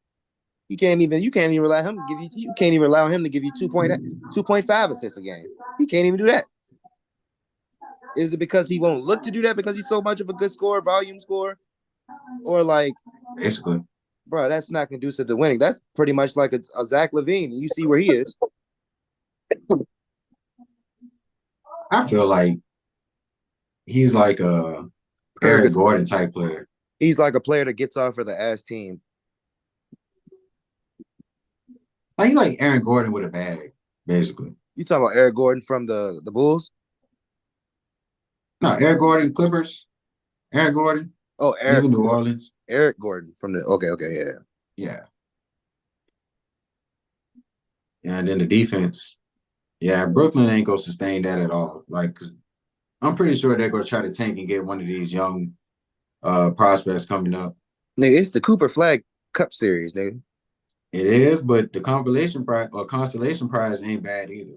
You can't even allow him to give you 2.5 assists a game. He can't even do that. Is it because he won't look to do that because he's so much of a good scorer, volume scorer? Or like, basically, bro, that's not conducive to winning. That's pretty much like a Zach LaVine. You see where he is. I feel like he's like a Eric Gordon type player. He's like a player that gets off for the ass team. Like Aaron Gordon with a bag, basically. You talking about Eric Gordon from the Bulls? No, Eric Gordon, Clippers. Eric Gordon. Oh, Eric New Orleans. Eric Gordon from the okay, yeah. And then the defense. Yeah, Brooklyn ain't gonna sustain that at all. Like, cause I'm pretty sure they're gonna try to tank and get one of these young prospects coming up. Nigga, it's the Cooper Flag Cup Series, nigga. It is, but the consolation prize ain't bad either.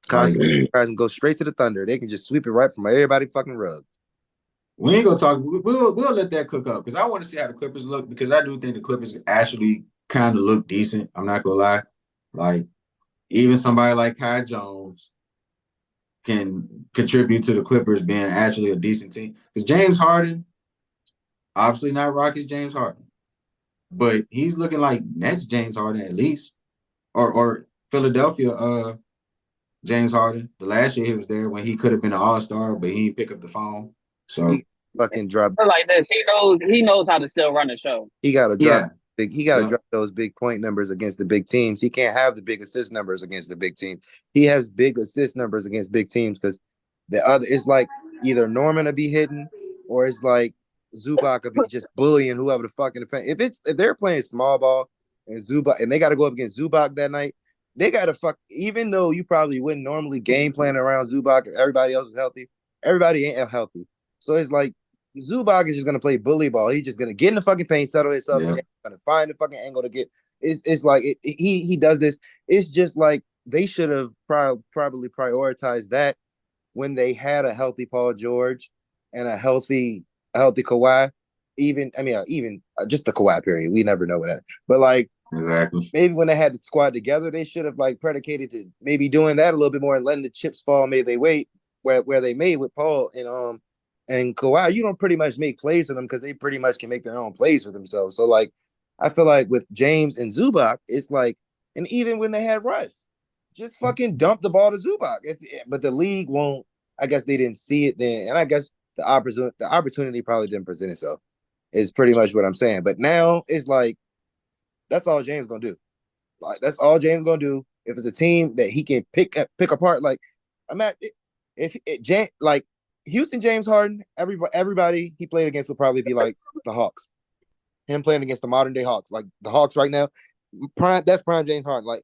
Consolation prize and go straight to the Thunder. They can just sweep it right from everybody fucking rug. We ain't gonna talk. We'll let that cook up because I want to see how the Clippers look because I do think the Clippers actually kind of look decent. I'm not gonna lie. Like even somebody like Kai Jones can contribute to the Clippers being actually a decent team. Because James Harden, obviously not Rockets James Harden, but he's looking like Nets James Harden at least, or Philadelphia James Harden. The last year he was there when he could have been an All-Star, but he didn't pick up the phone. So He fucking dropped. Like this, he knows how to still run the show. He got to drop yeah, big. He got to yeah, drop those big point numbers against the big teams. He can't have the big assist numbers against the big team. He has big assist numbers against big teams because the other it's like either Norman will be hitting or it's like Zubac will be just bullying whoever the fuck in the paint. If they're playing small ball and Zubac and they got to go up against Zubac that night, they got to fuck. Even though you probably wouldn't normally game plan around Zubac if everybody else is healthy, everybody ain't healthy. So it's like Zubac is just gonna play bully ball. He's just gonna get in the fucking paint, settle himself, yeah. gonna find the fucking angle to get. It's like he does this. It's just like they should have probably prioritized that when they had a healthy Paul George and a healthy Kawhi. Even just the Kawhi period. We never know what that. But like Exactly. maybe when they had the squad together, they should have like predicated to maybe doing that a little bit more and letting the chips fall. Maybe they wait where they made with Paul and Kawhi. You don't pretty much make plays for them because they pretty much can make their own plays for themselves. So like I feel like with James and Zubac, it's like, and even when they had Russ, just fucking dump the ball to Zubac. But the league won't. I guess they didn't see it then, and I guess the opportunity probably didn't present itself. Is pretty much what I'm saying. But now it's like that's all James gonna do. Like that's all James gonna do. If it's a team that he can pick apart, like I'm at, if it, like Houston James Harden, everybody he played against would probably be like the Hawks. Him playing against the modern day Hawks, like the Hawks right now, that's prime James Harden. Like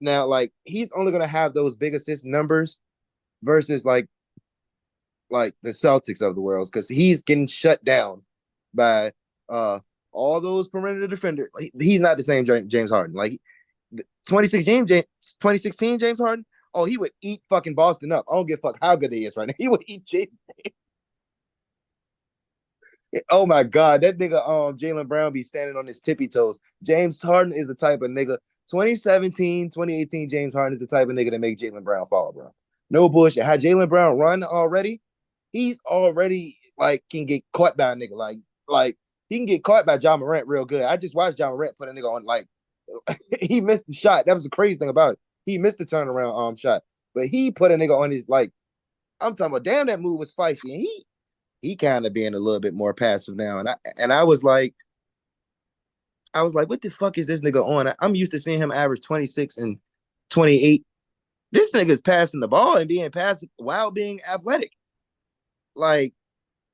now, like he's only gonna have those big assist numbers versus like the Celtics of the world because he's getting shut down by all those perimeter defenders. Like, he's not the same James Harden. Like 2016 James Harden. Oh, he would eat fucking Boston up. I don't give a fuck how good he is right now. He would eat James. Oh my god, that nigga Jaylen Brown be standing on his tippy toes. James Harden is the type of nigga. 2017, 2018 James Harden is the type of nigga that make Jaylen Brown fall, bro. No bullshit. How Jaylen Brown run already? He's already like can get caught by a nigga. Like he can get caught by John Morant real good. I just watched John Morant put a nigga on like he missed the shot. That was the crazy thing about it. He missed the turnaround shot, but he put a nigga on his like. I'm talking about damn that move was feisty, and he kind of being a little bit more passive now. And I was like, what the fuck is this nigga on? I'm used to seeing him average 26 and 28. This nigga's passing the ball and being passive while being athletic. Like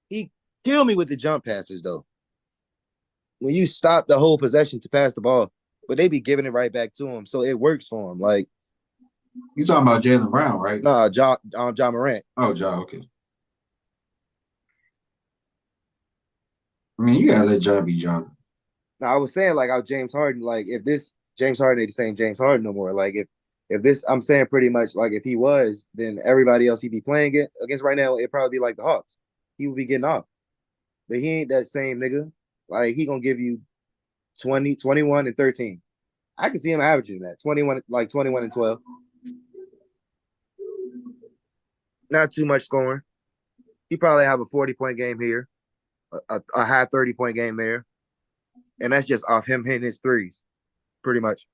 he killed me with the jump passes though. When you stop the whole possession to pass the ball, but they be giving it right back to him, so it works for him. Like you talking about Jaylen Brown, right? Nah, John Morant. Oh, John. Okay. I mean, you gotta let John be John. Now I was saying like how James Harden, like if this James Harden ain't the same James Harden no more. Like if this, I'm saying pretty much like if he was, then everybody else he'd be playing it against right now, it'd probably be like the Hawks. He would be getting off. But he ain't that same nigga. Like he gonna give you 20, 21, and 13. I can see him averaging that. 21, like 21 and 12. Not too much scoring. He probably have a 40-point game here, a high 30-point game there. And that's just off him hitting his threes, pretty much.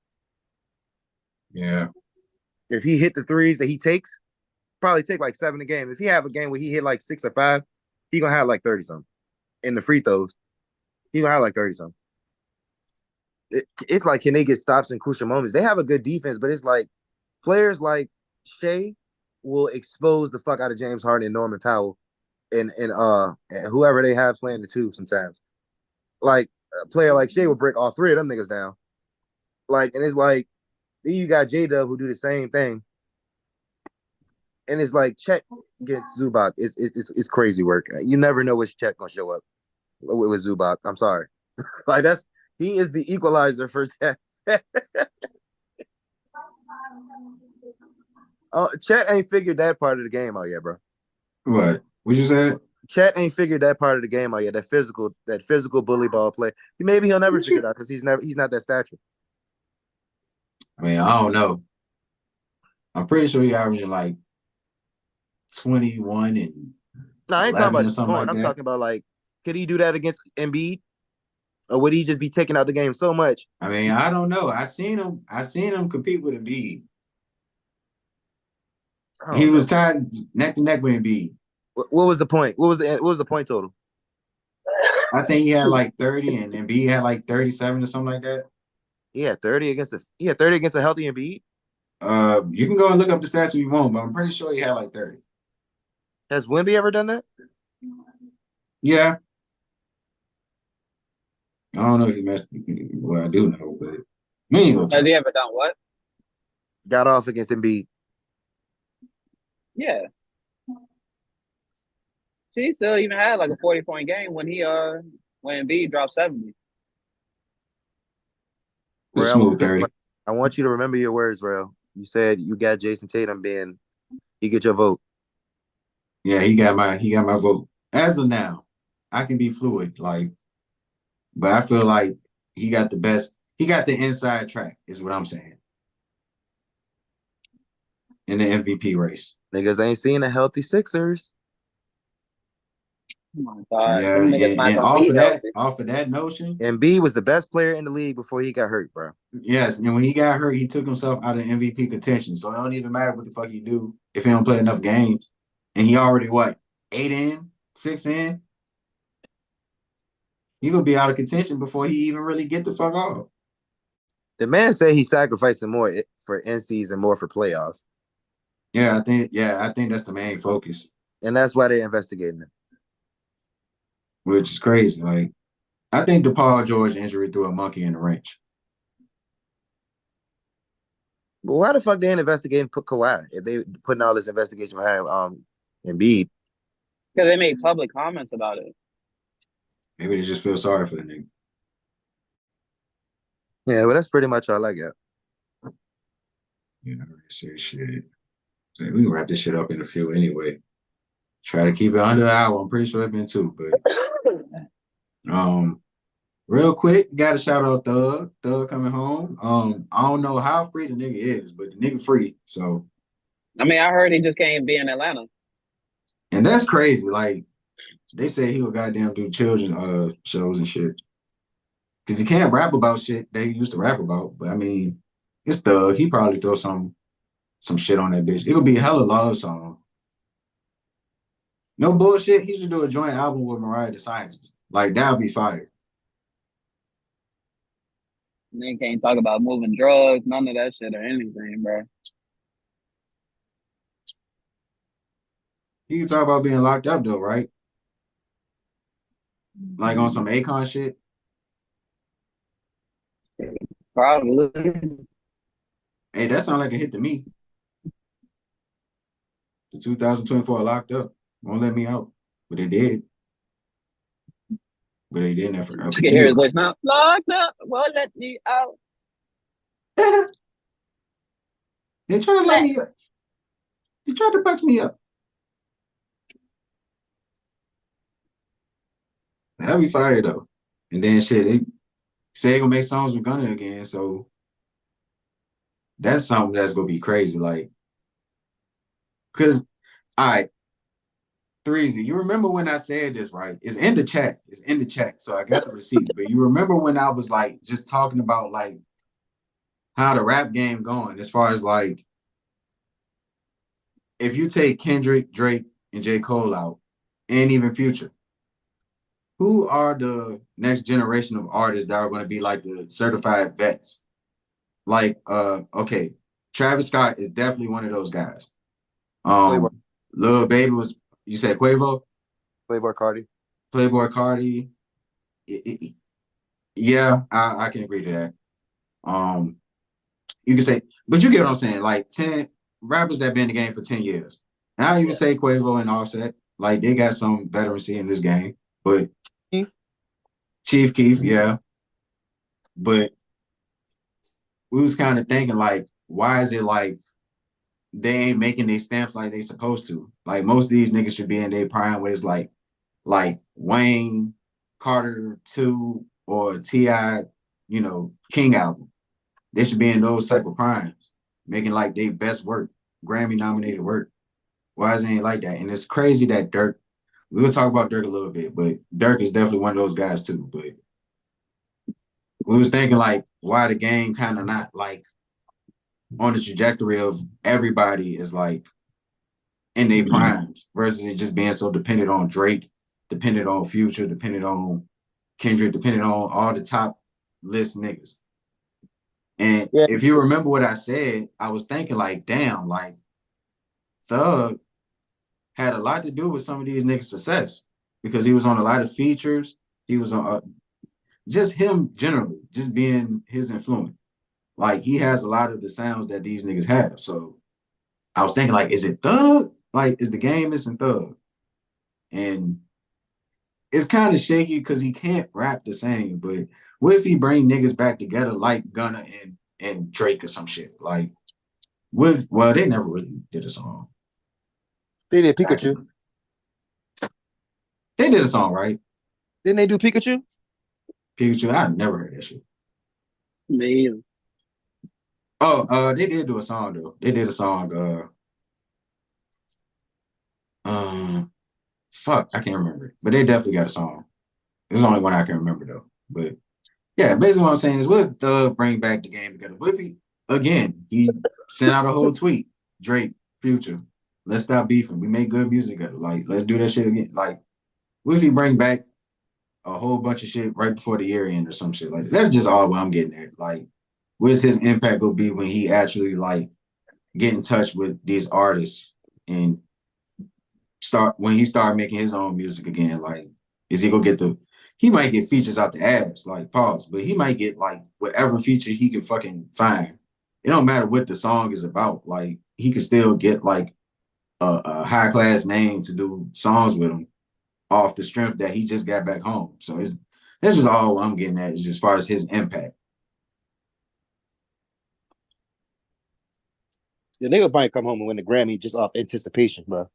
Yeah. If he hit the threes that he takes, probably take like 7 a game. If he have a game where he hit like 6 or 5, he gonna have like 30 something. In the free throws, he gonna have like 30 something. It's like can they get stops in crucial moments? They have a good defense, but it's like players like Shea will expose the fuck out of James Harden and Norman Powell and whoever they have playing the two sometimes. Like a player like Shea will break all 3 of them niggas down. Like, and it's like then you got J-Dub who do the same thing. And it's like Chet against Zubac. It's crazy work. You never know which Chet gonna show up with Zubac. I'm sorry. Like he is the equalizer for Chet. Chet ain't figured that part of the game out yet, bro. What you said? Chet ain't figured that part of the game out yet. That physical bully ball play. Maybe he'll never figure it out because he's not that stature. I mean, I don't know. I'm pretty sure he's averaging like 21 and No, I ain't talking 11 about or something scoring. like I'm that. talking about like, could he do that against Embiid, or would he just be taking out the game so much? I mean, I don't know. I seen him compete with Embiid. He was tied neck to neck with Embiid. What was the point? What was the point total? I think he had like 30, and Embiid had like 37 or something like that. He had 30 against a healthy Embiid. You can go and look up the stats if you want, but I'm pretty sure he had like 30. Has Wemby ever done that? Yeah. I don't know if he messed. Well, I do know, but has he ever done what? Got off against Embiid. Yeah. She still even had like a 40-point game when Embiid dropped 70. Smooth 30. I want you to remember your words, Rail. You said you got Jason Tatum you get your vote. Yeah, he got my vote. As of now, I can be fluid, but I feel like he got the best. He got the inside track, is what I'm saying. In the MVP race. Niggas ain't seen a healthy Sixers. Oh my God. Yeah, and off of that notion, Embiid was the best player in the league before he got hurt, bro. Yes, and when he got hurt, he took himself out of MVP contention. So it don't even matter what the fuck he do if he don't play enough games. And he already 8 in, 6 in. He gonna be out of contention before he even really get the fuck off. The man said he's sacrificing more for in season, more for playoffs. Yeah, I think that's the main focus. And that's why they're investigating him. Which is crazy. I think the Paul George injury threw a monkey in the wrench. But why the fuck they ain't investigating Kawhi if they putting all this investigation behind Embiid? Because they made public comments about it. Maybe they just feel sorry for the nigga. Yeah, well, that's pretty much all I got. You know, say shit. So we can wrap this shit up in a few anyway. Try to keep it under an hour. I'm pretty sure it's been 2, but real quick, got to shout out Thug. Thug coming home. I don't know how free the nigga is, but the nigga free. So I mean, I heard he just can't be in Atlanta. And that's crazy. They say he would goddamn do children's shows and shit. Cause he can't rap about shit that he used to rap about. But I mean, it's Thug. He probably throw some shit on that bitch. It would be a hella love song. No bullshit. He should do a joint album with Mariah the Scientist. That would be fire. They can't talk about moving drugs, none of that shit or anything, bro. He can talk about being locked up though, right? On some Akon shit. Probably. Hey, that sounds like a hit to me. The 2024 locked up. Won't let me out. But they did. But they didn't have You can hear his voice now. Locked up, won't let me out. They trying to let me up. They tried to box me up. That'd be fire though. And then shit, they say they gonna make songs with Gunna again, so that's something that's gonna be crazy. Cause all right, Threezy, you remember when I said this, right? It's in the chat. It's in the chat. So I got the receipt. But you remember when I was just talking about how the rap game going as far as if you take Kendrick, Drake, and J. Cole out, and even Future, who are the next generation of artists that are going to be the certified vets? Okay, Travis Scott is definitely one of those guys. Lil Baby was, you said Quavo? Playboy Cardi. Playboy Cardi. Yeah, I can agree to that. You can say, but you get what I'm saying. 10 rappers that been in the game for 10 years. And I even say Quavo and Offset. They got some veterancy in this game. But Chief Keef, yeah. But we was kind of thinking, why is it they ain't making their stamps like they supposed to? Most of these niggas should be in their prime where it's like Wayne, Carter 2, or T.I., King album. They should be in those type of primes, making like their best work, Grammy nominated work. Why isn't it like that? And it's crazy that Dirk, we'll talk about Dirk a little bit, but Dirk is definitely one of those guys too. But we was thinking like, why the game kind of not like on the trajectory of everybody is like in their primes versus it just being so dependent on Drake, dependent on Future, dependent on Kendrick, dependent on all the top list niggas. And if you remember what I said, I was thinking like, damn, like Thug had a lot to do with some of these niggas' success because he was on a lot of features. He was on just him generally, just being his influence. Like he has a lot of the sounds that these niggas have. So I was thinking like, is it Thug? Like, is the game missing Thug? And it's kind of shaky because he can't rap the same. But what if he bring niggas back together like Gunna and Drake or some shit? Like, well, they never really did a song. They did Pikachu. They did a song, right? Didn't they do Pikachu? Pikachu, I never heard that shit. Me. Oh, they did do a song though. They did a song. Fuck, I can't remember it, but they definitely got a song. It's the only one I can remember though. But yeah, basically what I'm saying is, what Thug bring back the game together? What if he sent out a whole tweet, Drake, Future, let's stop beefing. We make good music together. Like, let's do that shit again. Like, what if he bring back a whole bunch of shit right before the year end or some shit like that? That's just all what I'm getting at. Like, what's his impact gonna be when he actually like get in touch with these artists and when he start making his own music again? Like, is he gonna get he might get features out the ass, like pause, but he might get like whatever feature he can fucking find. It don't matter what the song is about. Like, he can still get like a high class name to do songs with him off the strength that he just got back home. So that's just all I'm getting at, is as far as his impact. The nigga might come home and win the Grammy just off anticipation, bro.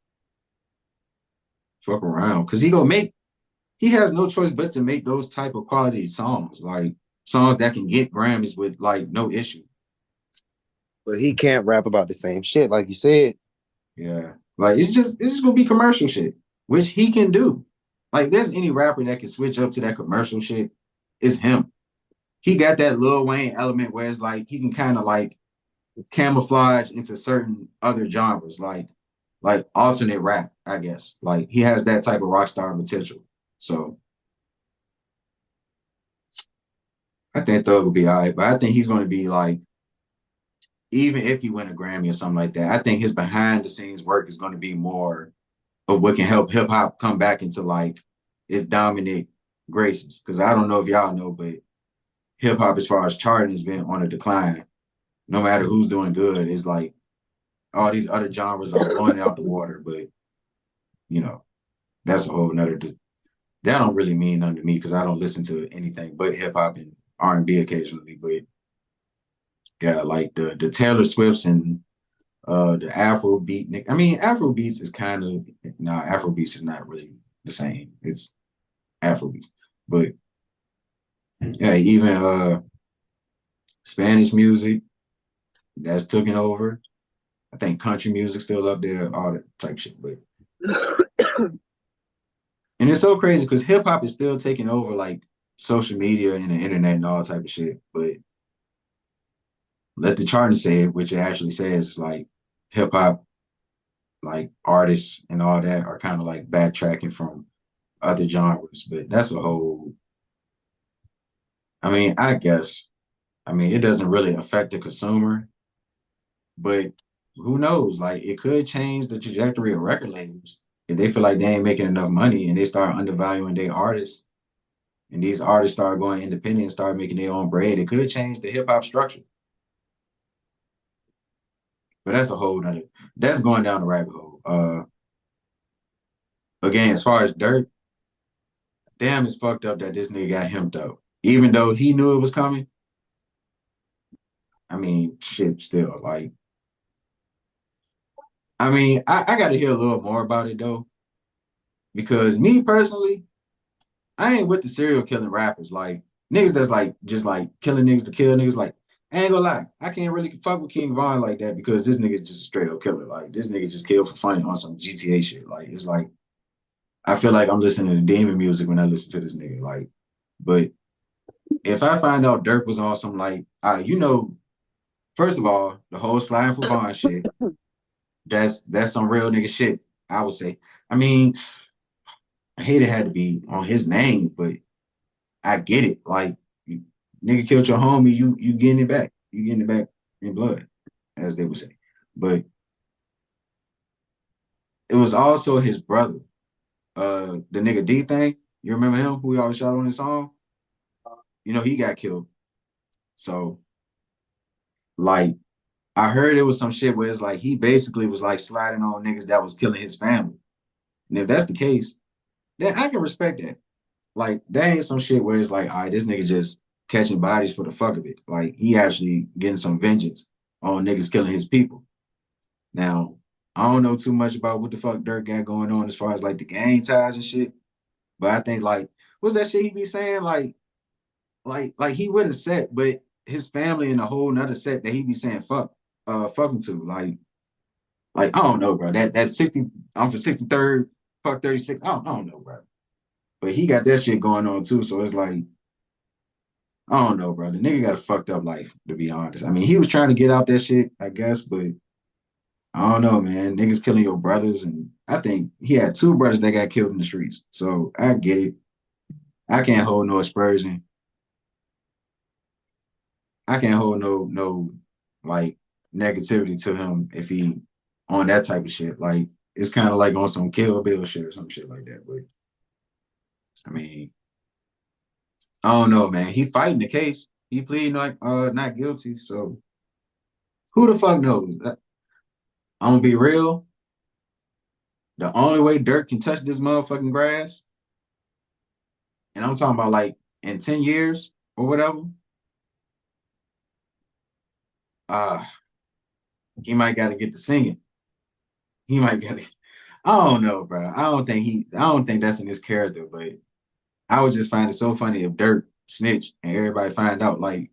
Fuck around, because he has no choice but to make those type of quality songs, like songs that can get Grammys with like no issue. But he can't rap about the same shit, like you said. Yeah, like it's just gonna be commercial shit, which he can do. Like, if there's any rapper that can switch up to that commercial shit, it's him. He got that Lil Wayne element where it's like he can kind of like camouflage into certain other genres, like alternate rap, I guess. Like, he has that type of rock star potential. So I think Thug will be all right, but I think he's going to be like, even if he win a Grammy or something like that, I think his behind the scenes work is going to be more of what can help hip hop come back into like its dominant graces. Because I don't know if y'all know, but hip hop, as far as charting, has been on a decline. No matter who's doing good, it's like all these other genres are blowing it out the water. But that's a whole nother. That don't really mean nothing to me because I don't listen to anything but hip hop and R&B occasionally. But yeah, like the Taylor Swifts and the Afrobeat. I mean, Afrobeats is kind of Afrobeats is not really the same. It's Afrobeats, but yeah, even Spanish music that's taken over. I think country music still up there, all that type shit. But and it's so crazy because hip hop is still taking over like social media and the internet and all type of shit. But let the charting say it, which it actually says like hip hop, like artists and all that are kind of like backtracking from other genres. But that's a whole. I mean, it doesn't really affect the consumer, but who knows? Like, it could change the trajectory of record labels if they feel like they ain't making enough money and they start undervaluing their artists, and these artists start going independent and start making their own bread. It could change the hip hop structure. But that's a whole nother. That's going down the rabbit hole. Again, as far as Dirt, damn, it's fucked up that this nigga got him though. Even though he knew it was coming. I mean, shit, still like. I mean, I got to hear a little more about it though. Because me personally, I ain't with the serial killing rappers. Like niggas that's like just like killing niggas to kill niggas. Like I ain't gonna lie, I can't really fuck with King Von like that because this nigga's just a straight up killer. Like this nigga just killed for fun on some GTA shit. Like it's like I feel like I'm listening to demon music when I listen to this nigga. Like, but if I find out Dirk was on some like, first of all, the whole sliding for Von shit, that's some real nigga shit. I would say. I mean, I hate it had to be on his name, but I get it. Like, nigga killed your homie, you getting it back. You getting it back in blood, as they would say. But it was also his brother, the nigga D thing. You remember him? Who we always shot on his song? He got killed. So, like, I heard it was some shit where it's like he basically was like sliding on niggas that was killing his family. And if that's the case, then I can respect that. Like, that ain't some shit where it's like, all right, this nigga just catching bodies for the fuck of it. Like, he actually getting some vengeance on niggas killing his people. Now, I don't know too much about what the fuck Dirk got going on as far as like the gang ties and shit. But I think like, what's that shit he be saying? Like he would have set, but his family in a whole nother set that he be saying fucking to. Like I don't know, bro. That 60, I'm for 63rd, fuck 36. I don't know, bro. But he got that shit going on too. So it's like, I don't know, bro. The nigga got a fucked up life, to be honest. I mean, he was trying to get out that shit, I guess, but I don't know, man. Niggas killing your brothers, and I think he had two brothers that got killed in the streets. So I get it. I can't hold no aspersion. I can't hold no like negativity to him if he on that type of shit. Like it's kind of like on some Kill Bill shit or some shit like that. But I mean, I don't know, man. He fighting the case. He pleading not guilty. So who the fuck knows? I'm gonna be real. The only way Dirk can touch this motherfucking grass, and I'm talking about like in 10 years or whatever, uh, he might gotta get to singing. He might gotta I don't know, bro. I don't think that's in his character, but I would just find it so funny if Dirk snitch and everybody find out. Like,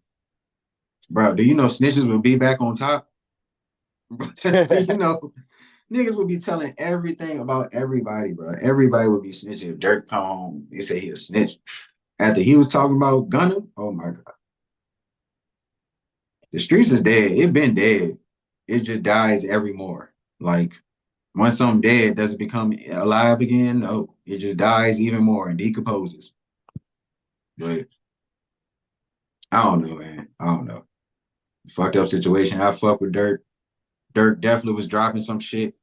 bro, do you know snitches will be back on top? Niggas would be telling everything about everybody, bro. Everybody would be snitching. If Dirk come home, they say he a snitch. After he was talking about Gunna, oh my God. The streets is dead. It been dead. It just dies every more. Like, once something dead, does it become alive again? No, it just dies even more and decomposes. But I don't know, man. I don't know. Fucked up situation. I fuck with Dirk. Dirk definitely was dropping some shit.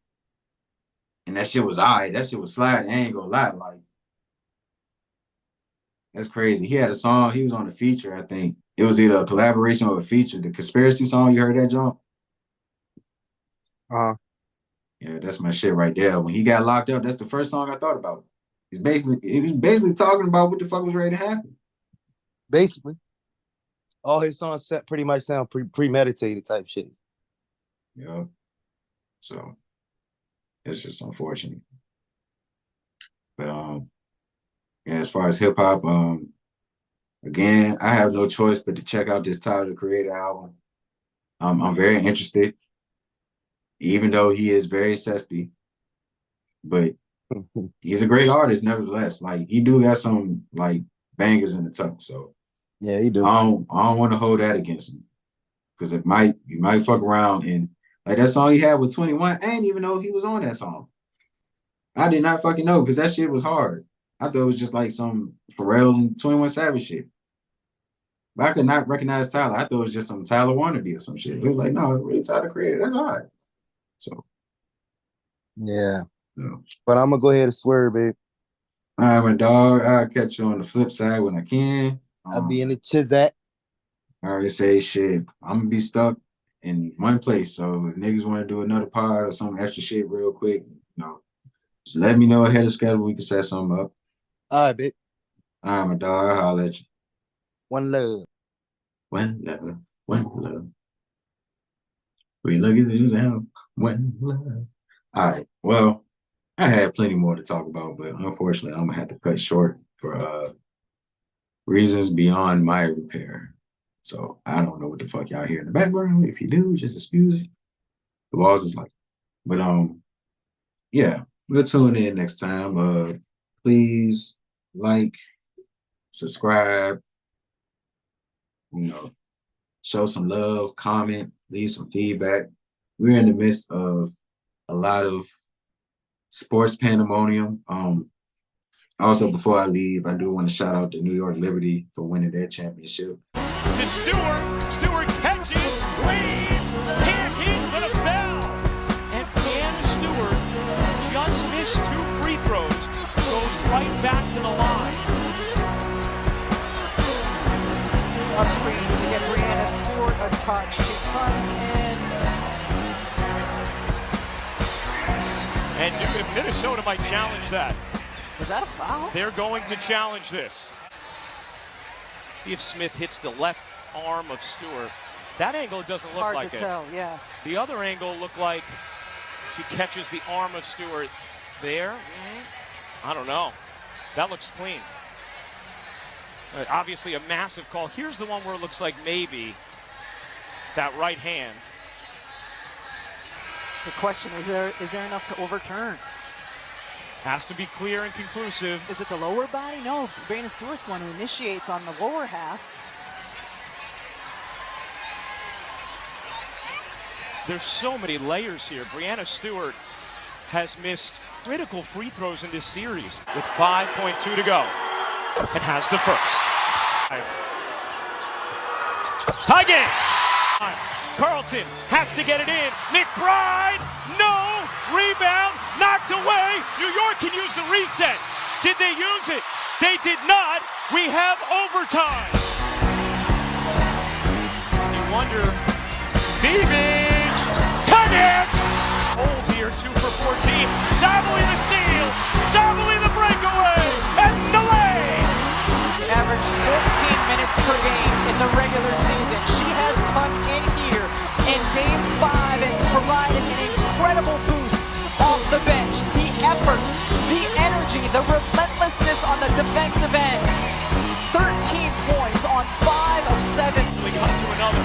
And that shit was alright. That shit was sliding. I ain't gonna lie. Like, that's crazy. He had a song. He was on a feature, I think. It was either a collaboration or a feature. The Conspiracy song, you heard that, John? Yeah, that's my shit right there. When he got locked up, that's the first song I thought about. He was basically talking about what the fuck was ready to happen. Basically, all his songs pretty much sound premeditated type shit. Yeah. So it's just unfortunate. But yeah, as far as hip hop, again, I have no choice but to check out this Tyler the Creator album. I'm very interested, even though he is very zesty, but he's a great artist nevertheless. Like he do got some like bangers in the tuck. So yeah, he do. I don't want to hold that against him because you might fuck around and like that song he had with 21. I didn't even know he was on that song. I did not fucking know because that shit was hard. I thought it was just like some Pharrell and 21 Savage shit. But I could not recognize Tyler. I thought it was just some Tyler wannabe or some shit. It was like, no, really Tyler Creator. That's hard. So yeah. But I'm gonna go ahead and swear, babe. All right, my dog. I'll catch you on the flip side when I can. I'll be in the Chizat. I already say shit. I'm gonna be stuck in one place. So if niggas want to do another pod or some extra shit real quick, just let me know ahead of schedule. We can set something up. All right, babe. All right, my dog. I'll holler at you. One love. One love. One love. We look at this now. One love. All right. Well, I had plenty more to talk about, but unfortunately, I'm gonna have to cut short for reasons beyond my repair. So I don't know what the fuck y'all hear in the background. If you do, just excuse it. The walls is like, but yeah, we'll tune in next time. Please like, subscribe, show some love, comment, leave some feedback. We're in the midst of a lot of sports pandemonium. Also, before I leave, I do want to shout out to New York Liberty for winning their championship. To Stewart. Stewart catches, leads, can't hit, but a foul. And Brianna Stewart just missed 2 free throws, goes right back to the line. Up screen to get Brianna Stewart a touch. She comes in. And Minnesota might challenge that. Was that a foul? They're going to challenge this. See if Smith hits the left arm of Stewart. That angle doesn't look like it. Hard to tell, yeah. The other angle looked like she catches the arm of Stewart there. I don't know. That looks clean. Obviously a massive call. Here's the one where it looks like maybe that right hand. The question, is there enough to overturn? Has to be clear and conclusive. Is it the lower body? No, Brianna Stewart's the one who initiates on the lower half. There's so many layers here. Brianna Stewart has missed critical free throws in this series with 5.2 to go and has the first. Tie game. Carlton has to get it in. McBride, no, rebound, knocked away. New York can use the reset. Did they use it? They did not. We have overtime. You wonder, Beavers connects. Hold here, 2 for 14. Savely the steal, Savely the breakaway, and the lay. Averaged 14 minutes per game in the regular season. She has come in here in Game 5 and provided an incredible boost off the bench. The effort, the energy, the relentlessness on the defensive end. 13 points on 5 of 7. We got to another.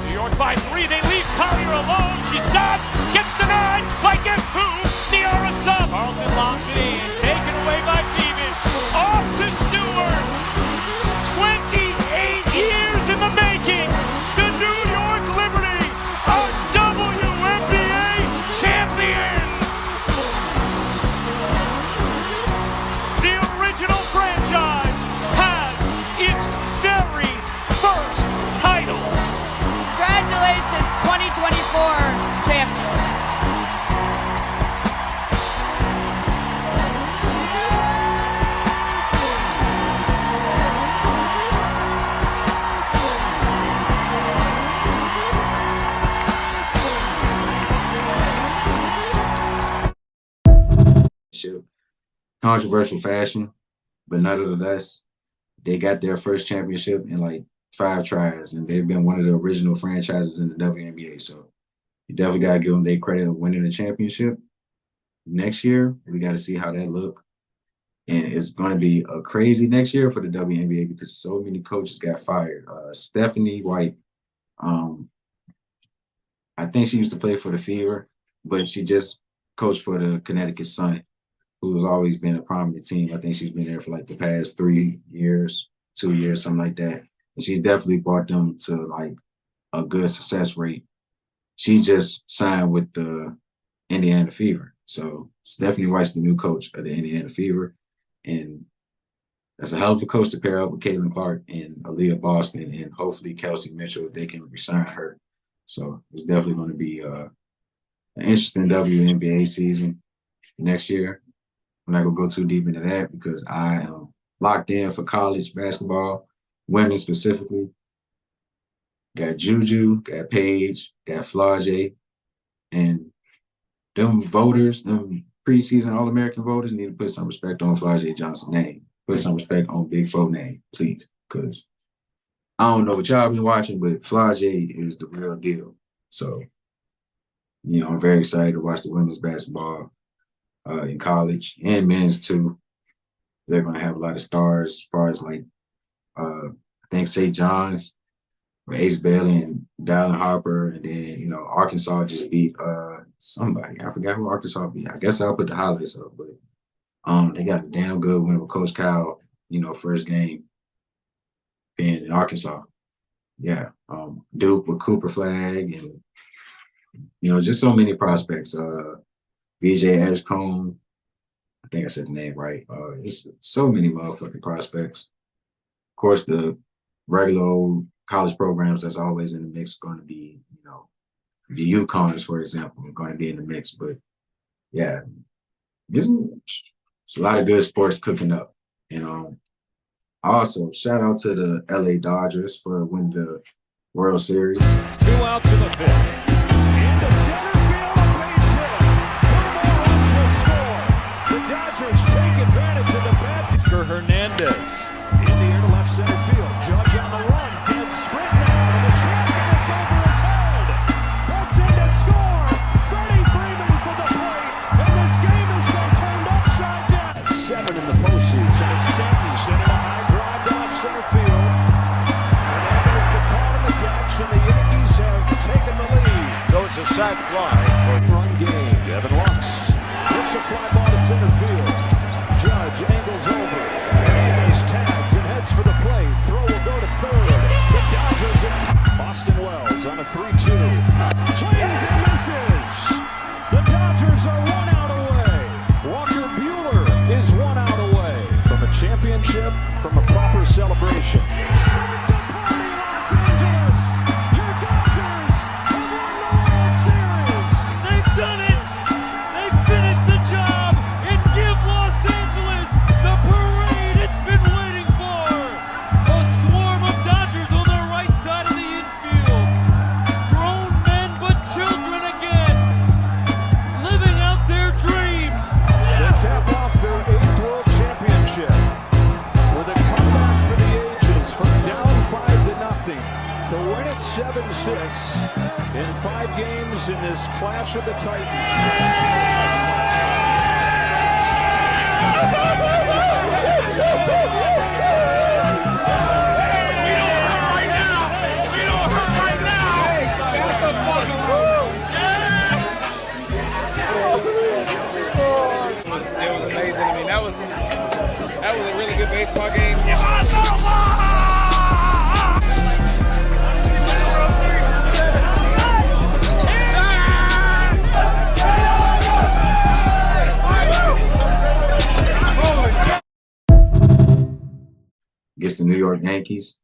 New York by 3. They leave Collier alone. She stops, gets denied by guess who? Niara Sub. Carlton locks it in. Taken away by Beavis. Off to Stewart. 28 years in the making. The New York Liberty are WNBA champions. The original franchise has its very first title. Congratulations, 2024 champion. Controversial fashion, but nonetheless, they got their first championship in like 5 tries, and they've been one of the original franchises in the WNBA. So you definitely got to give them their credit of winning the championship. Next year, we got to see how that look. And it's going to be a crazy next year for the WNBA because so many coaches got fired. Stephanie White, I think she used to play for the Fever, but she just coached for the Connecticut Sun, who's always been a prominent team. I think she's been there for like the past 3 years, 2 years, something like that. And she's definitely brought them to like a good success rate. She just signed with the Indiana Fever. So Stephanie White's the new coach of the Indiana Fever. And that's a hell of a coach to pair up with Caitlin Clark and Aaliyah Boston and hopefully Kelsey Mitchell if they can resign her. So it's definitely going to be an interesting WNBA season next year. I'm not going to go too deep into that because I am locked in for college basketball, women specifically. Got Juju, got Paige, got Flau'jae, and them voters, them preseason All-American voters need to put some respect on Flau'jae Johnson's name. Put some respect on Big Four name, please, because I don't know what y'all been watching, but Flau'jae is the real deal. So, I'm very excited to watch the women's basketball. in college and men's too. They're going to have a lot of stars as far as like I think St. John's with Ace Bailey and Dallin Harper, and then Arkansas just beat somebody. I forgot who Arkansas beat. I guess I'll put the highlights up, but they got a damn good win with Coach Cal. First game being in Arkansas. Yeah, Duke with Cooper Flag, and just so many prospects. VJ Edgecombe, I think I said the name right. It's so many motherfucking prospects. Of course, the regular old college programs that's always in the mix are going to be, the UConns, for example, are going to be in the mix. But yeah, it's a lot of good sports cooking up. Also, shout out to the LA Dodgers for winning the World Series. 2 outs in the fifth. Into center field, a base hit. 2 more runs will score. The Dodgers take advantage of the bat. Oscar Hernandez in the air to left center field. Judge on the run. Dead straight now. And the champion is over his head. That's in to score. Freddie Freeman for the plate. And this game has been turned upside down. 7 in the postseason. It's Stanton sending a high drive to left center field. Hernandez the call and the catch, and the Yankees have taken the lead. So it's a sac fly. Run game. Devin Lux hits a fly ball to center field. Judge angles over. Hernandez tags and heads for the play. Throw will go to third. The Dodgers at top. Boston Wells on a 3-2. Swings and misses. The Dodgers are 1 out away. Walker Buehler is 1 out away from a championship, from a proper celebration. Start the party, Los Angeles. Your Dodgers have won the World Series. They've done it. They finished the job and give Los Angeles the parade it's been waiting for. A swarm of Dodgers on the right side of the infield. Grown men but children again, living out their dream. They cap off their 8th World Championship with a comeback for the ages from down 5-0 to win it 7-6 in 5 games in this clash of the Titans. It was amazing. I mean, that was a really good baseball game. Against the New York Yankees,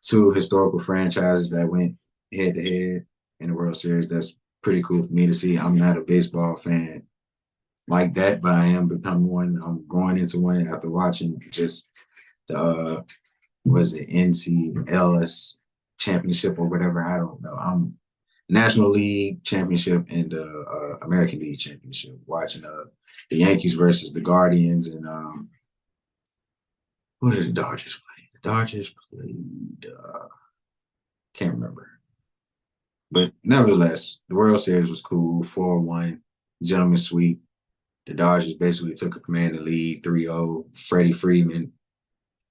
2 historical franchises that went head to head in the World Series. That's pretty cool for me to see. I'm not a baseball fan like that, but I am becoming one. I'm growing into one after watching just the NCLS championship or whatever. I don't know. I'm National League championship and the American League championship. Watching the Yankees versus the Guardians, and who did the Dodgers play? The Dodgers played can't remember. But nevertheless, the World Series was cool. 4-1, gentleman's sweep. The Dodgers basically took a commanding lead, 3-0. Freddie Freeman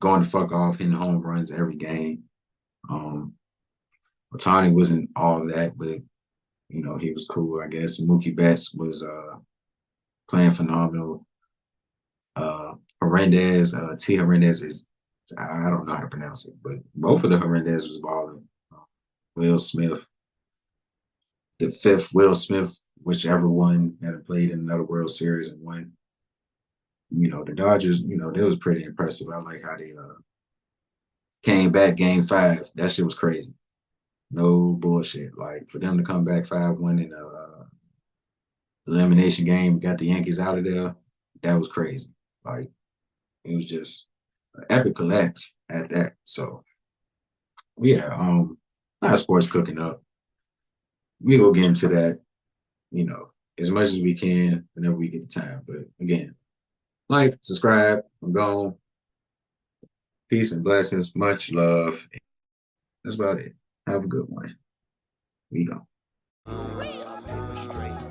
going to fuck off, hitting home runs every game. Ohtani wasn't all that, but he was cool, I guess. Mookie Betts was playing phenomenal. Hernandez, T. Hernandez is, I don't know how to pronounce it, but both of the Hernandez was balling. Will Smith, the 5th Will Smith, whichever one had played in another World Series and won. The Dodgers, they was pretty impressive. I like how they came back game 5. That shit was crazy. No bullshit. Like, for them to come back 5-1 in a elimination game, got the Yankees out of there, that was crazy. Like, it was just an epic collect at that. So, yeah, a lot of sports cooking up. We go get into that, as much as we can whenever we get the time. But again, like, subscribe. I'm gone. Peace and blessings. Much love. That's about it. Have a good one. We go.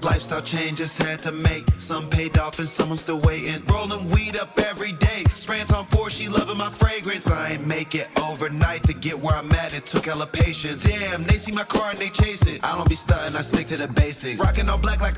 Lifestyle changes had to make. Some paid off and some I'm still waiting. Rolling weed up every day. Spraying Tom Ford, she loving my fragrance. I ain't make it overnight to get where I'm at. It took hella patience. Damn, they see my car and they chase it. I don't be stunting, I stick to the basics. Rocking all black like